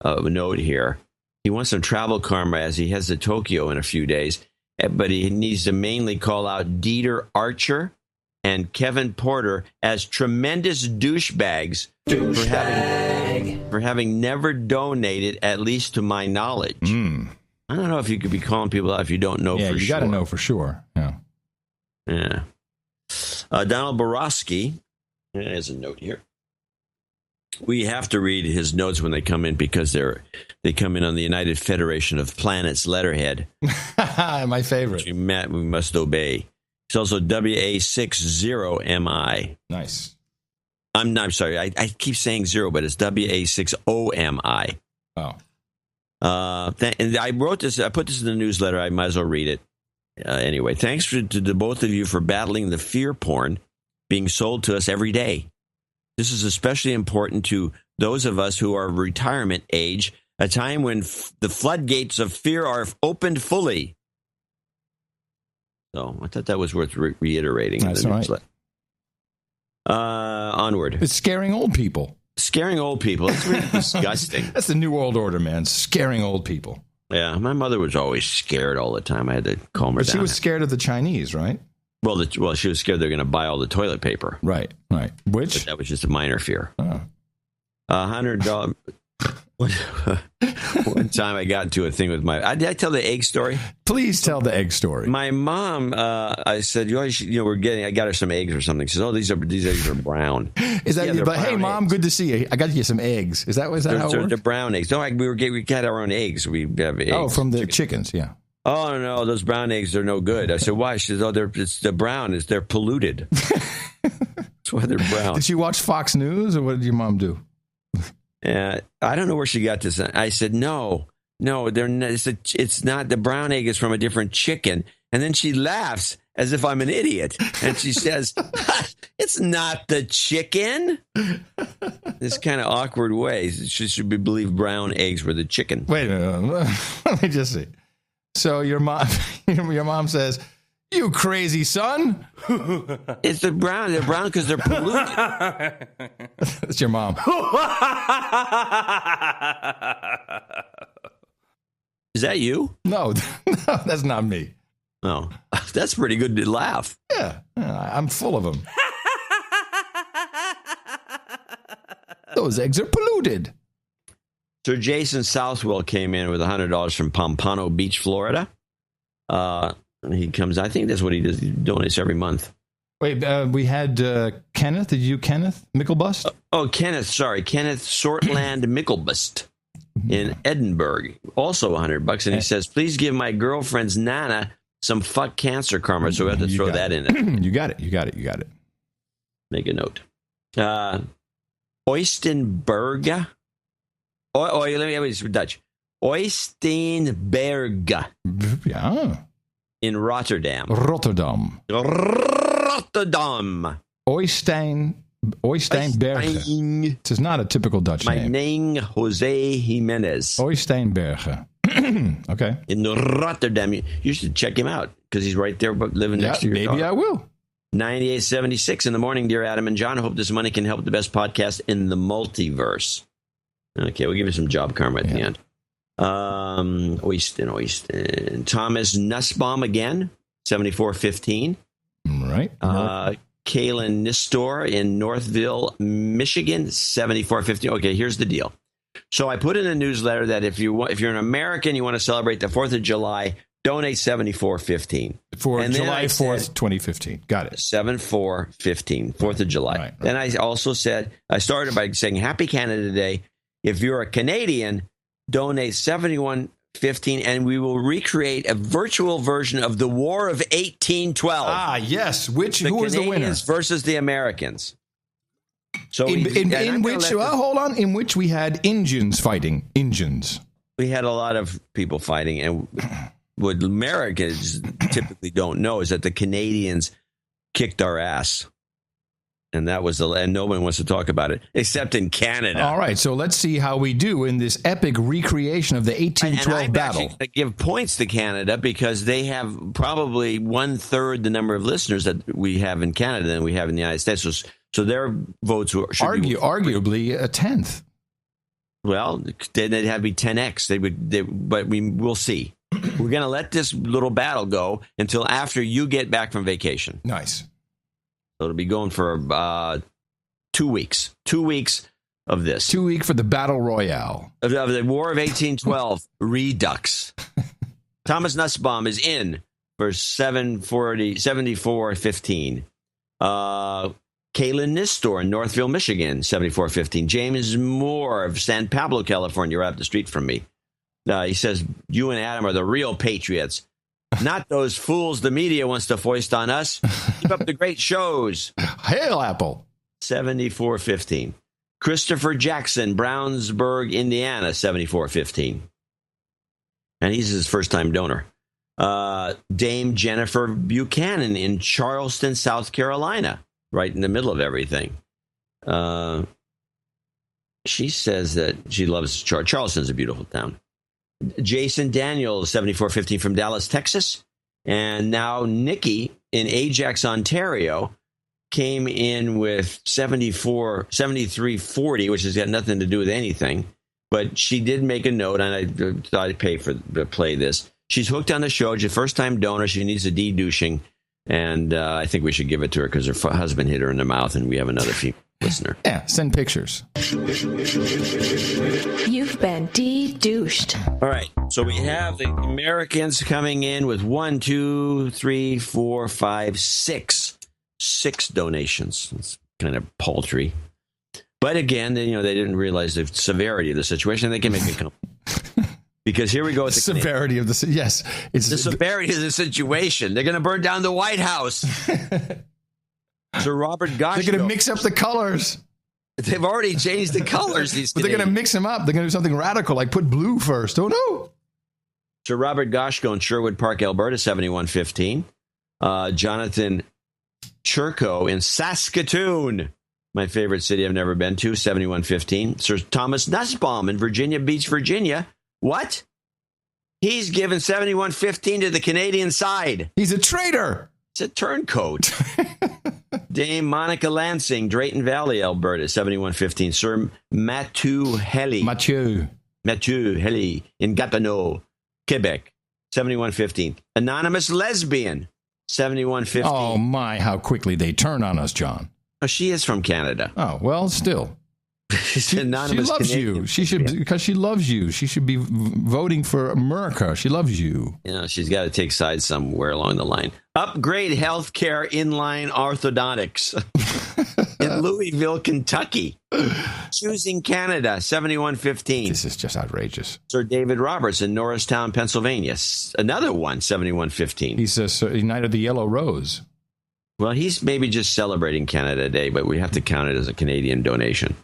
note here. He wants some travel karma as he heads to Tokyo in a few days, but he needs to mainly call out Dieter Archer and Kevin Porter as tremendous douchebags for having never donated, at least to my knowledge. I don't know if you could be calling people out if you don't know for sure. Yeah, you got to know for sure. Yeah. Donald Borowski has a note here. We have to read his notes when they come in because they come in on the United Federation of Planets letterhead. My favorite. We must obey. It's also WA60MI. Nice. I'm sorry. I keep saying 0, but it's WA60MI. Oh. And I wrote this. I put this in the newsletter. I might as well read it. Anyway, thanks to the both of you for battling the fear porn being sold to us every day. This is especially important to those of us who are of retirement age, a time when the floodgates of fear are opened fully. So I thought that was worth reiterating. That's right. Onward. It's scaring old people. Scaring old people. It's really disgusting. That's the new world order, man. Scaring old people. Yeah, my mother was always scared all the time. I had to calm her down. But she was scared of the Chinese, right? Well, she was scared they're going to buy all the toilet paper. Right. Which? But that was just a minor fear. Oh. $100. One time I got into a thing with did I tell the egg story? Please tell the egg story. My mom, I said, I got her some eggs or something. She says, oh, these eggs are brown. Is that? Yeah, but hey, Mom, good to see you. I got you some eggs. Is that how it works? The brown eggs. No, we got our own eggs. We have eggs. Oh, from the chickens, yeah. Oh no, those brown eggs are no good. I said, why? She says, it's the brown. They're polluted. That's why they're brown. Did she watch Fox News, or what did your mom do? I don't know where she got this. I said, no, they're not, it's not. The brown egg is from a different chicken. And then she laughs as if I'm an idiot. And she says, it's not the chicken. This kind of awkward way. She should believe brown eggs were the chicken. Wait a minute. Let me just see. So your mom says, you crazy son. It's the brown. They're brown because they're polluted. That's your mom. Is that you? No, that's not me. Oh, that's pretty good to laugh. Yeah, I'm full of them. Those eggs are polluted. Sir Jason Southwell came in with $100 from Pompano Beach, Florida. He comes, I think that's what he does. He donates every month. Wait, we had Kenneth. Did you Kenneth Mickelbust? Kenneth Sortland Mickelbust in Edinburgh. Also $100. And he says, please give my girlfriend's Nana some fuck cancer karma. So we have to throw that in it. You got it. Make a note. Oystenberg. Let me Dutch. Oystenberg. Yeah. In Rotterdam. Rotterdam. Oystenberg. It is not a typical Dutch name. My name, Jose Jimenez. Oystenberg. Okay. In Rotterdam. You should check him out because he's right there living next to your maybe car. I will. 9876 in the morning, dear Adam and John. I hope this money can help the best podcast in the multiverse. Okay, we'll give you some job karma at the end. Oyston. Thomas Nussbaum again, 7415. Right. Kaylin Nistor in Northville, Michigan, 7415. Okay, here's the deal. So I put in a newsletter that if you're an American, you want to celebrate the 4th of July, donate $74.15. For July 4th, 2015. Got it. 7/4/15, 4th of July. Right. Then I also said, I started by saying, Happy Canada Day. If you're a Canadian, donate $71.15, and we will recreate a virtual version of the War of 1812. Ah, yes. Who was the winner? The Canadians versus the Americans. So in which we had Indians fighting. Indians. We had a lot of people fighting, and what Americans typically don't know is that the Canadians kicked our ass. And that was and no one wants to talk about it, except in Canada. All right, so let's see how we do in this epic recreation of the 1812 battle. I give points to Canada because they have probably 1/3 the number of listeners that we have in Canada than we have in the United States. So their votes should be arguably a tenth. Well, then they'd have to be 10x. But we'll see. We're going to let this little battle go until after you get back from vacation. Nice. So it'll be going for 2 weeks. 2 weeks of this. 2 weeks for the Battle Royale. Of the War of 1812 Redux. Thomas Nussbaum is in for 74.15. Kaylin Nistor in Northville, Michigan, 74.15. James Moore of San Pablo, California, right up the street from me. He says, you and Adam are the real patriots. Not those fools the media wants to foist on us. Keep up the great shows. Hail, Apple. 74.15. Christopher Jackson, Brownsburg, Indiana, 74.15. And he's his first-time donor. Dame Jennifer Buchanan in Charleston, South Carolina, right in the middle of everything. She says that she loves Charleston's a beautiful town. Jason Daniels, 74.15 from Dallas, Texas. And now Nikki in Ajax, Ontario, came in with 73.40, which has got nothing to do with anything. But she did make a note, and I thought I'd play this. She's hooked on the show. She's a first-time donor. She needs a de-douching. And I think we should give it to her because her husband hit her in the mouth, and we have another female listener. Yeah, send pictures. You've been de-douched. All right, so we have the Americans coming in with 1, 2, 3, 4, 5, 6 donations. It's kind of paltry. But again, they didn't realize the severity of the situation. They can make it come. Because here we go with the severity of the yes, it's the severity of the situation. They're going to burn down the White House. Sir Robert Gosh. They're going to mix up the colors. They've already changed the colors. But they're going to mix them up. They're going to do something radical, like put blue first. Oh no! Sir Robert Goshko in Sherwood Park, Alberta, 71.15. Jonathan Churko in Saskatoon, my favorite city I've never been to, 71.15. Sir Thomas Nussbaum in Virginia Beach, Virginia. What? He's given 71.15 to the Canadian side. He's a traitor. It's a turncoat. Dame Monica Lansing, Drayton Valley, Alberta, 71.15. Sir Mathieu Helly in Gatineau, Quebec, 71.15. Anonymous Lesbian, 71.15. Oh, my, how quickly they turn on us, John. Oh, she is from Canada. Oh, well, still. She loves Canadian. You. She should, because she loves you. She should be voting for America. She loves you. She's got to take sides somewhere along the line. Upgrade healthcare inline orthodontics in Louisville, Kentucky. Choosing Canada, 71.15. This is just outrageous. Sir David Roberts in Norristown, Pennsylvania. Another one, 71.15. He's a Knight of the Yellow Rose. Well, he's maybe just celebrating Canada Day, but we have to count it as a Canadian donation.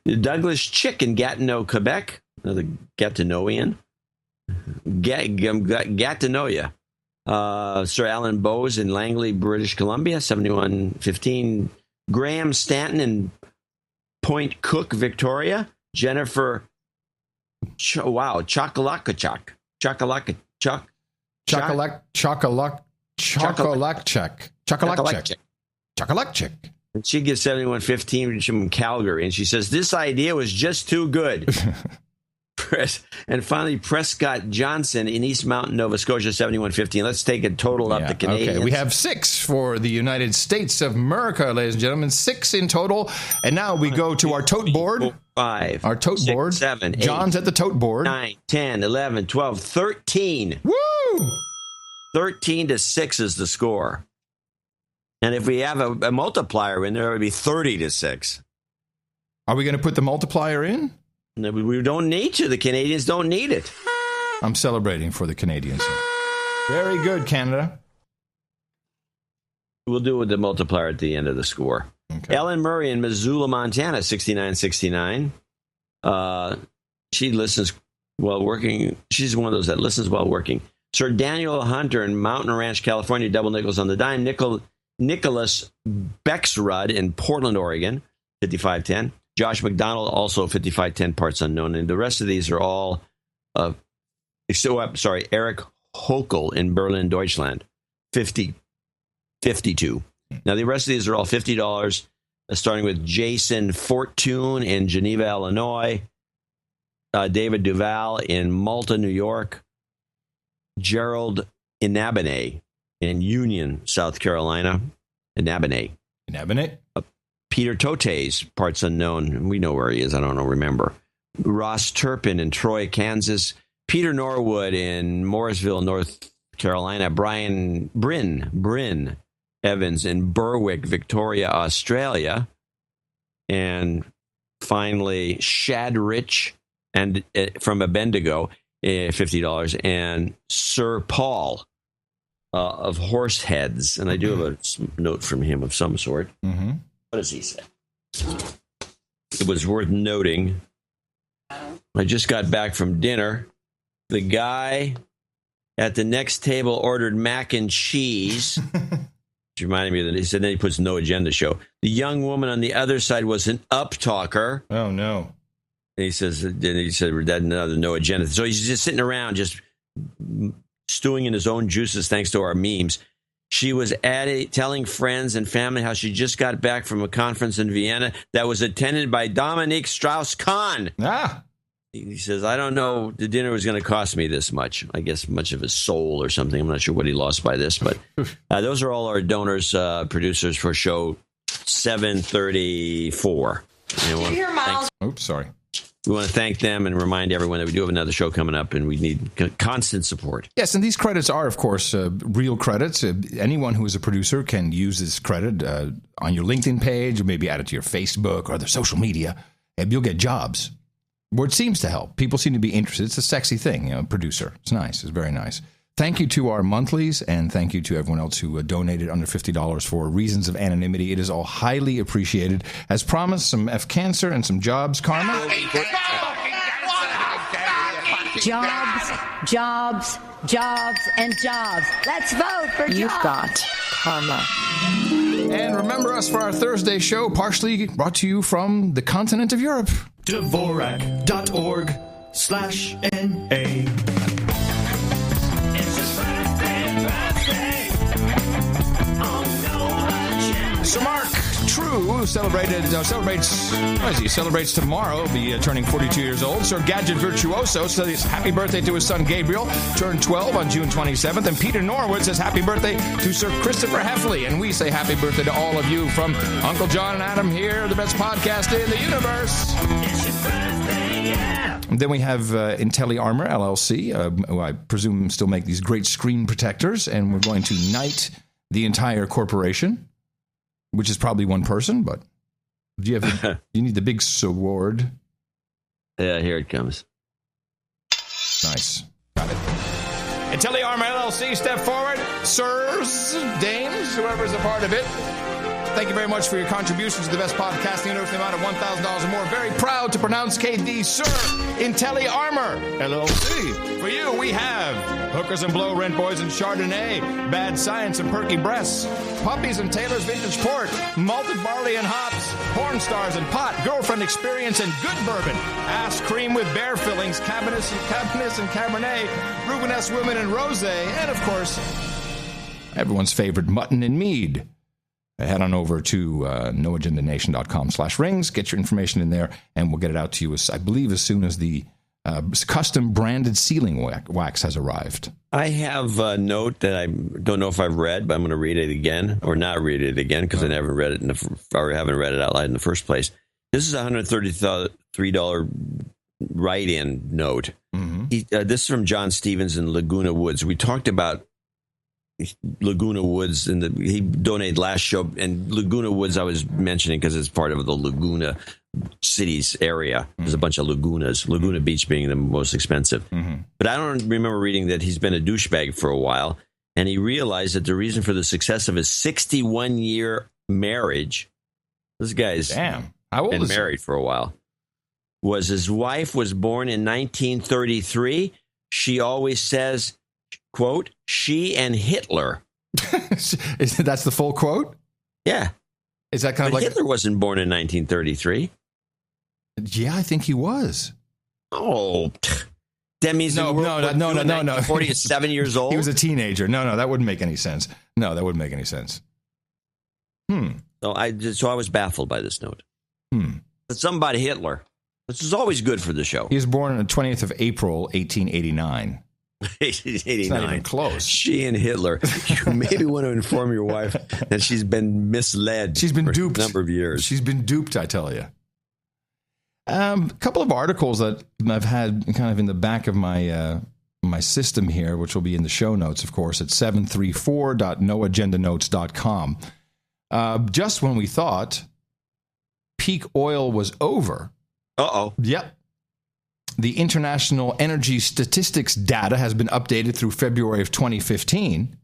Douglas Chick in Gatineau, Quebec, another Gatinoian. Gatinoia. Sir Alan Bowes in Langley, British Columbia, 71.15. Graham Stanton in Point Cook, Victoria. Jennifer, Chocolakachuk. And she gets 71.15 from Calgary, and she says, this idea was just too good. And finally, Prescott Johnson in East Mountain, Nova Scotia, 71.15. Let's take a total up the Canadians. Okay, we have 6 for the United States of America, ladies and gentlemen. 6 in total. And now we go to our tote board. 4, 5. Our tote 6, board. 7, 8. John's at the tote board. 9, 10, 11, 12, 13. Woo! 13-6 is the score. And if we have a multiplier in there, it would be 30-6. Are we going to put the multiplier in? No, we don't need to. The Canadians don't need it. I'm celebrating for the Canadians. Very good, Canada. We'll do it with the multiplier at the end of the score. Okay. Ellen Murray in Missoula, Montana, 6969. She listens while working. She's one of those that listens while working. Sir Daniel Hunter in Mountain Ranch, California, double nickels on the dime. Nicholas Bexrud in Portland, Oregon, 5510. Josh McDonald, also 5510, parts unknown. And the rest of these are all, Eric Hokel in Berlin, Deutschland, 52. Now, the rest of these are all $50, starting with Jason Fortune in Geneva, Illinois, David Duval in Malta, New York, Gerald Inabene in Union, South Carolina. Inabene. Peter Totes, parts unknown. We know where he is. I don't know, remember. Ross Turpin in Troy, Kansas. Peter Norwood in Morrisville, North Carolina. Bryn Evans in Berwick, Victoria, Australia. And finally, Shad Rich and from Abendigo, $50. And Sir Paul of Horseheads. And I do have a note from him of some sort. Mm-hmm. What does he say? It was worth noting. I just got back from dinner. The guy at the next table ordered mac and cheese. Which reminded me that he said, then he puts no agenda show. The young woman on the other side was an uptalker. Oh, no. And he said, that another no agenda. So he's just sitting around, just stewing in his own juices, thanks to our memes. She was telling friends and family how she just got back from a conference in Vienna that was attended by Dominique Strauss-Kahn. He says, I don't know, the dinner was going to cost me this much. I guess much of his soul or something. I'm not sure what he lost by this, but those are all our donors, producers for show 734. Oops, sorry. We want to thank them and remind everyone that we do have another show coming up and we need constant support. Yes, and these credits are, of course, real credits. Anyone who is a producer can use this credit on your LinkedIn page or maybe add it to your Facebook or other social media. And you'll get jobs. Where it seems to help. People seem to be interested. It's a sexy thing, producer. It's nice. It's very nice. Thank you to our monthlies, and thank you to everyone else who donated under $50 for reasons of anonymity. It is all highly appreciated. As promised, some F-Cancer and some jobs. Karma? Jobs, and jobs. Let's vote for jobs. You've got karma. And remember us for our Thursday show, partially brought to you from the continent of Europe. Dvorak.org/NA. So Mark True celebrates tomorrow. He'll be turning 42 years old. Sir Gadget Virtuoso says happy birthday to his son Gabriel, turned 12 on June 27th. And Peter Norwood says happy birthday to Sir Christopher Heffley. And we say happy birthday to all of you from Uncle John and Adam here, the best podcast in the universe. It's your birthday, yeah. And then we have IntelliArmor, LLC, who I presume still make these great screen protectors. And we're going to knight the entire corporation, which is probably one person, but do you have you need the big sword? Yeah, here it comes. Nice. Got it. IntelliArmor LLC, step forward. Sirs, dames, whoever's a part of it. Thank you very much for your contributions to the best podcasting universe, the amount of $1,000 or more. Very proud to pronounce KD, Sir IntelliArmor LLC. For you, we have Hookers and Blow, Rent Boys and Chardonnay, Bad Science and Perky Breasts, Puppies and Taylor's Vintage Port, Malted Barley and Hops, Porn Stars and Pot, Girlfriend Experience and Good Bourbon, Ass Cream with Bear Fillings, Cabinets and Cabernet, Rubenesque Women and Rosé, and of course, everyone's favorite Mutton and Mead. Head on over to noagendanation.com/rings. Get your information in there, and we'll get it out to you, I believe, as soon as the custom branded sealing wax has arrived. I have a note that I don't know if I've read, but I'm going to read it again, or not read it again, because I never read it, or haven't read it out loud in the first place. This is a $133 write-in note. Mm-hmm. This is from John Stevens in Laguna Woods. We talked about Laguna Woods, and he donated last show. And Laguna Woods, I was mentioning because it's part of the Laguna cities area. There's a bunch of lagunas, Laguna Beach being the most expensive. But I don't remember reading that he's been a douchebag for a while, and he realized that the reason for the success of his 61-year marriage, this guy's how old been is he? married for a while, was his wife was born in 1933. She always says, quote, she and Hitler. That's the full quote? Yeah. Is that kind of but like Hitler wasn't born in 1933? Yeah, I think he was. Oh, that means no. 40 is 7 years old. He was a teenager. No, that wouldn't make any sense. No, that wouldn't make any sense. So I was baffled by this note. But something about Hitler. This is always good for the show. He was born on the 20th of April, 1889. 1889. It's not even close. She and Hitler. You maybe want to inform your wife that she's been misled. She's been duped a number of years. She's been duped, I tell you. A couple of articles that I've had kind of in the back of my my system here, which will be in the show notes, of course, at 734.noagendanotes.com. Just when we thought peak oil was over. Yep. The International Energy Statistics data has been updated through February of 2015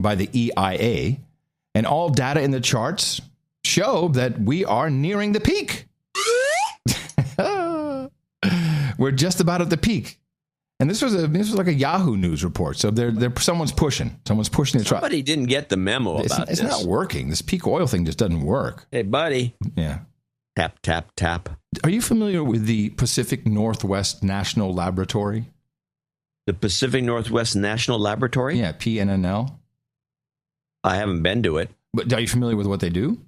by the EIA, and all data in the charts show that we are nearing the peak. We're just about at the peak. And this was like a Yahoo News report. So someone's pushing the chart. Somebody didn't get the memo about this. It's not working. This peak oil thing just doesn't work. Hey, buddy. Yeah. Tap, tap, tap. Are you familiar with the Pacific Northwest National Laboratory? The Pacific Northwest National Laboratory? Yeah, PNNL. I haven't been to it. But are you familiar with what they do?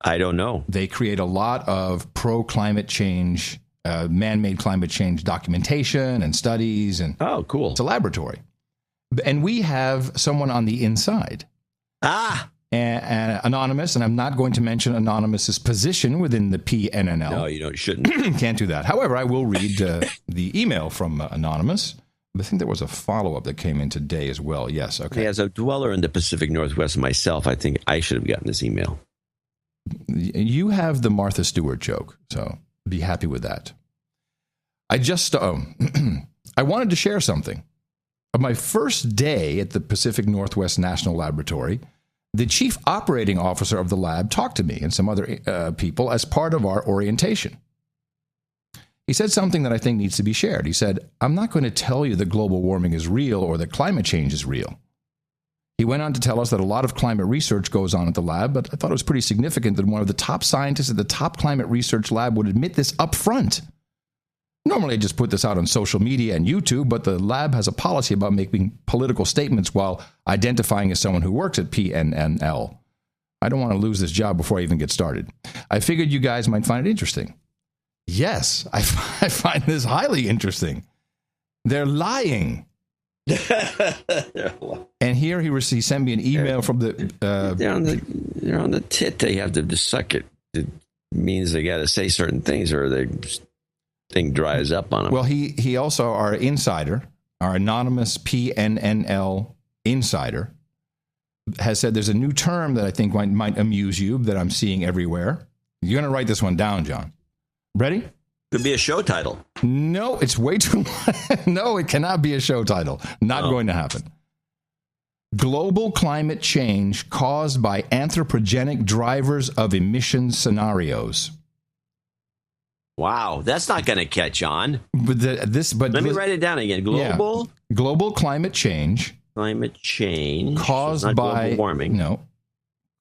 I don't know. They create a lot of pro-climate change, man-made climate change documentation and studies. And oh, cool. It's a laboratory. And we have someone on the inside. Anonymous, and I'm not going to mention Anonymous's position within the PNNL. No, you shouldn't. Can't do that. However, I will read the email from Anonymous. I think there was a follow-up that came in today as well. Yes, okay. As a dweller in the Pacific Northwest myself, I think I should have gotten this email. You have the Martha Stewart joke, so be happy with that. I wanted to share something. On my first day at the Pacific Northwest National Laboratory, the chief operating officer of the lab talked to me and some other people as part of our orientation. He said something that I think needs to be shared. He said, I'm not going to tell you that global warming is real or that climate change is real. He went on to tell us that a lot of climate research goes on at the lab, but I thought it was pretty significant that one of the top scientists at the top climate research lab would admit this up front. Normally, I just put this out on social media and YouTube, but the lab has a policy about making political statements while identifying as someone who works at PNNL. I don't want to lose this job before I even get started. I figured you guys might find it interesting. Yes, I find this highly interesting. They're lying. And here he sent me an email from the... they're on the tit. They have to suck it. It means they got to say certain things or they... thing dries up on him. Well, he also, our insider, our anonymous PNNL insider, has said there's a new term that I think might amuse you that I'm seeing everywhere. You're going to write this one down, John. Ready? Could be a show title. No, it's way too... No, it cannot be a show title. Not going to happen. Global climate change caused by anthropogenic drivers of emission scenarios. Wow, that's not going to catch on. But let me write it down again. Global climate change. Climate change caused by global warming. No,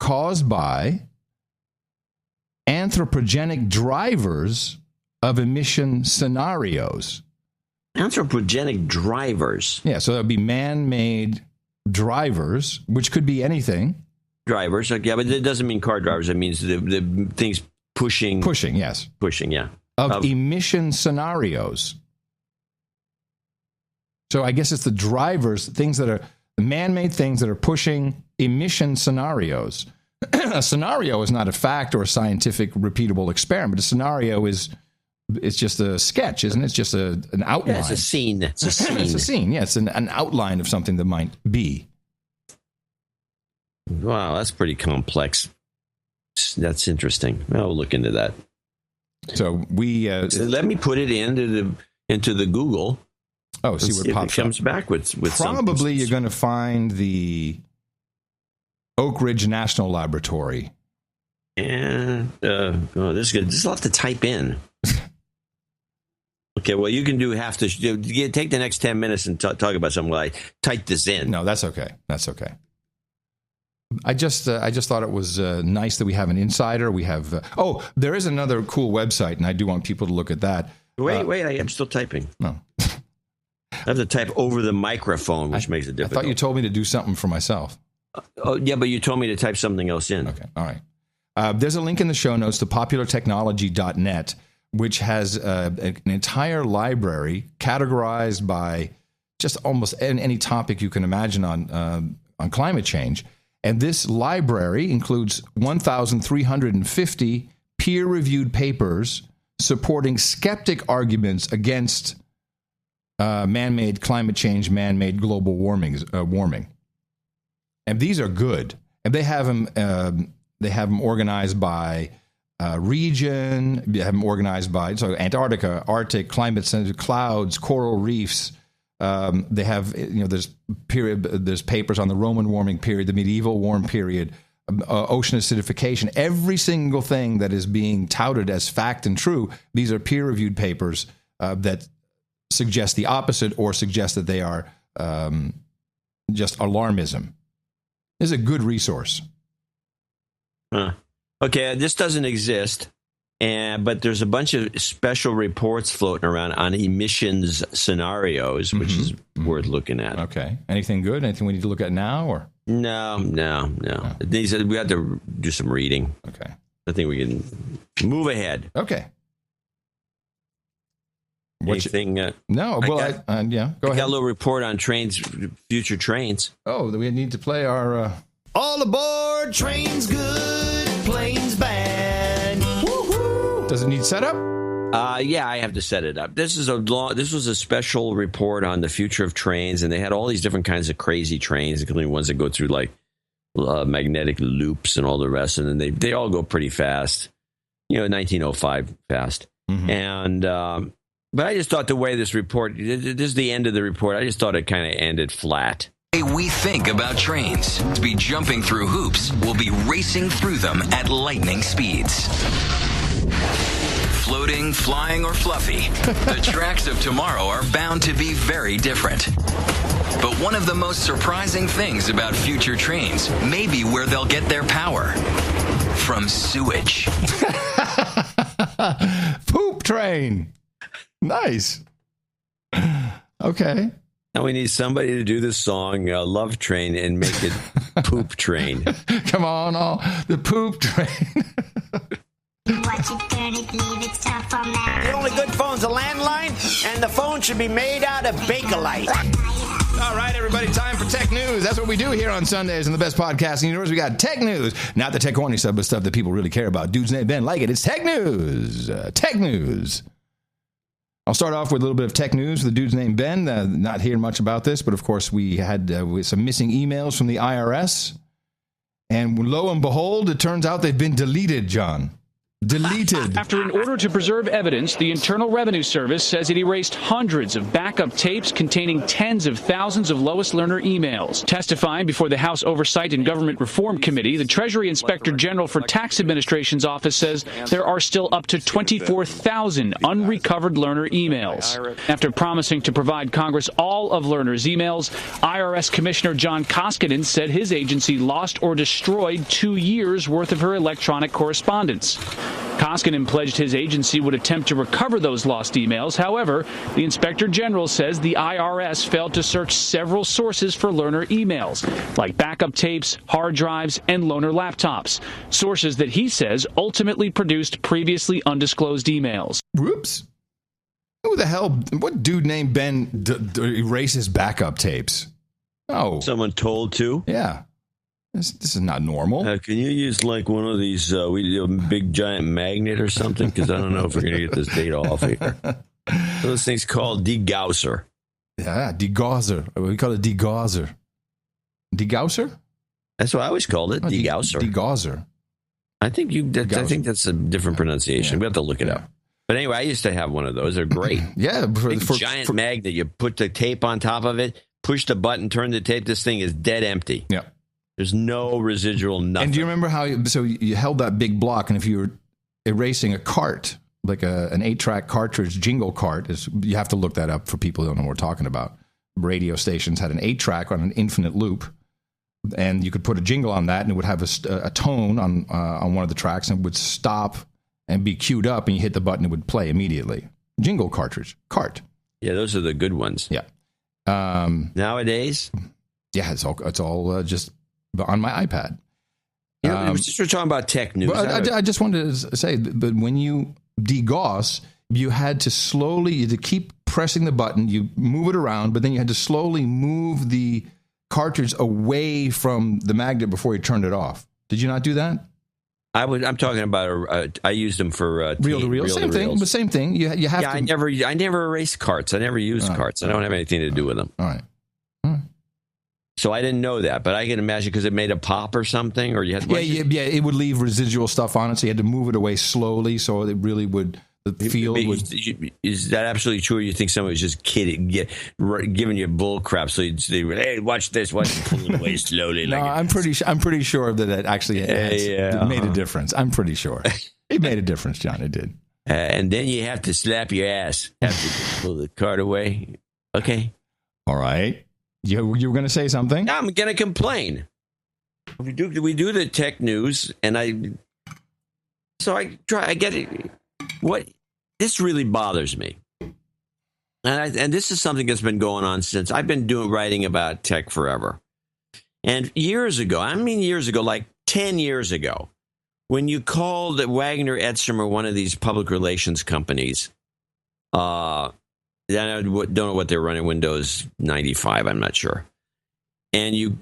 caused by anthropogenic drivers of emission scenarios. Anthropogenic drivers. Yeah, so that would be man-made drivers, which could be anything. Drivers, yeah, but it doesn't mean car drivers. It means the things pushing. Pushing, yes. Pushing, yeah. Of emission scenarios. So I guess it's the drivers, things that are man-made things that are pushing emission scenarios. A scenario is not a fact or a scientific repeatable experiment. A scenario it's just a sketch, isn't it? It's just an outline. Yeah, it's a scene. It's a scene. It's a scene, yeah. It's an outline of something that might be. Wow, that's pretty complex. That's interesting. I'll look into that. So let me put it into the Google. Oh, see what pops it comes back with probably you're going to find the Oak Ridge National Laboratory. And this is good. This will have to type in. Okay, well, you can take the next 10 minutes and talk about something like type this in. No, that's okay. That's okay. I just thought it was nice that we have an insider. We have there is another cool website, and I do want people to look at that. Wait, I'm still typing. No. I have to type over the microphone, which makes it difficult. I thought you told me to do something for myself. Yeah, but you told me to type something else in. Okay, all right. There's a link in the show notes to populartechnology.net, which has an entire library categorized by just almost any topic you can imagine on climate change. And this library includes 1,350 peer-reviewed papers supporting skeptic arguments against man-made climate change, man-made global warming. And these are good. And they have them organized by region. They have them organized by Antarctica, Arctic, climate-sensitive clouds, coral reefs. They have there's papers on the Roman warming period, the medieval warm period, ocean acidification. Every single thing that is being touted as fact and true, these are peer-reviewed papers that suggest the opposite or suggest that they are just alarmism. This is a good resource. Okay, this doesn't exist, but there's a bunch of special reports floating around on emissions scenarios, which is worth looking at. Okay. Anything good? Anything we need to look at now? Or No. We have to do some reading. Okay. I think we can move ahead. Okay. Anything? No. Well, go ahead. I got a little report on trains, future trains. Oh, we need to play our all aboard, trains good, planes bad. Woo-hoo. Does it need setup? Yeah, I have to set it up. This was a special report on the future of trains, and they had all these different kinds of crazy trains, including ones that go through like magnetic loops and all the rest, and then they all go pretty fast. 1905 fast. And but I just thought the way this is the end of the report. I just thought it kind of ended flat. We think about trains. To be jumping through hoops, we'll be racing through them at lightning speeds. Floating, flying, or fluffy, the tracks of tomorrow are bound to be very different. But one of the most surprising things about future trains may be where they'll get their power. From sewage. Poop train. Nice. Okay. Now we need somebody to do this song, Love Train, and make it Poop Train. Come on, the Poop Train. The only good phone's a landline, and the phone should be made out of Bakelite. All right, everybody, time for tech news. That's what we do here on Sundays in the best podcasting universe. We got tech news. Not the tech corny stuff, but stuff that people really care about. Dude's Name Ben like it. It's tech news. Tech news. I'll start off with a little bit of tech news. The Dude's Name Ben. Not hearing much about this, but of course we had some missing emails from the IRS. And lo and behold, it turns out they've been deleted, John. Deleted. After an order to preserve evidence, the Internal Revenue Service says it erased hundreds of backup tapes containing tens of thousands of Lois Lerner emails. Testifying before the House Oversight and Government Reform Committee, the Treasury Inspector General for Tax Administration's office says there are still up to 24,000 unrecovered Lerner emails. After promising to provide Congress all of Lerner's emails, IRS Commissioner John Koskinen said his agency lost or destroyed 2 years' worth of her electronic correspondence. Koskinen pledged his agency would attempt to recover those lost emails. However, the Inspector General says the IRS failed to search several sources for Lerner emails, like backup tapes, hard drives, and Lerner laptops, sources that he says ultimately produced previously undisclosed emails. Whoops. Who the hell, what dude named Ben erases backup tapes? Oh. Someone told to? Yeah. This is not normal. Can you use like one of these a big giant magnet or something? Because I don't know if we're going to get this data off here. So this thing's called degausser. Yeah, degausser. We call it degausser. Degausser? That's what I always called it, degausser. Degausser. I think that's a different pronunciation. We have to look it up. But anyway, I used to have one of those. They're great. Yeah. Giant magnet. You put the tape on top of it, push the button, turn the tape. This thing is dead empty. Yeah. There's no residual nothing. And do you remember how you held that big block, and if you were erasing a cart, like an 8-track cartridge jingle cart, you have to look that up for people who don't know what we're talking about. Radio stations had an 8-track on an infinite loop, and you could put a jingle on that, and it would have a tone on one of the tracks, and it would stop and be queued up, and you hit the button, it would play immediately. Jingle cartridge, cart. Yeah, those are the good ones. Yeah. Nowadays? Yeah, it's all just on my iPad. We're talking about tech news. I just wanted to say that when you degauss, you had to keep pressing the button, you move it around, but then you had to slowly move the cartridge away from the magnet before you turned it off. Did you not do that? I'm talking about. I used them for reel to reel. Same thing. The same thing. You have to. I never erased carts. I never used carts. I don't have anything to do with them. All right. So I didn't know that, but I can imagine because it made a pop or something, or you had. Yeah. It would leave residual stuff on it, so you had to move it away slowly, so it really would. The field is that absolutely true? Or you think someone was just kidding, giving you bull crap? So you'd say, "Hey, watch this, pull it away slowly." No, I'm pretty sure that it actually made a difference. I'm pretty sure it made a difference, John. It did. And then you have to slap your ass after you pull the cart away. Okay. All right. You were going to say something? I'm going to complain. We do the tech news, and I get it. What this really bothers me, and this is something that's been going on since I've been writing about tech forever. And years ago, like 10 years ago, when you called Wagner Edstrom or one of these public relations companies, I don't know what they're running, Windows 95, I'm not sure, and you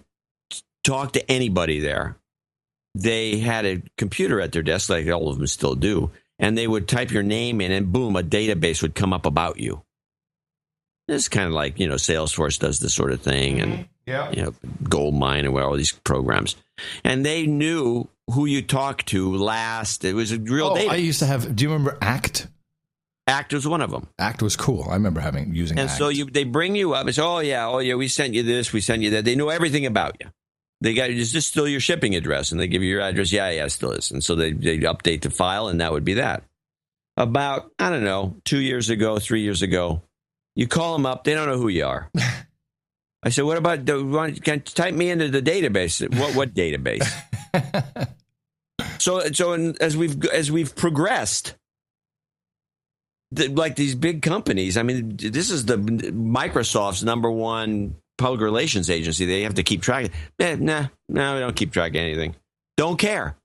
talk to anybody there, they had a computer at their desk, like all of them still do. And they would type your name in, and boom, a database would come up about you. It's kind of like, Salesforce does this sort of thing, and Goldmine and all these programs. And they knew who you talked to last. It was a real data. I used to have. Do you remember ACT? ACT was one of them. ACT was cool. I remember using and ACT. And so they bring you up and say, oh yeah, we sent you this, we sent you that. They know everything about you. Is this still your shipping address? And they give you your address. Yeah, it still is. And so they update the file, and that would be that. About, 2 years ago, 3 years ago, you call them up. They don't know who you are. I said, what about, can you type me into the database? What database? So as we've progressed, like these big companies, this is the Microsoft's number one public relations agency. They have to keep track. No, we don't keep track of anything. Don't care.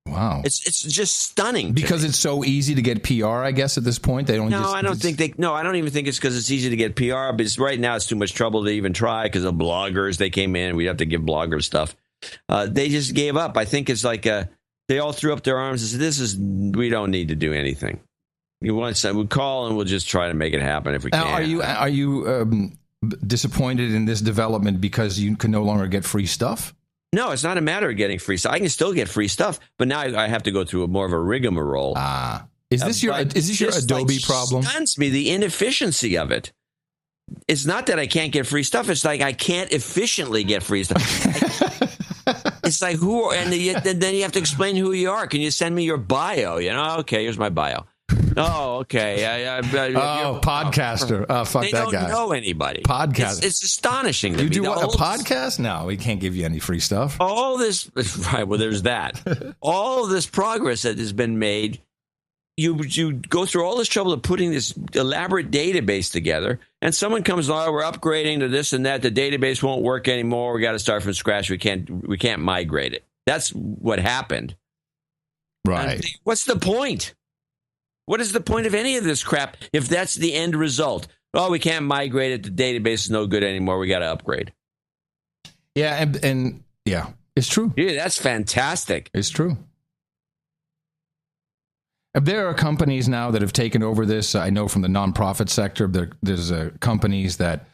Wow, it's just stunning because it's so easy to get PR. I guess at this point they don't. I don't even think it's because it's easy to get PR. But right now it's too much trouble to even try because of bloggers. They came in. We have to give bloggers stuff. They just gave up. I think it's like they all threw up their arms and said, we don't need to do anything. You want some? We'll call and we'll just try to make it happen if we can. Are you disappointed in this development because you can no longer get free stuff? No, it's not a matter of getting free stuff. I can still get free stuff, but now I have to go through more of a rigmarole. Is this your Adobe problem? It stuns me, the inefficiency of it. It's not that I can't get free stuff. It's like I can't efficiently get free stuff. It's like then you have to explain who you are. Can you send me your bio? Okay, here's my bio. Oh, okay. Podcaster. Fuck that guy. They don't know anybody. Podcaster. It's astonishing to me. You do what, a podcast? No, we can't give you any free stuff. All this, right, well, there's that. All this progress that has been made, you go through all this trouble of putting this elaborate database together, and someone comes along, we're upgrading to this and that, the database won't work anymore, we got to start from scratch, we can't migrate it. That's what happened. Right. And what's the point? What is the point of any of this crap if that's the end result? Oh, we can't migrate it. The database is no good anymore. We got to upgrade. Yeah, and yeah, it's true. Yeah, that's fantastic. It's true. There are companies now that have taken over this. I know from the nonprofit sector, there's companies that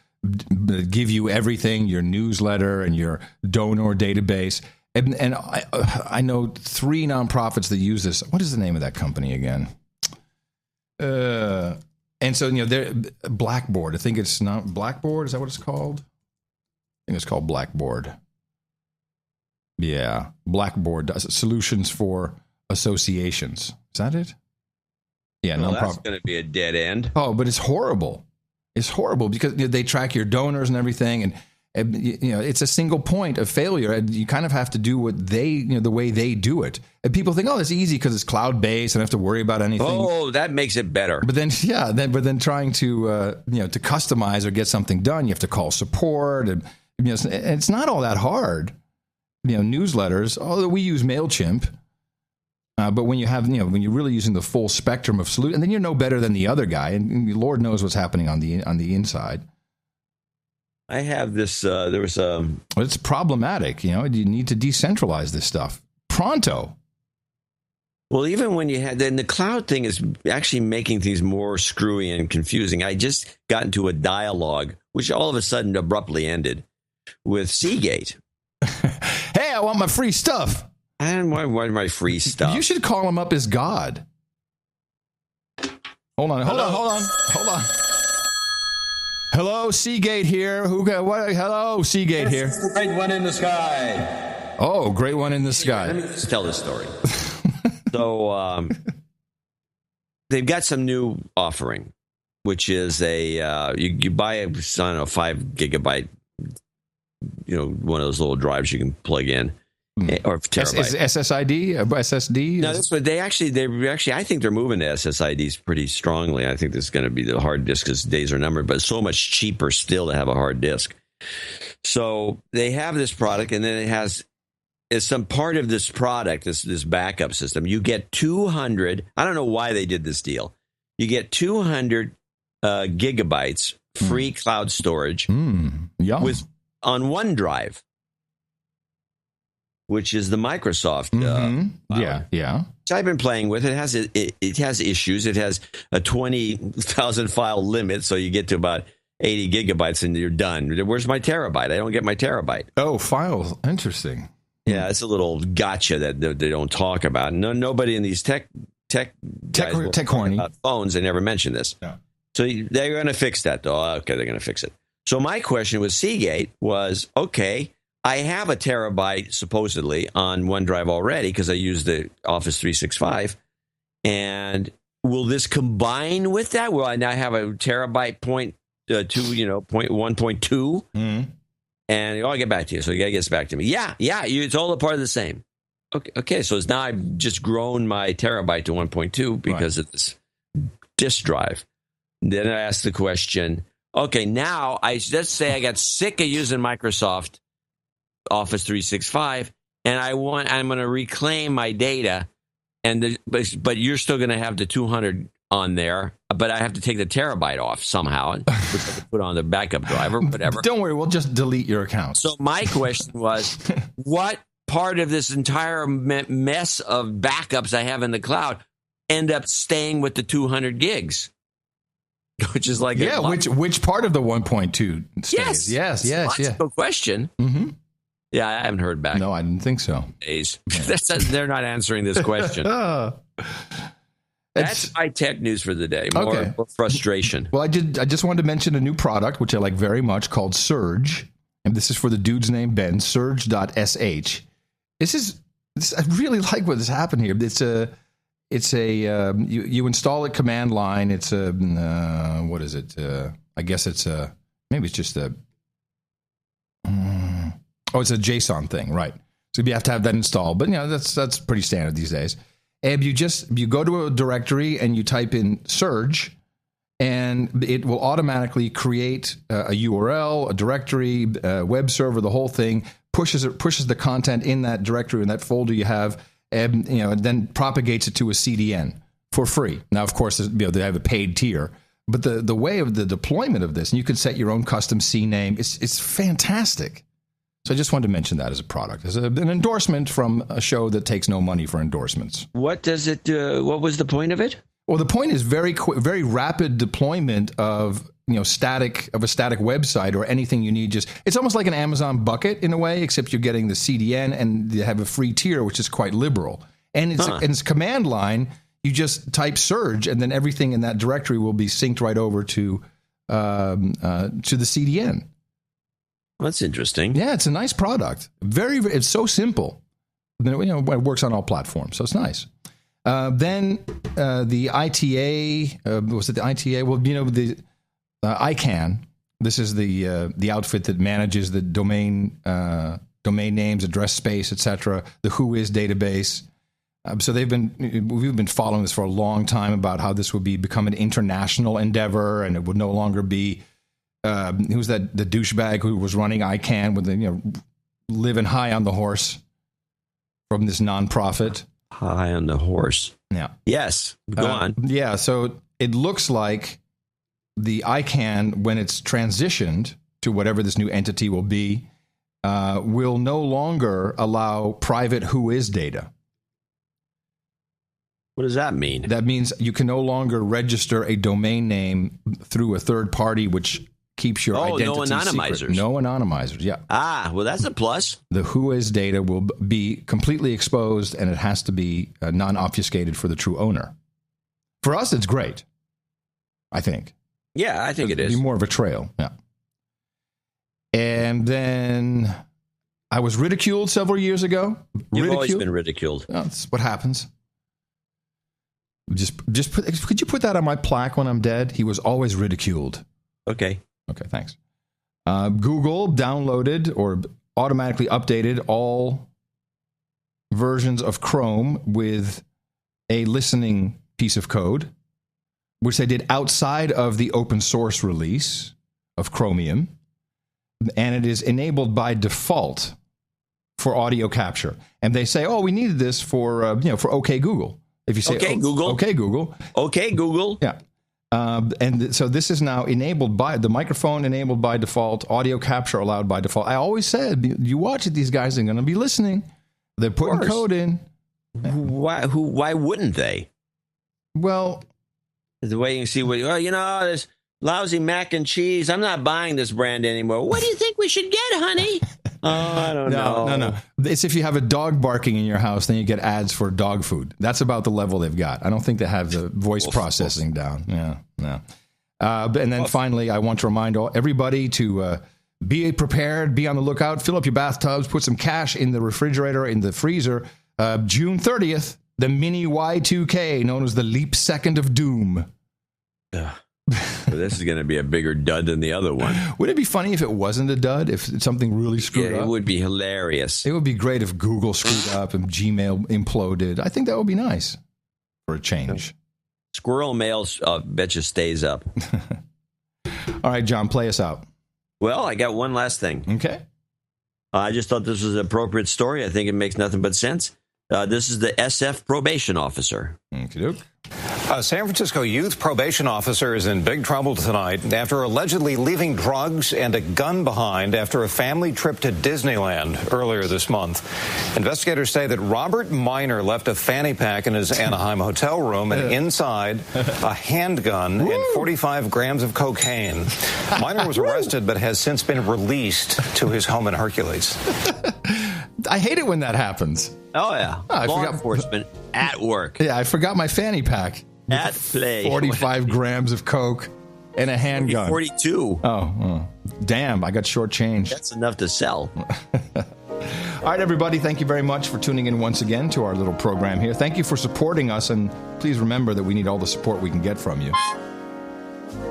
give you everything, your newsletter and your donor database. And I know 3 nonprofits that use this. What is the name of that company again? And so, they're Blackboard. I think it's not Blackboard. Is that what it's called? I think it's called Blackboard. Yeah. Blackboard does solutions for associations. Is that it? Yeah. Well, that's going to be a dead end. Oh, but it's horrible. It's horrible because they track your donors and everything. And it's a single point of failure. And you kind of have to do what the way they do it. And people think, oh, it's easy because it's cloud-based and I don't have to worry about anything. Oh, that makes it better. But then, trying to, to customize or get something done, you have to call support. And, it's not all that hard. Newsletters, although we use MailChimp. But when you have, when you're really using the full spectrum of solutions, and then you're no better than the other guy. And Lord knows what's happening on the inside. I have this. There was a. It's problematic. You need to decentralize this stuff pronto. Well, even when you had, then the cloud thing is actually making things more screwy and confusing. I just got into a dialogue, which all of a sudden abruptly ended, with Seagate. Hey, I want my free stuff. I don't want my free stuff. You should call him up as God. Hold on. Hello, Seagate here. Hello, Seagate here. Great one in the sky. Oh, great one in the sky. Let me just tell this story. So they've got some new offering, which is you buy a 5 gigabyte, one of those little drives you can plug in. Or terabyte. SSD? No, that's what they actually. I think they're moving to SSIDs pretty strongly. I think this is going to be the hard disk because days are numbered, but it's so much cheaper still to have a hard disk. So they have this product, and then it has as some part of this product, this backup system. You get 200. I don't know why they did this deal. You get 200 gigabytes free cloud storage on OneDrive, which is the Microsoft. Yeah. So I've been playing with it. It has issues. It has a 20,000 file limit, so you get to about 80 gigabytes and you're done. Where's my terabyte? I don't get my terabyte. Oh, files. Interesting. Yeah, it's a little gotcha that they don't talk about. Nobody in these tech horny about phones. They never mention this. No. So they're going to fix that, though. Okay, they're going to fix it. So my question with Seagate was, okay, I have a terabyte supposedly on OneDrive already because I use the Office 365. And will this combine with that? Will I now have a terabyte point 1.2? And I'll get back to you. So the guy gets back to me. Yeah, it's all a part of the same. Okay. So now I've just grown my terabyte to 1.2 because of this disk drive. Then I asked the question, okay, now let's say I got sick of using Microsoft Office 365, and I'm going to reclaim my data, but you're still going to have the 200 on there, but I have to take the terabyte off somehow, which I can put on the backup drive or whatever. Don't worry, we'll just delete your account. So my question was, what part of this entire mess of backups I have in the cloud end up staying with the 200 gigs? Which is like which part of the 1.2 stays? Yes. Logical question. Mm-hmm. Yeah, I haven't heard back. No, I didn't think so. They're not answering this question. That's my tech news for the day. More frustration. Well, I just wanted to mention a new product, which I like very much, called Surge. And this is for the dude's name, Ben, surge.sh. I really like what has happened here. You install it command line. It's what is it? I guess it's maybe it's just it's a JSON thing, right? So you have to have that installed, but that's pretty standard these days. And you go to a directory and you type in Surge, and it will automatically create a URL, a directory, a web server, the whole thing. Pushes the content in that directory, in that folder you have, and then propagates it to a CDN for free. Now, of course, they have a paid tier, but the way of the deployment of this, and you can set your own custom CNAME. It's fantastic. So I just wanted to mention that as a product, as an endorsement from a show that takes no money for endorsements. What does it? What was the point of it? Well, the point is very rapid deployment of static website or anything you need. It's almost like an Amazon bucket in a way, except you're getting the CDN and you have a free tier, which is quite liberal. And it's command line. You just type Surge, and then everything in that directory will be synced right over to the CDN. That's interesting. Yeah, it's a nice product. It's so simple. It works on all platforms, so it's nice. Then the ITA, was it the ITA? Well, the ICANN. This is the outfit that manages the domain names, address space, etc. The Whois database. So we've been following this for a long time about how this would become an international endeavor, and it would no longer be who's the douchebag who was running ICANN with living high on the horse from this nonprofit. High on the horse. Yeah. Yes. Go on. Yeah. So it looks like the ICANN, when it's transitioned to whatever this new entity will be, will no longer allow private Whois data. What does that mean? That means you can no longer register a domain name through a third party, which keeps your identity no anonymizers. secret. No anonymizers, yeah. Well, that's a plus. The Whois data will be completely exposed, and it has to be non-obfuscated for the true owner. For us, it's great, I think. Yeah, I think it is. It'll be more of a trail, yeah. And then I was ridiculed several years ago. You've always been ridiculed. That's what happens. Could you put that on my plaque when I'm dead? He was always ridiculed. Okay, thanks. Google downloaded or automatically updated all versions of Chrome with a listening piece of code, which they did outside of the open source release of Chromium, and it is enabled by default for audio capture. And they say, we needed this for OK Google. If you say, OK Google. Yeah. And so this is now enabled by the microphone, enabled by default, audio capture allowed by default. I always said, you watch it, these guys are going to be listening. They're putting code in. Why wouldn't they? Well, the way you see this lousy mac and cheese. I'm not buying this brand anymore. What do you think we should get, honey? I don't know. No. It's if you have a dog barking in your house, then you get ads for dog food. That's about the level they've got. I don't think they have the voice processing down. Yeah, no. And then finally, I want to remind everybody to be prepared, be on the lookout, fill up your bathtubs, put some cash in the refrigerator, in the freezer. June 30th, the mini Y2K, known as the leap second of doom. This is going to be a bigger dud than the other one. Would it be funny if it wasn't a dud? If something really screwed up? It would be hilarious. It would be great if Google screwed up and Gmail imploded. I think that would be nice for a change. Squirrel mail, bet you stays up. All right, John, play us out. Well, I got one last thing. Okay. I just thought this was an appropriate story. I think it makes nothing but sense. This is the SF probation officer. Okey-doke. A San Francisco youth probation officer is in big trouble tonight after allegedly leaving drugs and a gun behind after a family trip to Disneyland earlier this month. Investigators say that Robert Miner left a fanny pack in his Anaheim hotel room and inside a handgun and 45 grams of cocaine. Miner was arrested but has since been released to his home in Hercules. I hate it when that happens. Oh, yeah. Law enforcement at work. Yeah, I forgot my fanny pack. At play. 45 grams of coke and a handgun. 42. Oh, damn. I got shortchanged. That's enough to sell. All right, everybody. Thank you very much for tuning in once again to our little program here. Thank you for supporting us. And please remember that we need all the support we can get from you.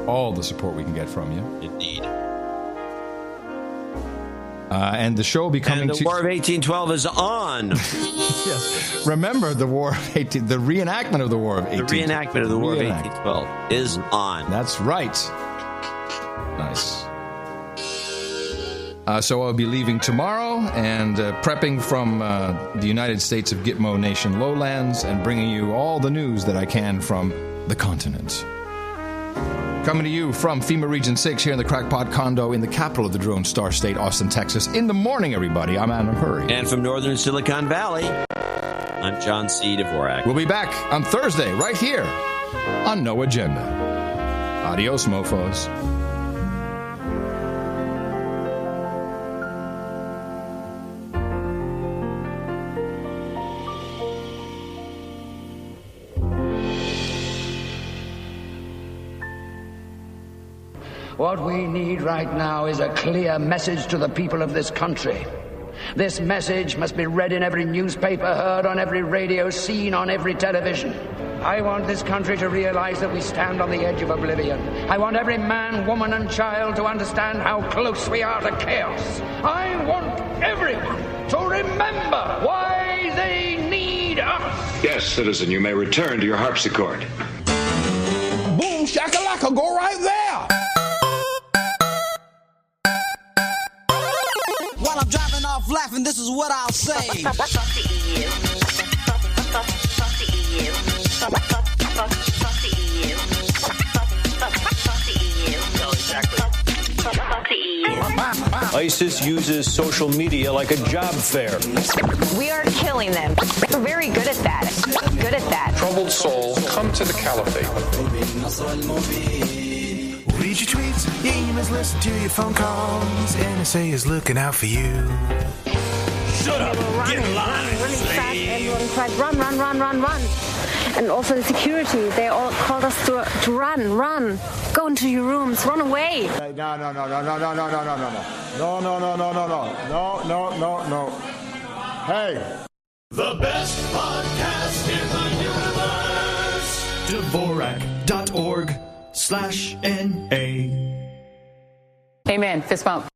All the support we can get from you. Indeed. And the show will be coming to... the War of 1812 is on. Yes. Remember, the War of the reenactment of the War of 1812. The reenactment of the War of 1812 is on. That's right. Nice. So I'll be leaving tomorrow and prepping from the United States of Gitmo Nation lowlands and bringing you all the news that I can from the continent. Coming to you from FEMA Region 6 here in the Crackpot Condo in the capital of the Drone Star State, Austin, Texas. In the morning, everybody, I'm Adam Hurry. And from northern Silicon Valley, I'm John C. Dvorak. We'll be back on Thursday right here on No Agenda. Adios, mofos. What we need right now is a clear message to the people of this country. This message must be read in every newspaper, heard on every radio, seen on every television. I want this country to realize that we stand on the edge of oblivion. I want every man, woman, and child to understand how close we are to chaos. I want everyone to remember why they need us. Yes, citizen, you may return to your harpsichord. Boom, shakalaka, go right there. While I'm driving off laughing, this is what I'll say. Fuck the EU. Fuck the EU. Fuck the EU. Fuck the EU. No, exactly. Fuck the EU. ISIS uses social media like a job fair. We are killing them. We're very good at that. Good at that. Troubled souls come to the caliphate. Read your tweets, your emails, listen to your phone calls. NSA is looking out for you. Shut up! Get in line! Really fast. Everyone cried, run, run, run, run, run. And also the security, they all called us to run. Go into your rooms, run away. No. Hey. The best podcast in the universe. Dvorak.org/NA. Amen. Fist bump.